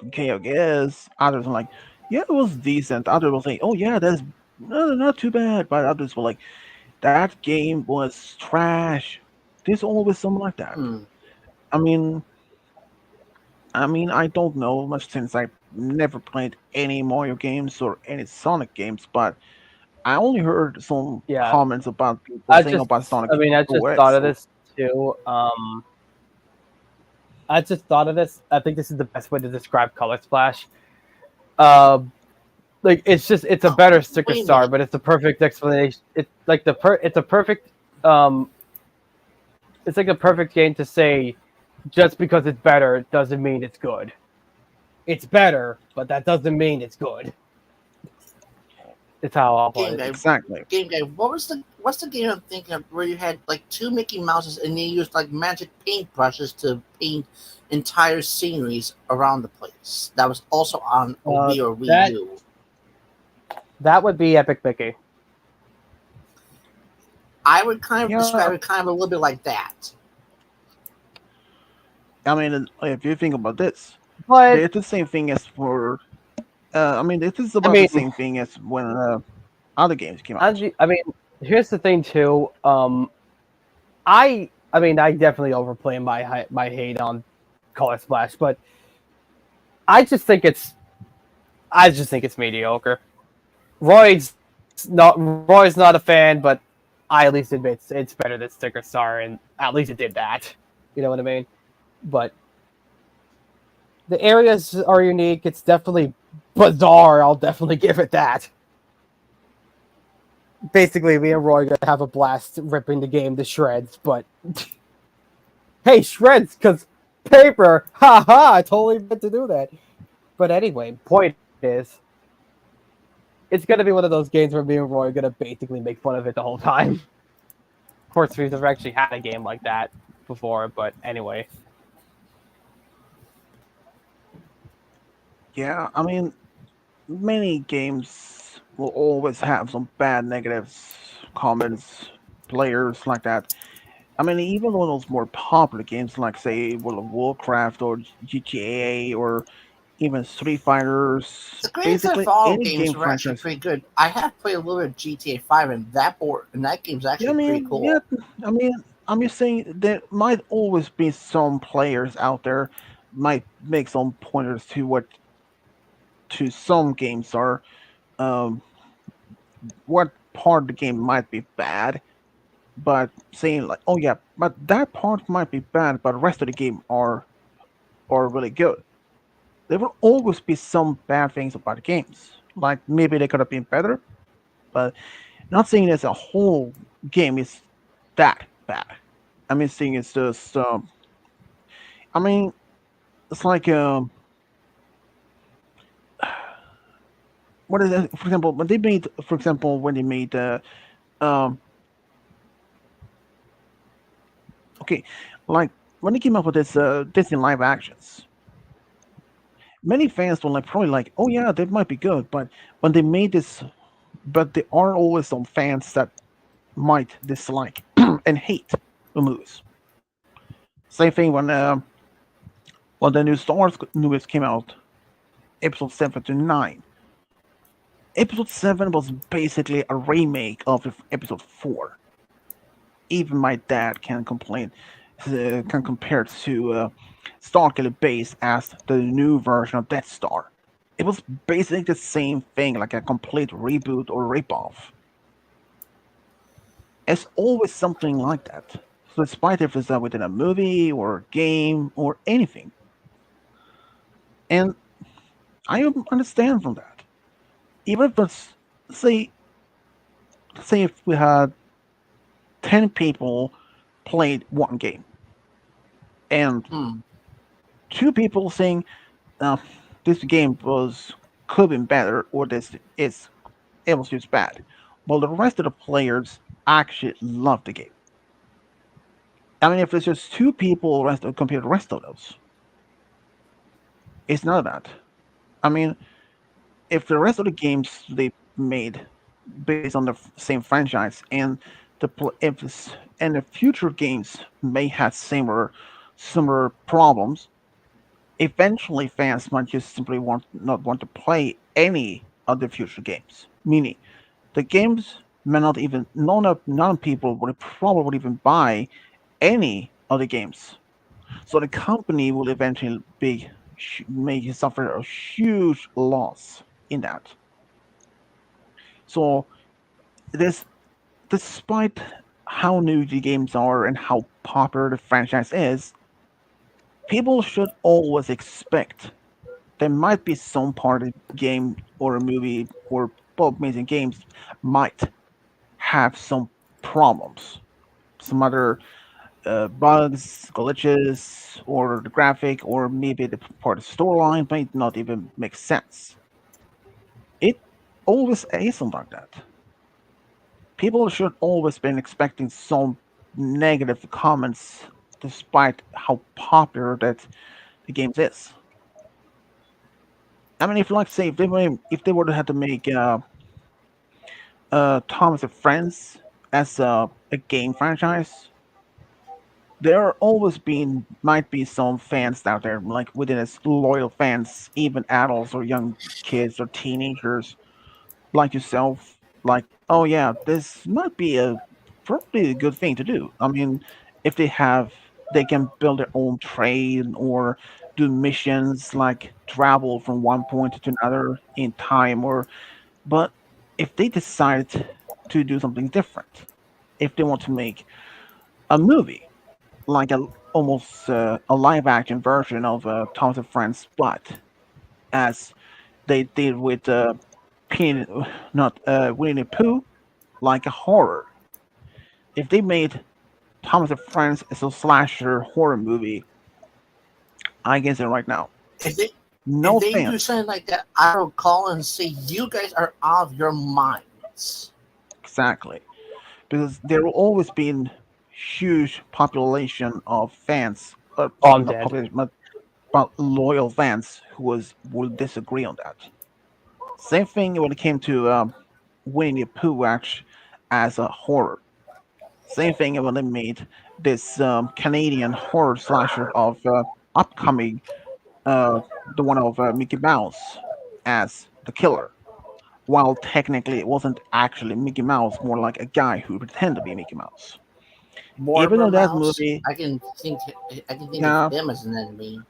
okay, I guess. Others are like, "Yeah, it was decent." Others will say, "Oh yeah, that's not too bad." But others will like, "That game was trash." There's always something like that. Hmm. I mean, I don't know much since I never played any Mario games or any Sonic games, but I only heard some Yeah, comments about people I saying just, about Sonic I just thought OS. of this too. I just thought of this. I think this is the best way to describe Color Splash. Uh, like it's a Oh, better sticker wait a star, minute. but it's a perfect explanation. It's like it's a perfect um, it's like a perfect game to say, just because it's better doesn't mean it's good. It's better, but that doesn't mean it's good. It's how I'll put Game it. guy, Exactly. game guy. What's the game I'm thinking of where you had like two Mickey Mouses and you used like magic paintbrushes to paint entire sceneries around the place? That was also on a Uh, Wii or Wii that U. that would be Epic Mickey. I would kind of Yeah, describe it kind of a little bit like that. I mean, if you think about this, But it's the same thing as for. It is I about the mean, same thing as when other games came out. I mean, here's the thing too. I definitely overplay my hate on Color Splash, but I just think it's I just think it's mediocre. Roy's not a fan, but I at least admit it's better than Sticker Star, and at least it did that. You know what I mean? But the areas are unique. It's definitely bizarre. I'll definitely give it that. Basically, me and Roy are gonna have a blast ripping the game to shreds. But hey, shreds, because paper. Ha ha! I totally meant to do that. But anyway, point is, it's gonna be one of those games where me and Roy are gonna basically make fun of it the whole time. Of course, we've never actually had a game like that before, but anyway. Yeah, many games will always have some bad negatives, comments, players like that. Even on those more popular games like, say, World of Warcraft or GTA or even Street Fighters, The Grand Theft basically Auto any games game were actually franchise. pretty good. I have played a little bit of GTA 5 and that board and that game's actually pretty I mean, I'm just saying there might always be some players out there might make some pointers to what to some games are um, what part of the game might be bad, but saying like, oh yeah, but that part might be bad, but the rest of the game are really good. There will always be some bad things about the games. Like maybe they could have been better, but not saying as a whole game is that bad. Saying it's just I mean it's like what is it? For example, when they made um okay, like when they came up with this Disney live actions, many fans were like probably like, oh yeah, that might be good, but when they made this, but there are always some fans that might dislike and hate the movies. Same thing when the new Star Wars movies came out, Episode 7 to 9. Episode 7 was basically a remake of Episode 4. Even my dad can compare it to Starkiller Base as the new version of Death Star. It was basically the same thing, like a complete reboot or ripoff. It's always something like that. So despite if it's within a movie or game or anything, and I understand from that. Even if it's say say if we had 10 people played one game and cool. Hmm. two people saying uh, this game was could be better or this is it was just bad. Well, the rest of the players actually love the game. If it's just two people compared to the rest of those, it's not that. I mean, if the rest of the games they made based on the same franchise and and the future games may have similar problems, eventually fans might just simply not want to play any of the future games. Meaning, the games may not even none of people would probably even buy any of the games. So the company will eventually be make suffer a huge loss in that. So this, despite how new the games are and how popular the franchise is, people should always expect there might be some part of the game or a movie or both amazing games might have some problems, some other bugs, glitches, or the graphic, or maybe the part of the storyline might not even make sense. It always isn't like that. People should always been expecting some negative comments, despite how popular that the game is. I mean, if like say if they were to have to make Thomas and Friends as a game franchise, there are always been might be some fans out there like within its loyal fans, even adults or young kids or teenagers like yourself, like, oh yeah, this might be a probably a good thing to do. I mean, if they can build their own trade or do missions like travel from one point to another in time, or but if they decide to do something different, if they want to make a movie like a almost a live action version of Thomas and Friends, but as they did with Pin, not Winnie the Pooh, like a horror. If they made Thomas and Friends as a slasher horror movie, I guess it right now. If they if No they do fans, something like that, I will call and say you guys are out of your minds. exactly, because there will always be a huge population of fans, Oh, I'm not dead. population, but loyal fans who will disagree on that. Same thing when it came to Winnie the Pooh as a horror. Same thing when they made this Canadian horror slasher of upcoming, uh, the one of Mickey Mouse as the killer. While technically it wasn't actually Mickey Mouse, more like a guy who pretended to be Mickey Mouse. Even Mortimer though that Mouse, movie, I can think of yeah, him as an enemy.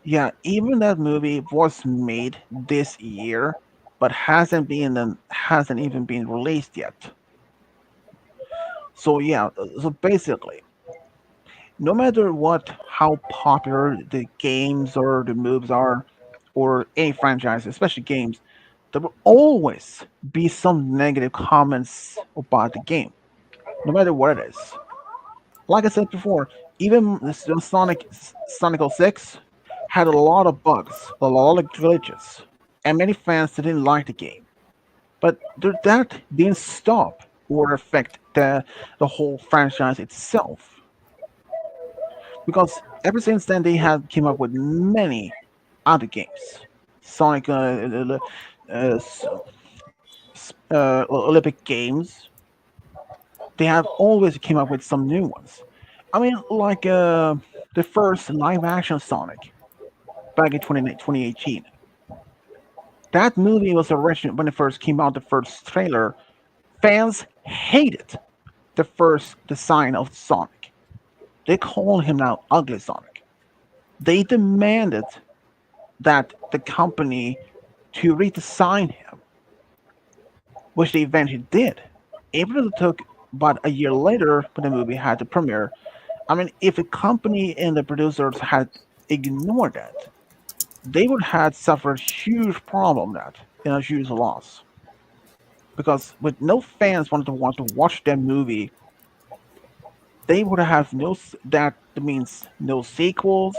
yeah, even that movie was made this year, but hasn't even been released yet. So yeah, so basically, no matter what, how popular the games or the moves are, or any franchise, especially games, there will always be some negative comments about the game, no matter what it is. Like I said before, even the Sonic 06 had a lot of bugs, a lot of glitches, and many fans didn't like the game. But that didn't stop or affect the whole franchise itself, because ever since then they have came up with many other games. Sonic Olympic games. They have always came up with some new ones. I mean, like the first live action Sonic back in 2018. That movie was original when it first came out. The first trailer, fans hated the first design of Sonic. They call him now Ugly Sonic. They demanded that the company to redesign him, which they eventually did. Even though it took about a year later when the movie had to premiere. I mean, if the company and the producers had ignored that, they would have suffered huge problem that and a huge loss. Because with no fans want to watch that movie, they would have that means no sequels.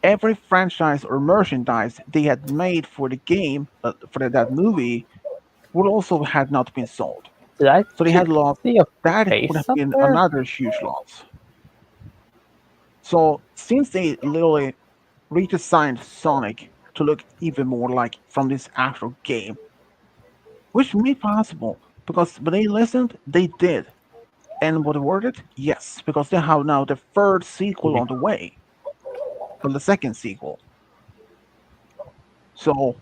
Every franchise or merchandise they had made for the game for that movie would also had not been sold. Did I So they just had lost. see a That would face have up been there? another huge loss. So since they literally redesigned Sonic to look even more like from this actual game, which made possible because when they listened, they did. And what awarded? Yes, because they have now the third sequel on the way, or the second sequel. So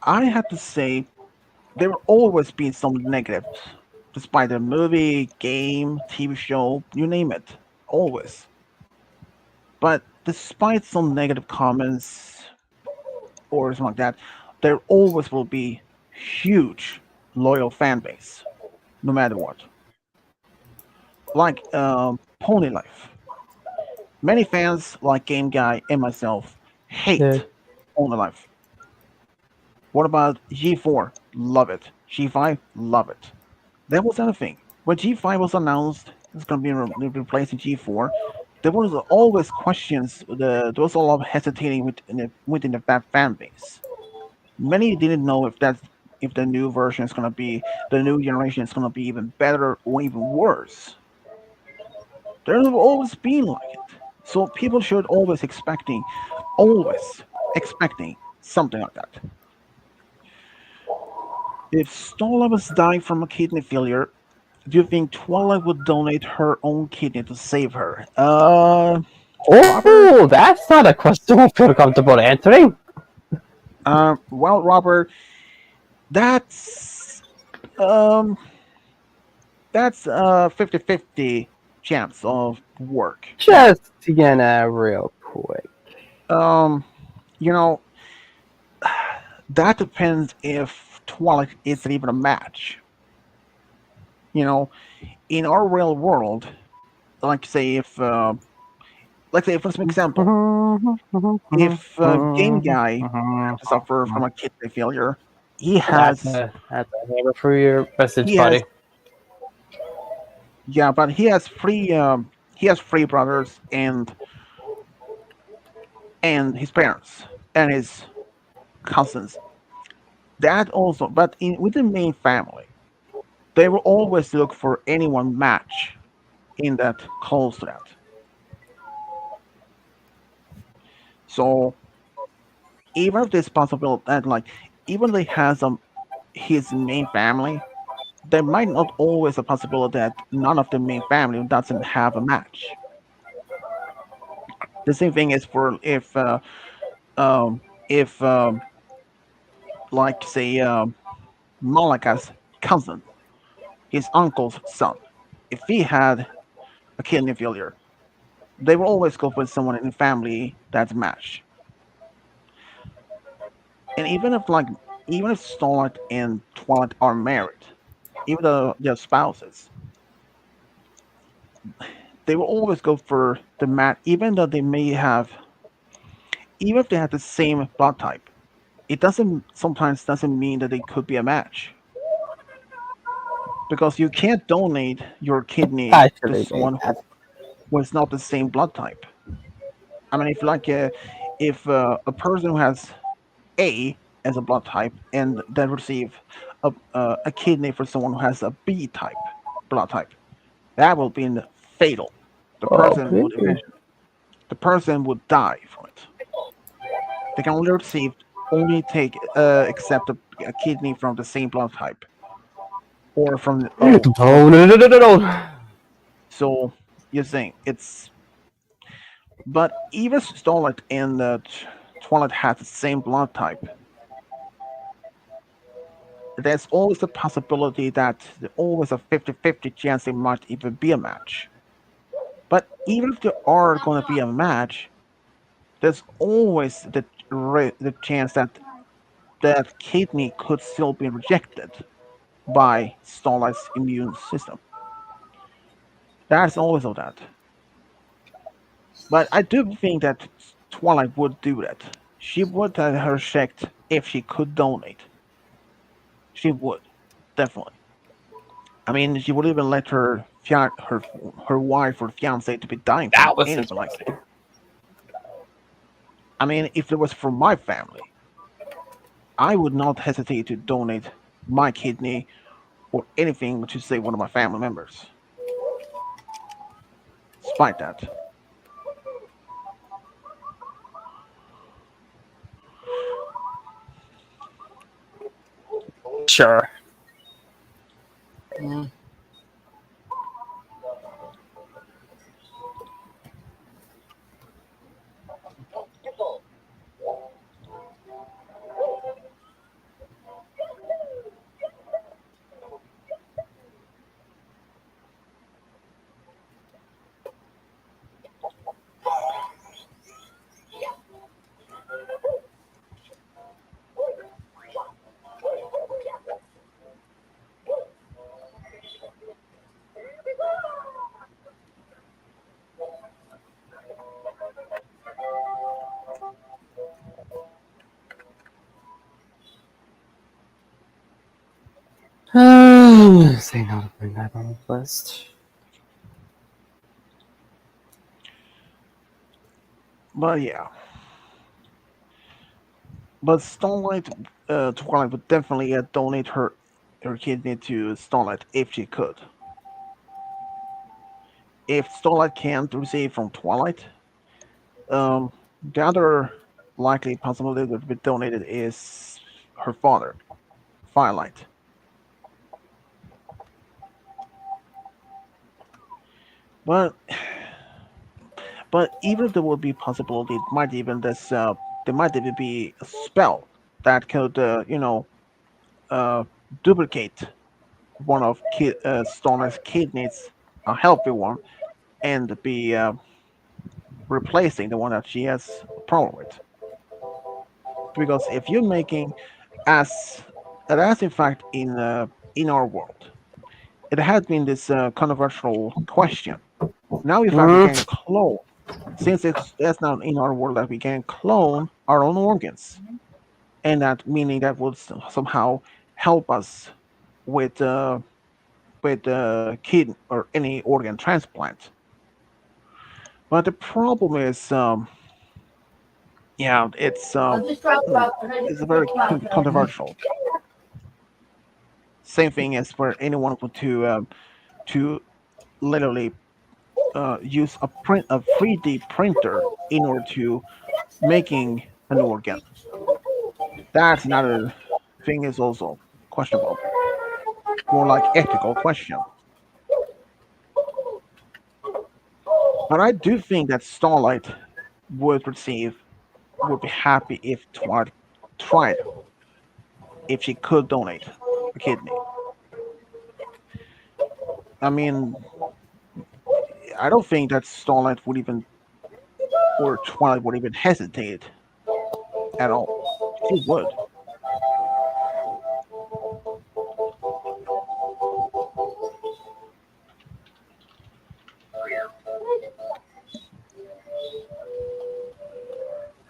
I have to say there will always be some negatives, despite the movie, game, TV show, you name it. always. But despite some negative comments or something like that, there always will be huge loyal fan base, no matter what. Like Pony Life. Many fans, like Game Guy and myself, Yeah. hate Pony Life. What about G4? Love it. G5? Love it. That was another thing. When G5 was announced, it's going to be replacing G4. There was always questions. There was a lot of hesitating within the fan base. Many didn't know if the new version is going to be the new generation is going to be even better or even worse. There's always been like it. So people should always expecting something like that. If Starla was dying from a kidney failure, do you think Twilight would donate her own kidney to save her? Robert? Oh, that's not a question I feel comfortable answering. Well, Robert, that's um, that's 50-50 chance of work. That Just real quick. um, you know, that depends if Twilight is even a match. You know, in our real world, like say if like say for some example, if Game Guy had to suffer from a kidney failure, he has That's a hammer for your message, he has buddy. yeah, but he has three brothers and his parents and his cousins. That also, but with the main family, they will always look for anyone match in that close to that. So even if there's possible that like even they has his main family, there might not always a possibility that none of the main family doesn't have a match. The same thing is for um if like say Malaka's cousin, his uncle's son, if he had a kidney failure, they will always go with someone in the family that's matched. And even if Starlight and Twilight are married, even though they're spouses, they will always go for the match, even though they may have, even if they have the same blood type. It doesn't sometimes doesn't mean that they could be a match because you can't donate your kidney to Actually, made someone that. who is not the same blood type. I mean, if a person who has A as a blood type and then receive a kidney for someone who has a B type blood type, that will be fatal. The Oh, person would please. eventually the person would die from it. They can only take accept a kidney from the same blood type or from the No, O or no, no, no, no, no. so you're saying it's but even Starlight and Twilight has the same blood type. There's always a possibility that there's always a 50-50 chance they might even be a match. But even if they are going to be a match, there's always the chance that that kidney could still be rejected by Starlight's immune system. That's always of that. But I do think that Twilight would do that. She would have her checked if she could donate. She would, definitely. I mean, she would even let her wife or fiance to be dying from That was anything like it. interesting. I mean, if it was from my family, I would not hesitate to donate my kidney or anything to save one of my family members. Despite that, Sure. Mm. say no to putting that on the list. But yeah, but Starlight, Twilight would definitely donate her kidney to Starlight if she could. If Starlight can't receive from Twilight, um, the other likely possibility that would be donated is her father, Firelight. But even if there would be possibility, it might even this there might even be a spell that could uh, duplicate one of Storm's kidneys, a healthy one, and be replacing the one that she has a problem with. Because if you're making as as in fact in our world, it has been this controversial question. Now, in fact, we can Mm. clone since it's now in our world that we can clone our own organs, and that meaning that would somehow help us with kidney or any organ transplant. But the problem is, yeah, it's a very controversial. Same thing as for anyone who to literally use a 3D printer in order to making an organ. That's another thing is also questionable, more like ethical question. But I do think that Starlight would receive would be happy if Twilight tried if she could donate a kidney. I mean, I don't think that Starlight would even or Twilight would even hesitate at all. She would.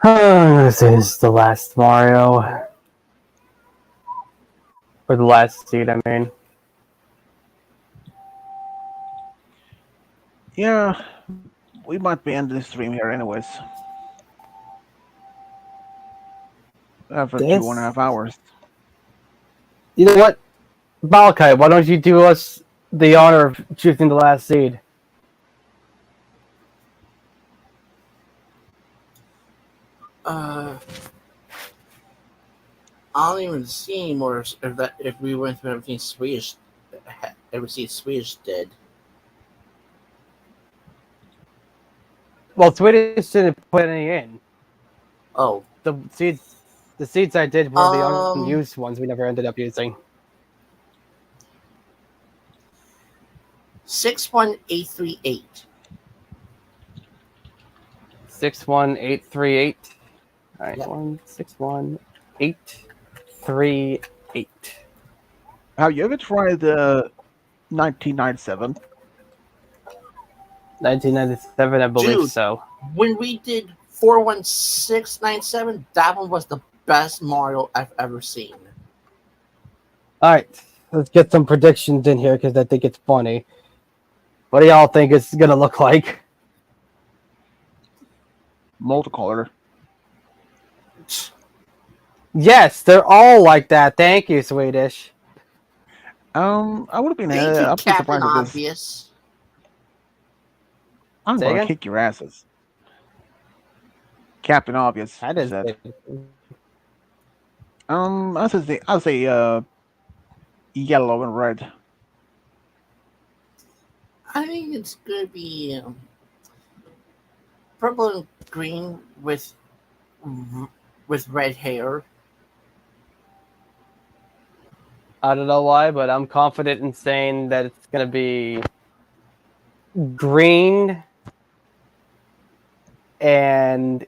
This is the last Mario. Or the last seed, I mean. Yeah, we might be ending the stream here anyways. After two and a This? half hours. You know what? Malachi, why don't you do us the honor of choosing the last seed? Uh, I don't even see anymore if we went through everything Swedish, everything Swedish did. Well, Swedish didn't put any in. Oh, The seeds I did were the um, unused ones we never ended up using. 61838. 61838. All right, Yep. 161838. Have you ever tried 1997? 1997, I believe Dude, so. when we did 41697, that one was the best Mario I've ever seen. All right, let's get some predictions in here because I think it's funny. What do y'all think it's gonna look like? Multicolor. Yes, they're all like that. Thank you, Swedish. I would have been Thank you, I'd be Captain surprised if this. Obvious. I'm Say gonna again? kick your asses. Captain Obvious, I you didn't said. say anything. I'll say yellow and red. I think it's gonna be purple and green with red hair. I don't know why, but I'm confident in saying that it's gonna be green and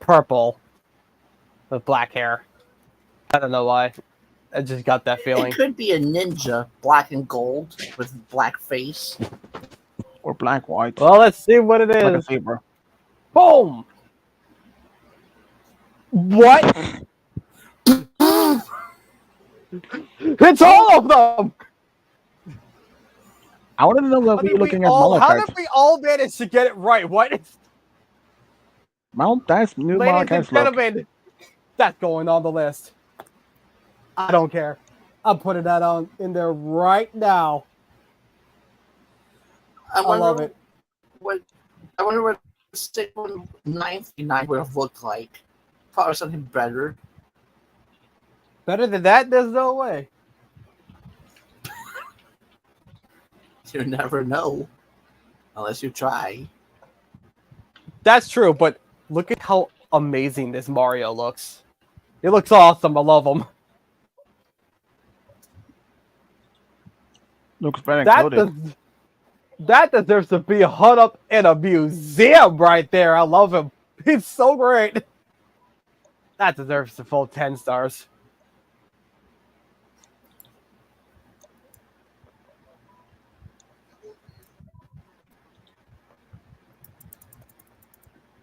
purple with black hair. I don't know why. I just got that It feeling. could be a ninja, black and gold with black face. Or black white. Well, let's see what it Like a is. zebra. Boom! What? It's all of them. I want to know that we're looking at How did Malachites. we all manage to get it right? What is, Well, that's new ladies and Malachites look. gentlemen? That's going on the list. I don't care. I'm putting that on in there right now. I I love wonder it. what I wonder what 619 would have looked like. Probably something better. Better than that, there's no way. You never know, unless you try. That's true, but look at how amazing this Mario looks. It looks awesome. I love him. Looks very That included. does, that deserves to be hung up in a museum right there. I love him. He's so great. That deserves the full 10 stars.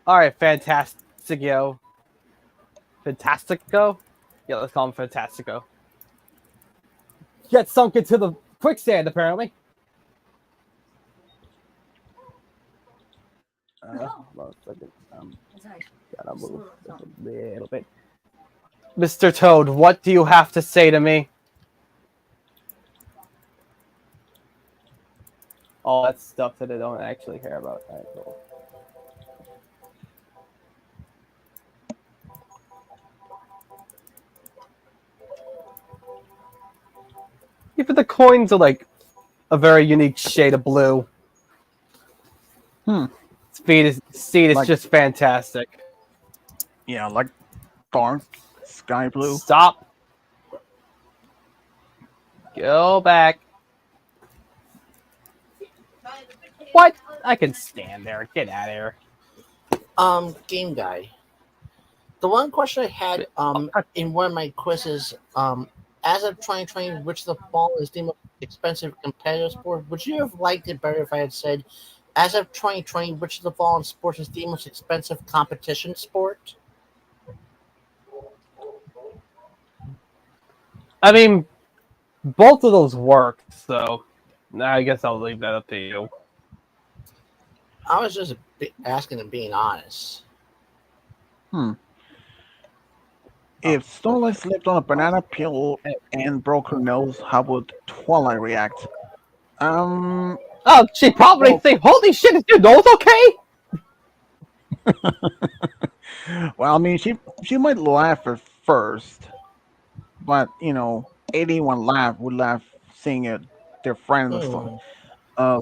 All right, Fantastico. Fantastico? Yeah, let's call him Fantastico. Get sunk into the quicksand, apparently. One second. Gotta move just a little bit. Mr. Toad, what do you have to say to me? All that stuff that I don't actually care about. All right, cool. Even the coins are like a very unique shade of blue. Seed is Like- just fantastic. Yeah, like dark sky blue. Stop. Go back. What? I can stand there. Get out of here. Game guy. The one question I had in one of my quizzes, as of 2020, which the ball is the most expensive competitive sport, would you have liked it better if I had said, as of 2020, which of the ball in sports is the most expensive competition sport? I mean, both of those work, so I guess I'll leave that up to you. I was just asking and being honest. If Starlight slipped on a banana peel and broke her nose, how would Twilight react? Oh, she'd probably Well- say, "Holy shit, is your nose okay?" Well, I mean, she might laugh at first, but 81 would laugh seeing their friend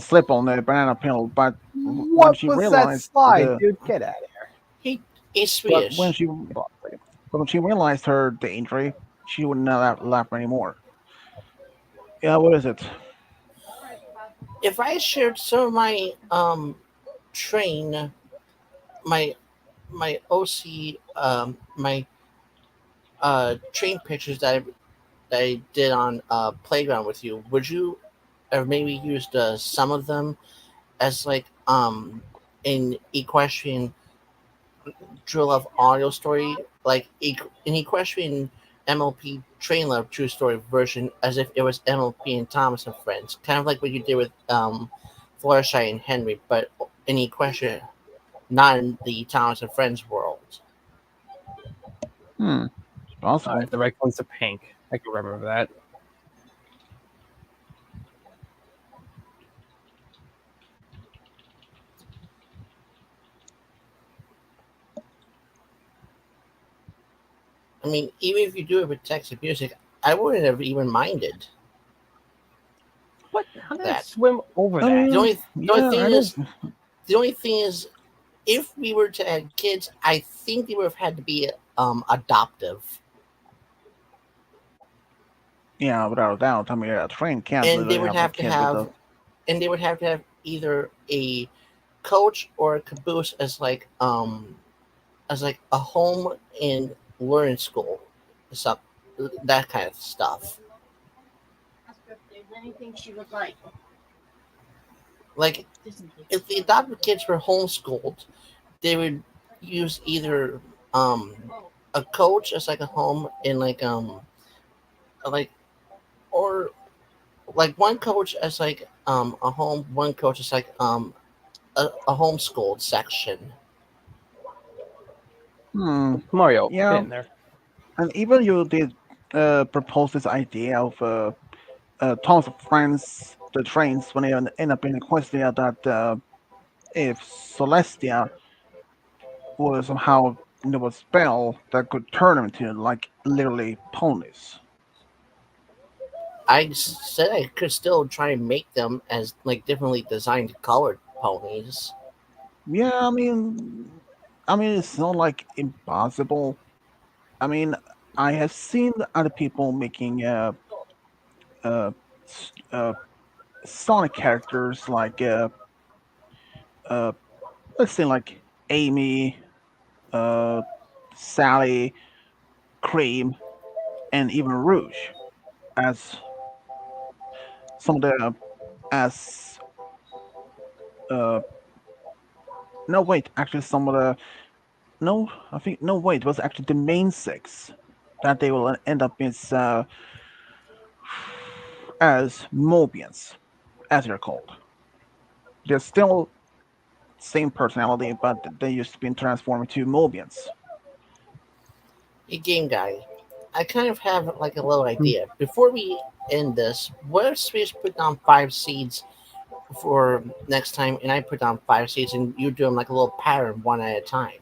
slip on the banana peel. But when What she was that realized slide, dude? Get out of here. He's but Swedish. when she realized the injury, she would not laugh anymore. Yeah, what is it? If I shared some of my train, my OC, my train pictures that I did on Playground with you, would you have maybe used some of them as like in equestrian True Love audio story, like in equestrian MLP Train Love True Story version, as if it was MLP and Thomas and Friends, kind of like what you did with Fluttershy and Henry, but in equestrian, not in the Thomas and Friends world. It's possible. All right, the right one's are pink. I can remember that. I mean, even if you do it with text and music, I wouldn't have even minded. What? How did I That. swim over I that? mean, The only yeah, thing I is, don't- the only thing is, if we were to add kids, I think they would have had to be adoptive, yeah, without a doubt. I mean, a train can't and they literally would have a have to kid with have, and they would have to have either a coach or a caboose as like a home and learning school, stuff, that kind of stuff. Anything she would like. Like if the adopted kids were homeschooled, they would use either a coach as like a home and like like or like one coach as like a home, one coach is like a homeschooled section. Hmm. Mario, Yeah, get in there. and even you did propose this idea of tons of friends, the trains when they end up in Equestria that if Celestia were somehow a spell that could turn them into like literally ponies. Said I could still try and make them as like differently designed colored ponies. Yeah, I mean, it's not like impossible. I mean, I have seen other people making uh, uh Sonic characters like uh let's say like Amy, uh Sally, Cream, and even Rouge as some of the as uh no wait actually some of the no I think no wait it was actually the main six that they will end up as Mobians as they're called. They're still same personality, but they used to be transformed into Mobians. A game guy. I kind of have like a little idea. Before we end this, what if we just put down 5 seeds for next time, and I put down 5 seeds, and you do them like a little pattern one at a time.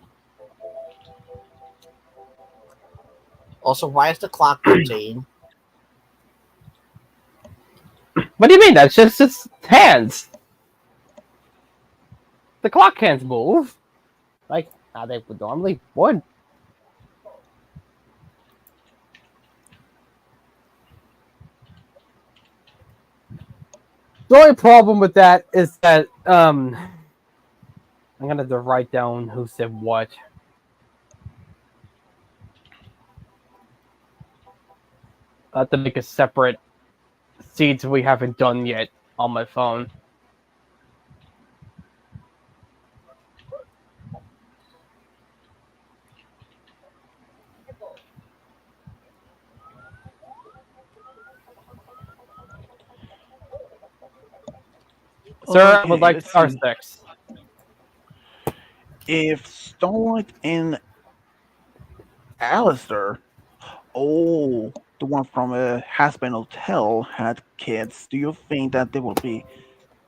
Also, why is the clock rotating? What do you mean? That's just its hands. The clock can't move like how they would normally would. The only problem with that is that I'm gonna have to write down who said what. I have to make a separate seeds we haven't done yet on my phone. Sir, I would Okay, like let's star see. six. If Starlight and Alistair, oh, the one from Hasbin Hotel had kids, do you think that they will be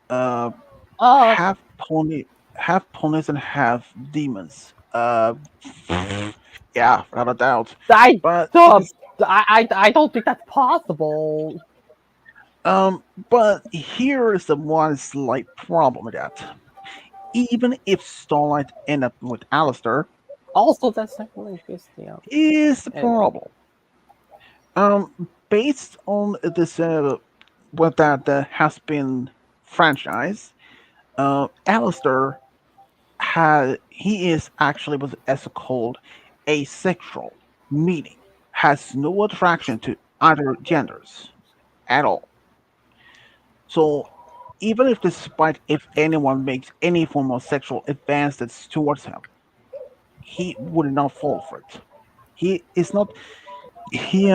uh Uh, half pony, half ponies and half demons? Yeah, without a doubt. I, But uh, because I don't think that's possible. um, but here is the one slight problem with that. Even if Starlight end up with Alistair, Also, that's technically based, is the anyway. problem. Based on this, what that has been franchise, Alistair he is actually what as called asexual, meaning has no attraction to other genders at all. So even if despite if anyone makes any form of sexual advances towards him, he would not fall for it. He is not he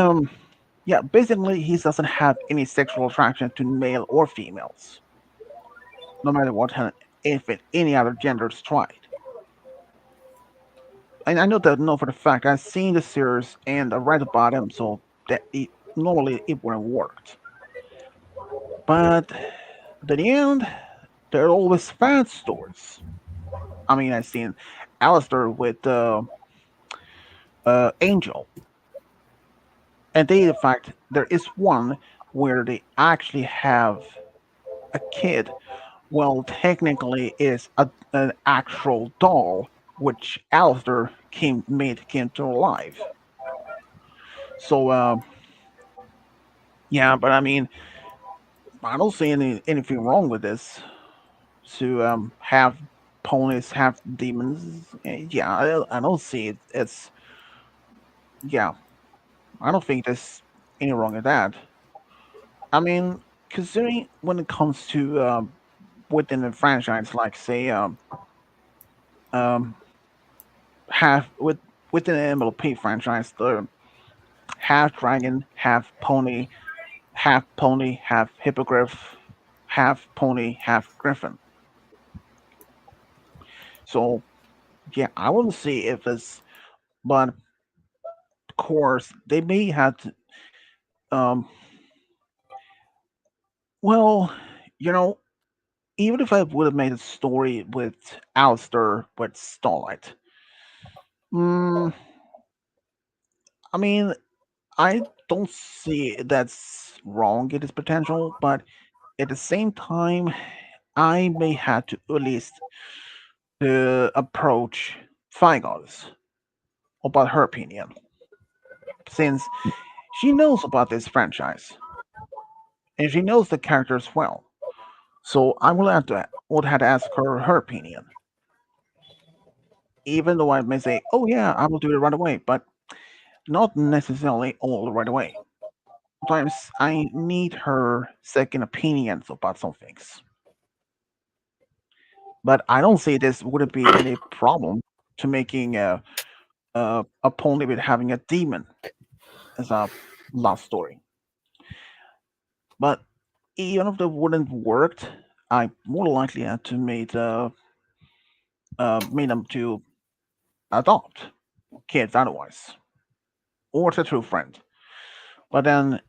Yeah, basically he doesn't have any sexual attraction to male or females, no matter what if any other genders tried. And I know that no for the fact I've seen the series and I read about him, so that normally it wouldn't worked. But at the end, there are always fan stories. I mean, I've seen Alistair with Angel, and they in fact there is one where they actually have a kid. Well, technically, is an actual doll, which Alistair came to life. So, yeah, but I mean, I don't see anything wrong with this. To have ponies, have demons. Yeah, I don't see it. It's yeah, I don't think there's any wrong with that. I mean, considering when it comes to within the franchise, like say um have within the MLP franchise, half dragon, half pony, half hippogriff, half pony, half griffin. So yeah, I will see if it's, but of course they may have to, um, well, you know, even if I would have made a story with Alistair with Starlight, mm, I mean, I don't see that's wrong in its potential, but at the same time, I may have to at least approach Figos about her opinion, since she knows about this franchise and she knows the characters well. So I would have to ask her her opinion, even though I may say, "Oh yeah, I will do it right away," but not necessarily all right away. Sometimes I need her second opinions about some things. But I don't see this would be any problem to making a pony with having a demon as a love story. But even if that wouldn't worked, I more likely had to made them to adopt kids otherwise, or it's a true friend. But then,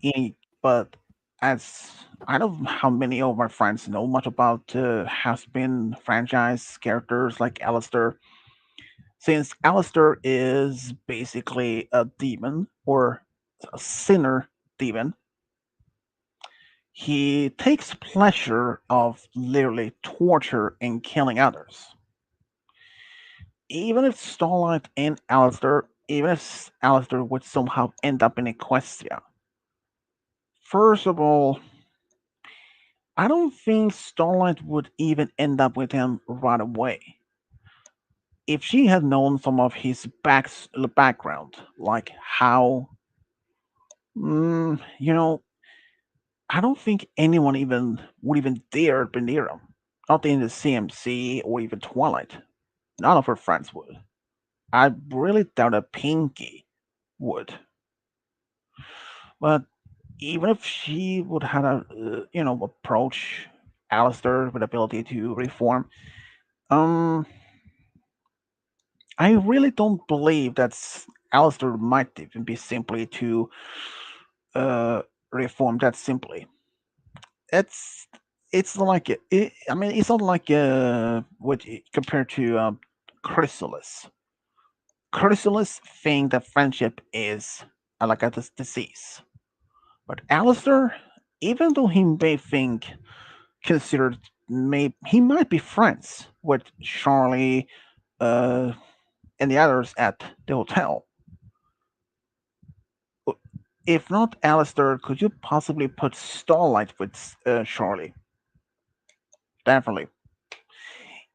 but as I don't know how many of my friends know much about has been franchise characters like Alistair, since Alistair is basically a demon or a sinner demon. He takes pleasure of literally torture and killing others. Even if Starlight and Alistair, even if Alistair would somehow end up in Equestria, first of all, I don't think Starlight would even end up with him right away. If she had known some of his background, like how, you know, I don't think anyone even would even dare be near him. Not in the CMC or even Twilight. None of her friends would. I really doubt that Pinky would. But even if she would have a approach Alistair with ability to reform, um, I really don't believe that Alistair might even be simply to uh reform that simply. It's it's not like I mean, it's not like compared to Chrysalis. Chrysalis think that friendship is like a disease. But Alistair, even though he may think considered he might be friends with Charlie uh, and the others at the hotel. If not Alistair, could you possibly put Starlight with Charlie? Definitely.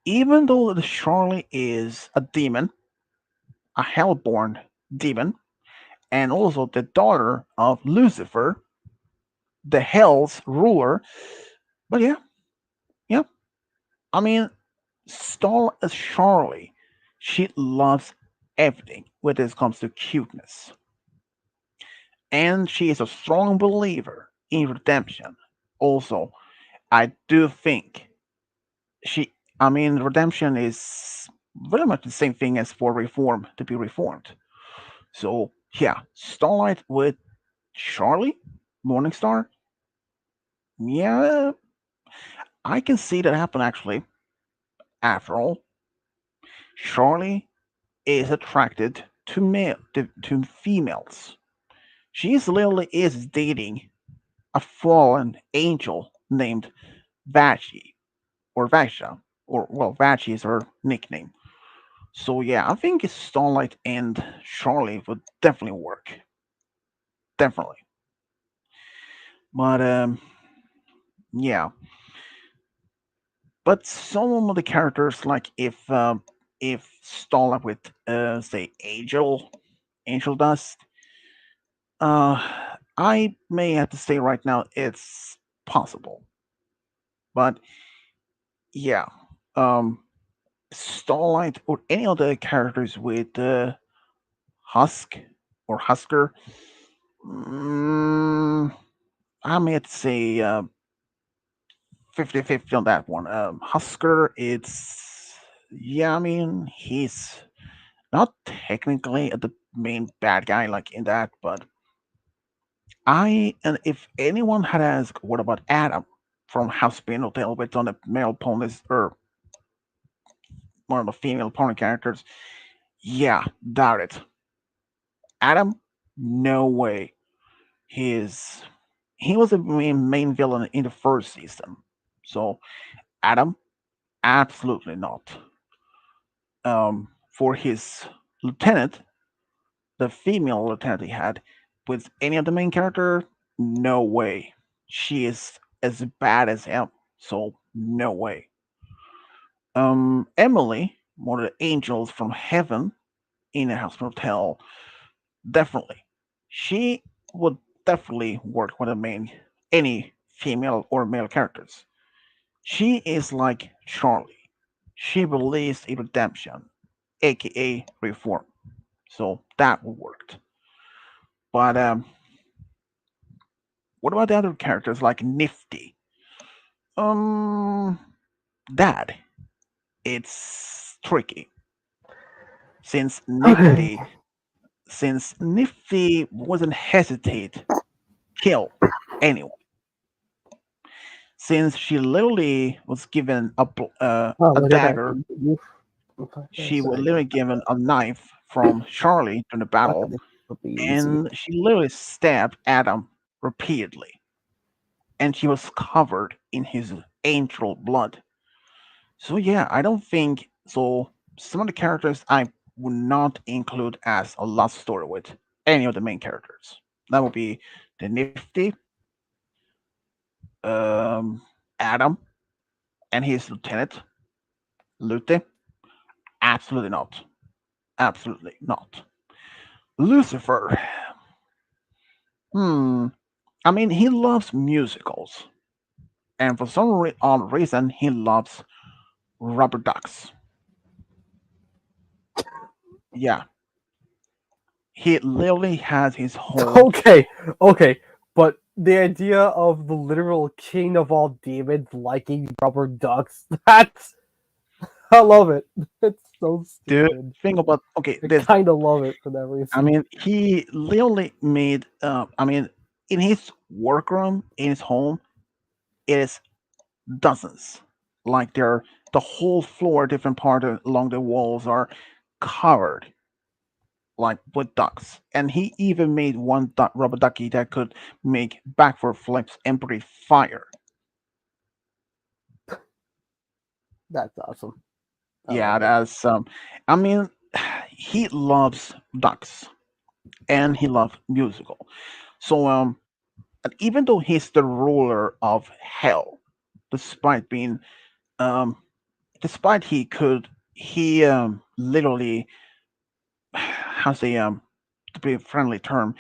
Even though the Charlie is a demon, a hellborn demon, and also the daughter of Lucifer, the Hell's ruler. But yeah, yeah. I mean, Charlie, she loves everything when it comes to cuteness. And she is a strong believer in redemption. Also, I do think I mean, redemption is very much the same thing as for reform to be reformed. So, yeah, Starlight with Charlie, Morningstar, yeah, I can see that happen actually. After all, Charlie is attracted to to females. She literally is dating a fallen angel named Vachi or Vasha, or well, Vachi is her nickname. So yeah, I think Starlight and Charlie would definitely work, definitely. But yeah, but some of the characters, like if Starlight with say Angel Dust, I may have to say right now it's possible. But yeah, um, Starlight or any other characters with Husk or Husker, Mm, I may say 50-50 on that one. Husker, it's yeah. I mean, he's not technically the main bad guy like in that, but and if anyone had asked, what about Adam from House Spin Hotel, with on the male ponies or one of the female pony characters? Yeah, doubt it. Adam, no way. He's he was the main villain in the first season, so Adam, absolutely not. For his lieutenant, the female lieutenant he had, with any of the main character, no way. She is as bad as him, so no way. Emily, one of the angels from heaven in a house hotel, definitely. She would definitely work with the main any female or male characters. She is like Charlie. She believes in redemption, aka reform. So that worked. But what about the other characters like Nifty? Um, that it's tricky since Okay. Nifty wasn't hesitate kill anyone, since she literally was given Oh, a look at that. dagger. You, She was sorry. literally given a knife from Charlie during the Why can't battle, this be easy? and she literally stabbed Adam repeatedly, and she was covered in his angel blood. So yeah, I don't think so. Some of the characters I would not include as a love story with any of the main characters. That would be the Nifty, um, Adam, and his lieutenant, Lute. Absolutely not. Absolutely not. Lucifer. Hmm. I mean, he loves musicals, and for some odd reason, he loves rubber ducks. Yeah, he literally has his whole. Okay, okay, but the idea of the literal king of all demons liking rubber ducks, that's I love it. It's so Dude, stupid. think about okay. I This. kind of love it for that I reason. mean, he literally made. I mean, in his workroom, in his home, it is dozens. Like they're the whole floor, different part along the walls are covered like with ducks. And he even made one rubber ducky that could make backward flips and breathe fire. That's awesome. I Yeah, love it. that's I mean, he loves ducks and he loves musical. So and even though he's the ruler of hell, despite being um despite he literally how to say to be a friendly term,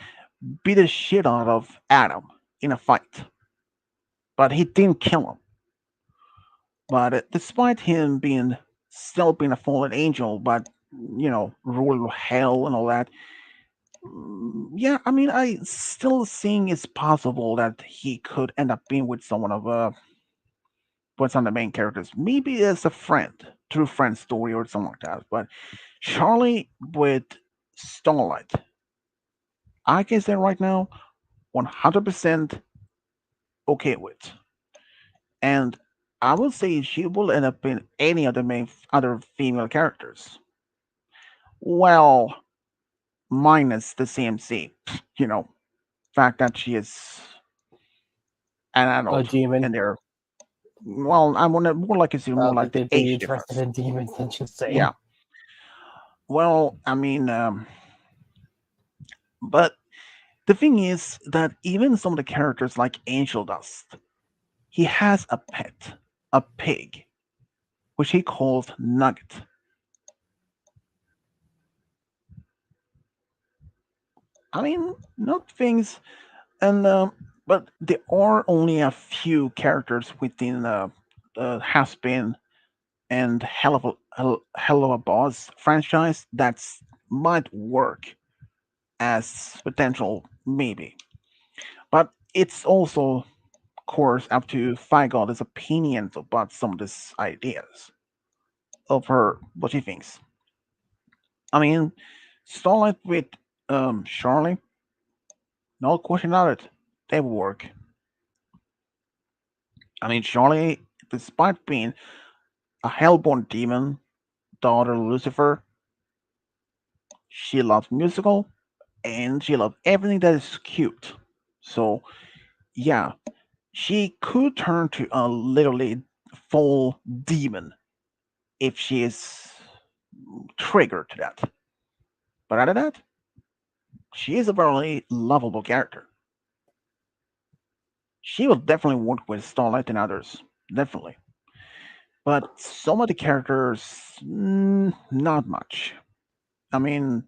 beat the shit out of Adam in a fight. But he didn't kill him. But despite him being still being a fallen angel, but ruler of hell and all that, yeah, I mean, I still think it's possible that he could end up being with someone of with some of the main characters. Maybe as a friend, true friend story or something like that. But Charlie with Starlight, I can say right now, 100% okay with. And I will say she will end up in any of the main other female characters. Well, minus the CMC, you know, fact that she is an A adult demon. and they're well, I want to more like it's I more don't like think the they'd be age interested difference. in demons. I'm just saying. Yeah. Well, I mean, but the thing is that even some of the characters like Angel Dust, he has a pet, a pig, which he calls Nugget. I mean, not things, and but there are only a few characters within the has been and Hell of a Boss franchise that might work as potential, maybe. But it's also, of course, up to Feigold's opinions about some of these ideas of her, what she thinks. I mean, Starlight with Charlie, no question about it, they will work. I mean, Charlie, despite being a hellborn demon, daughter of Lucifer, she loves musical and she loves everything that is cute. So, yeah, she could turn to a literally full demon if she is triggered to that. But other than that, she is a very lovable character. She will definitely work with Starlight and others, definitely. But some of the characters, not much. I mean,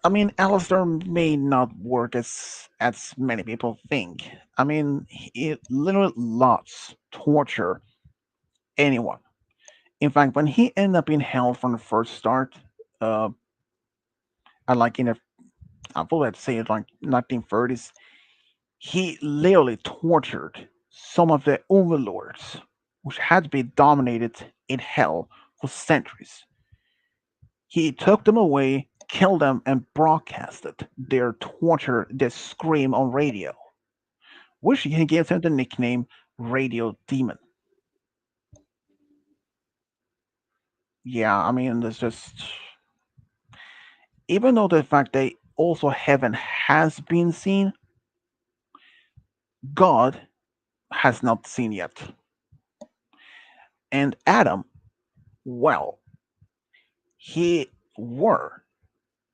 I mean, Alistair may not work as many people think. I mean, he literally loves torture anyone. In fact, when he ended up in hell from the first start, uh, I like in the I would have to say it like 1930s, he literally tortured some of the overlords, which had been dominated in hell for centuries. He took them away, killed them, and broadcasted their torture, their scream on radio, which he gave them the nickname Radio Demon. Yeah, I mean, it's just even though the fact that also heaven has been seen, God has not seen yet. And Adam, well, he were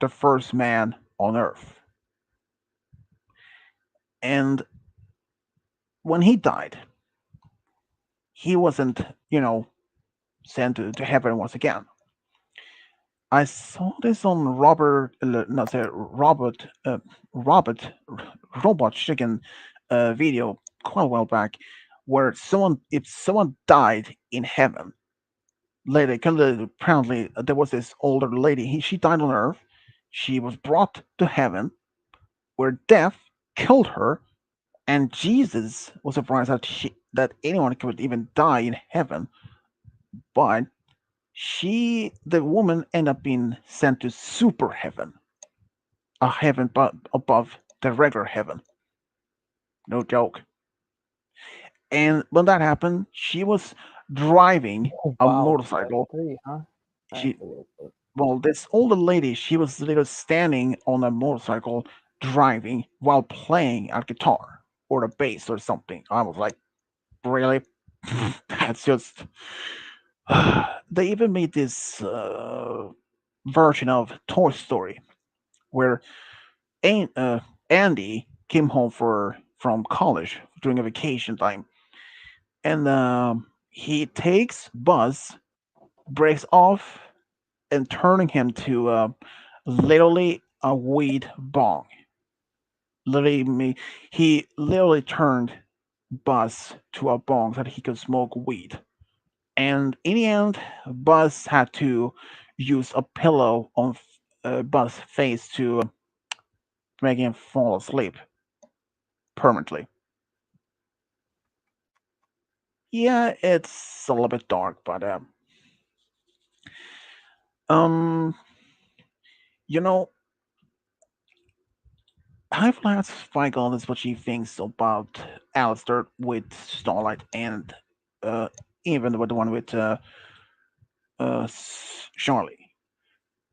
the first man on earth. And when he died, he wasn't, sent to heaven once again. I saw this on not say Robert, Robot Chicken video quite a while back, where if someone died in heaven, later, kind of apparently there was this older lady. She died on Earth. She was brought to heaven, where death killed her, and Jesus was surprised that anyone could even die in heaven. But the woman, ended up being sent to super heaven, a heaven but above the regular heaven. No joke. And when that happened, she was driving Oh a wow, motorcycle. three, huh? That's She a little bit. Well, this older lady, she was literally standing on a motorcycle driving while playing a guitar or a bass or something. I was like, really? That's just. They even made this version of Toy Story where Andy came home from college during a vacation time, and he takes Buzz, breaks off, and turning him to literally a weed bong. Literally, he literally turned Buzz to a bong so that he could smoke weed. And in the end, Buzz had to use a pillow on Buzz's face to make him fall asleep permanently. Yeah, it's a little bit dark, but um, you know, I've asked Feigl is what she thinks about Alistair with Starlight and uh, even with the one with Charlie.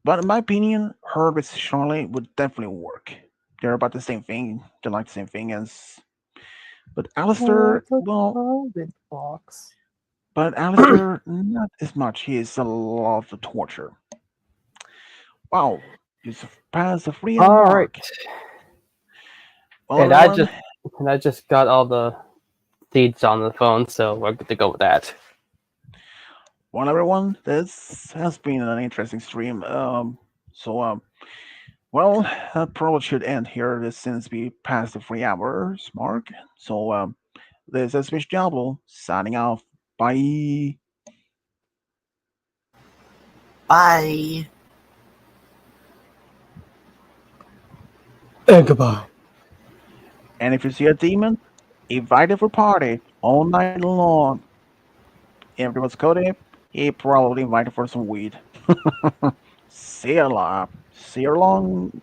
But in my opinion, her with Charlie would definitely work. They're about the same thing. They like the same thing as. But Oh, Alistair, the well, target box. Alistair, not as much. He is a lot of the torture. Wow, you passed the 3 hour All right, mark. Well, and I everyone, just and I just got all the deeds on the phone, so we're good to go with that. this has been an interesting stream. Well, that probably should end here since we passed the 3 hours mark. So, this is Fish Diablo signing off. Bye. Bye. And goodbye. And if you see a demon, invite him for party all night long. If it was Cody, he probably invited for some weed. See you long. See you long.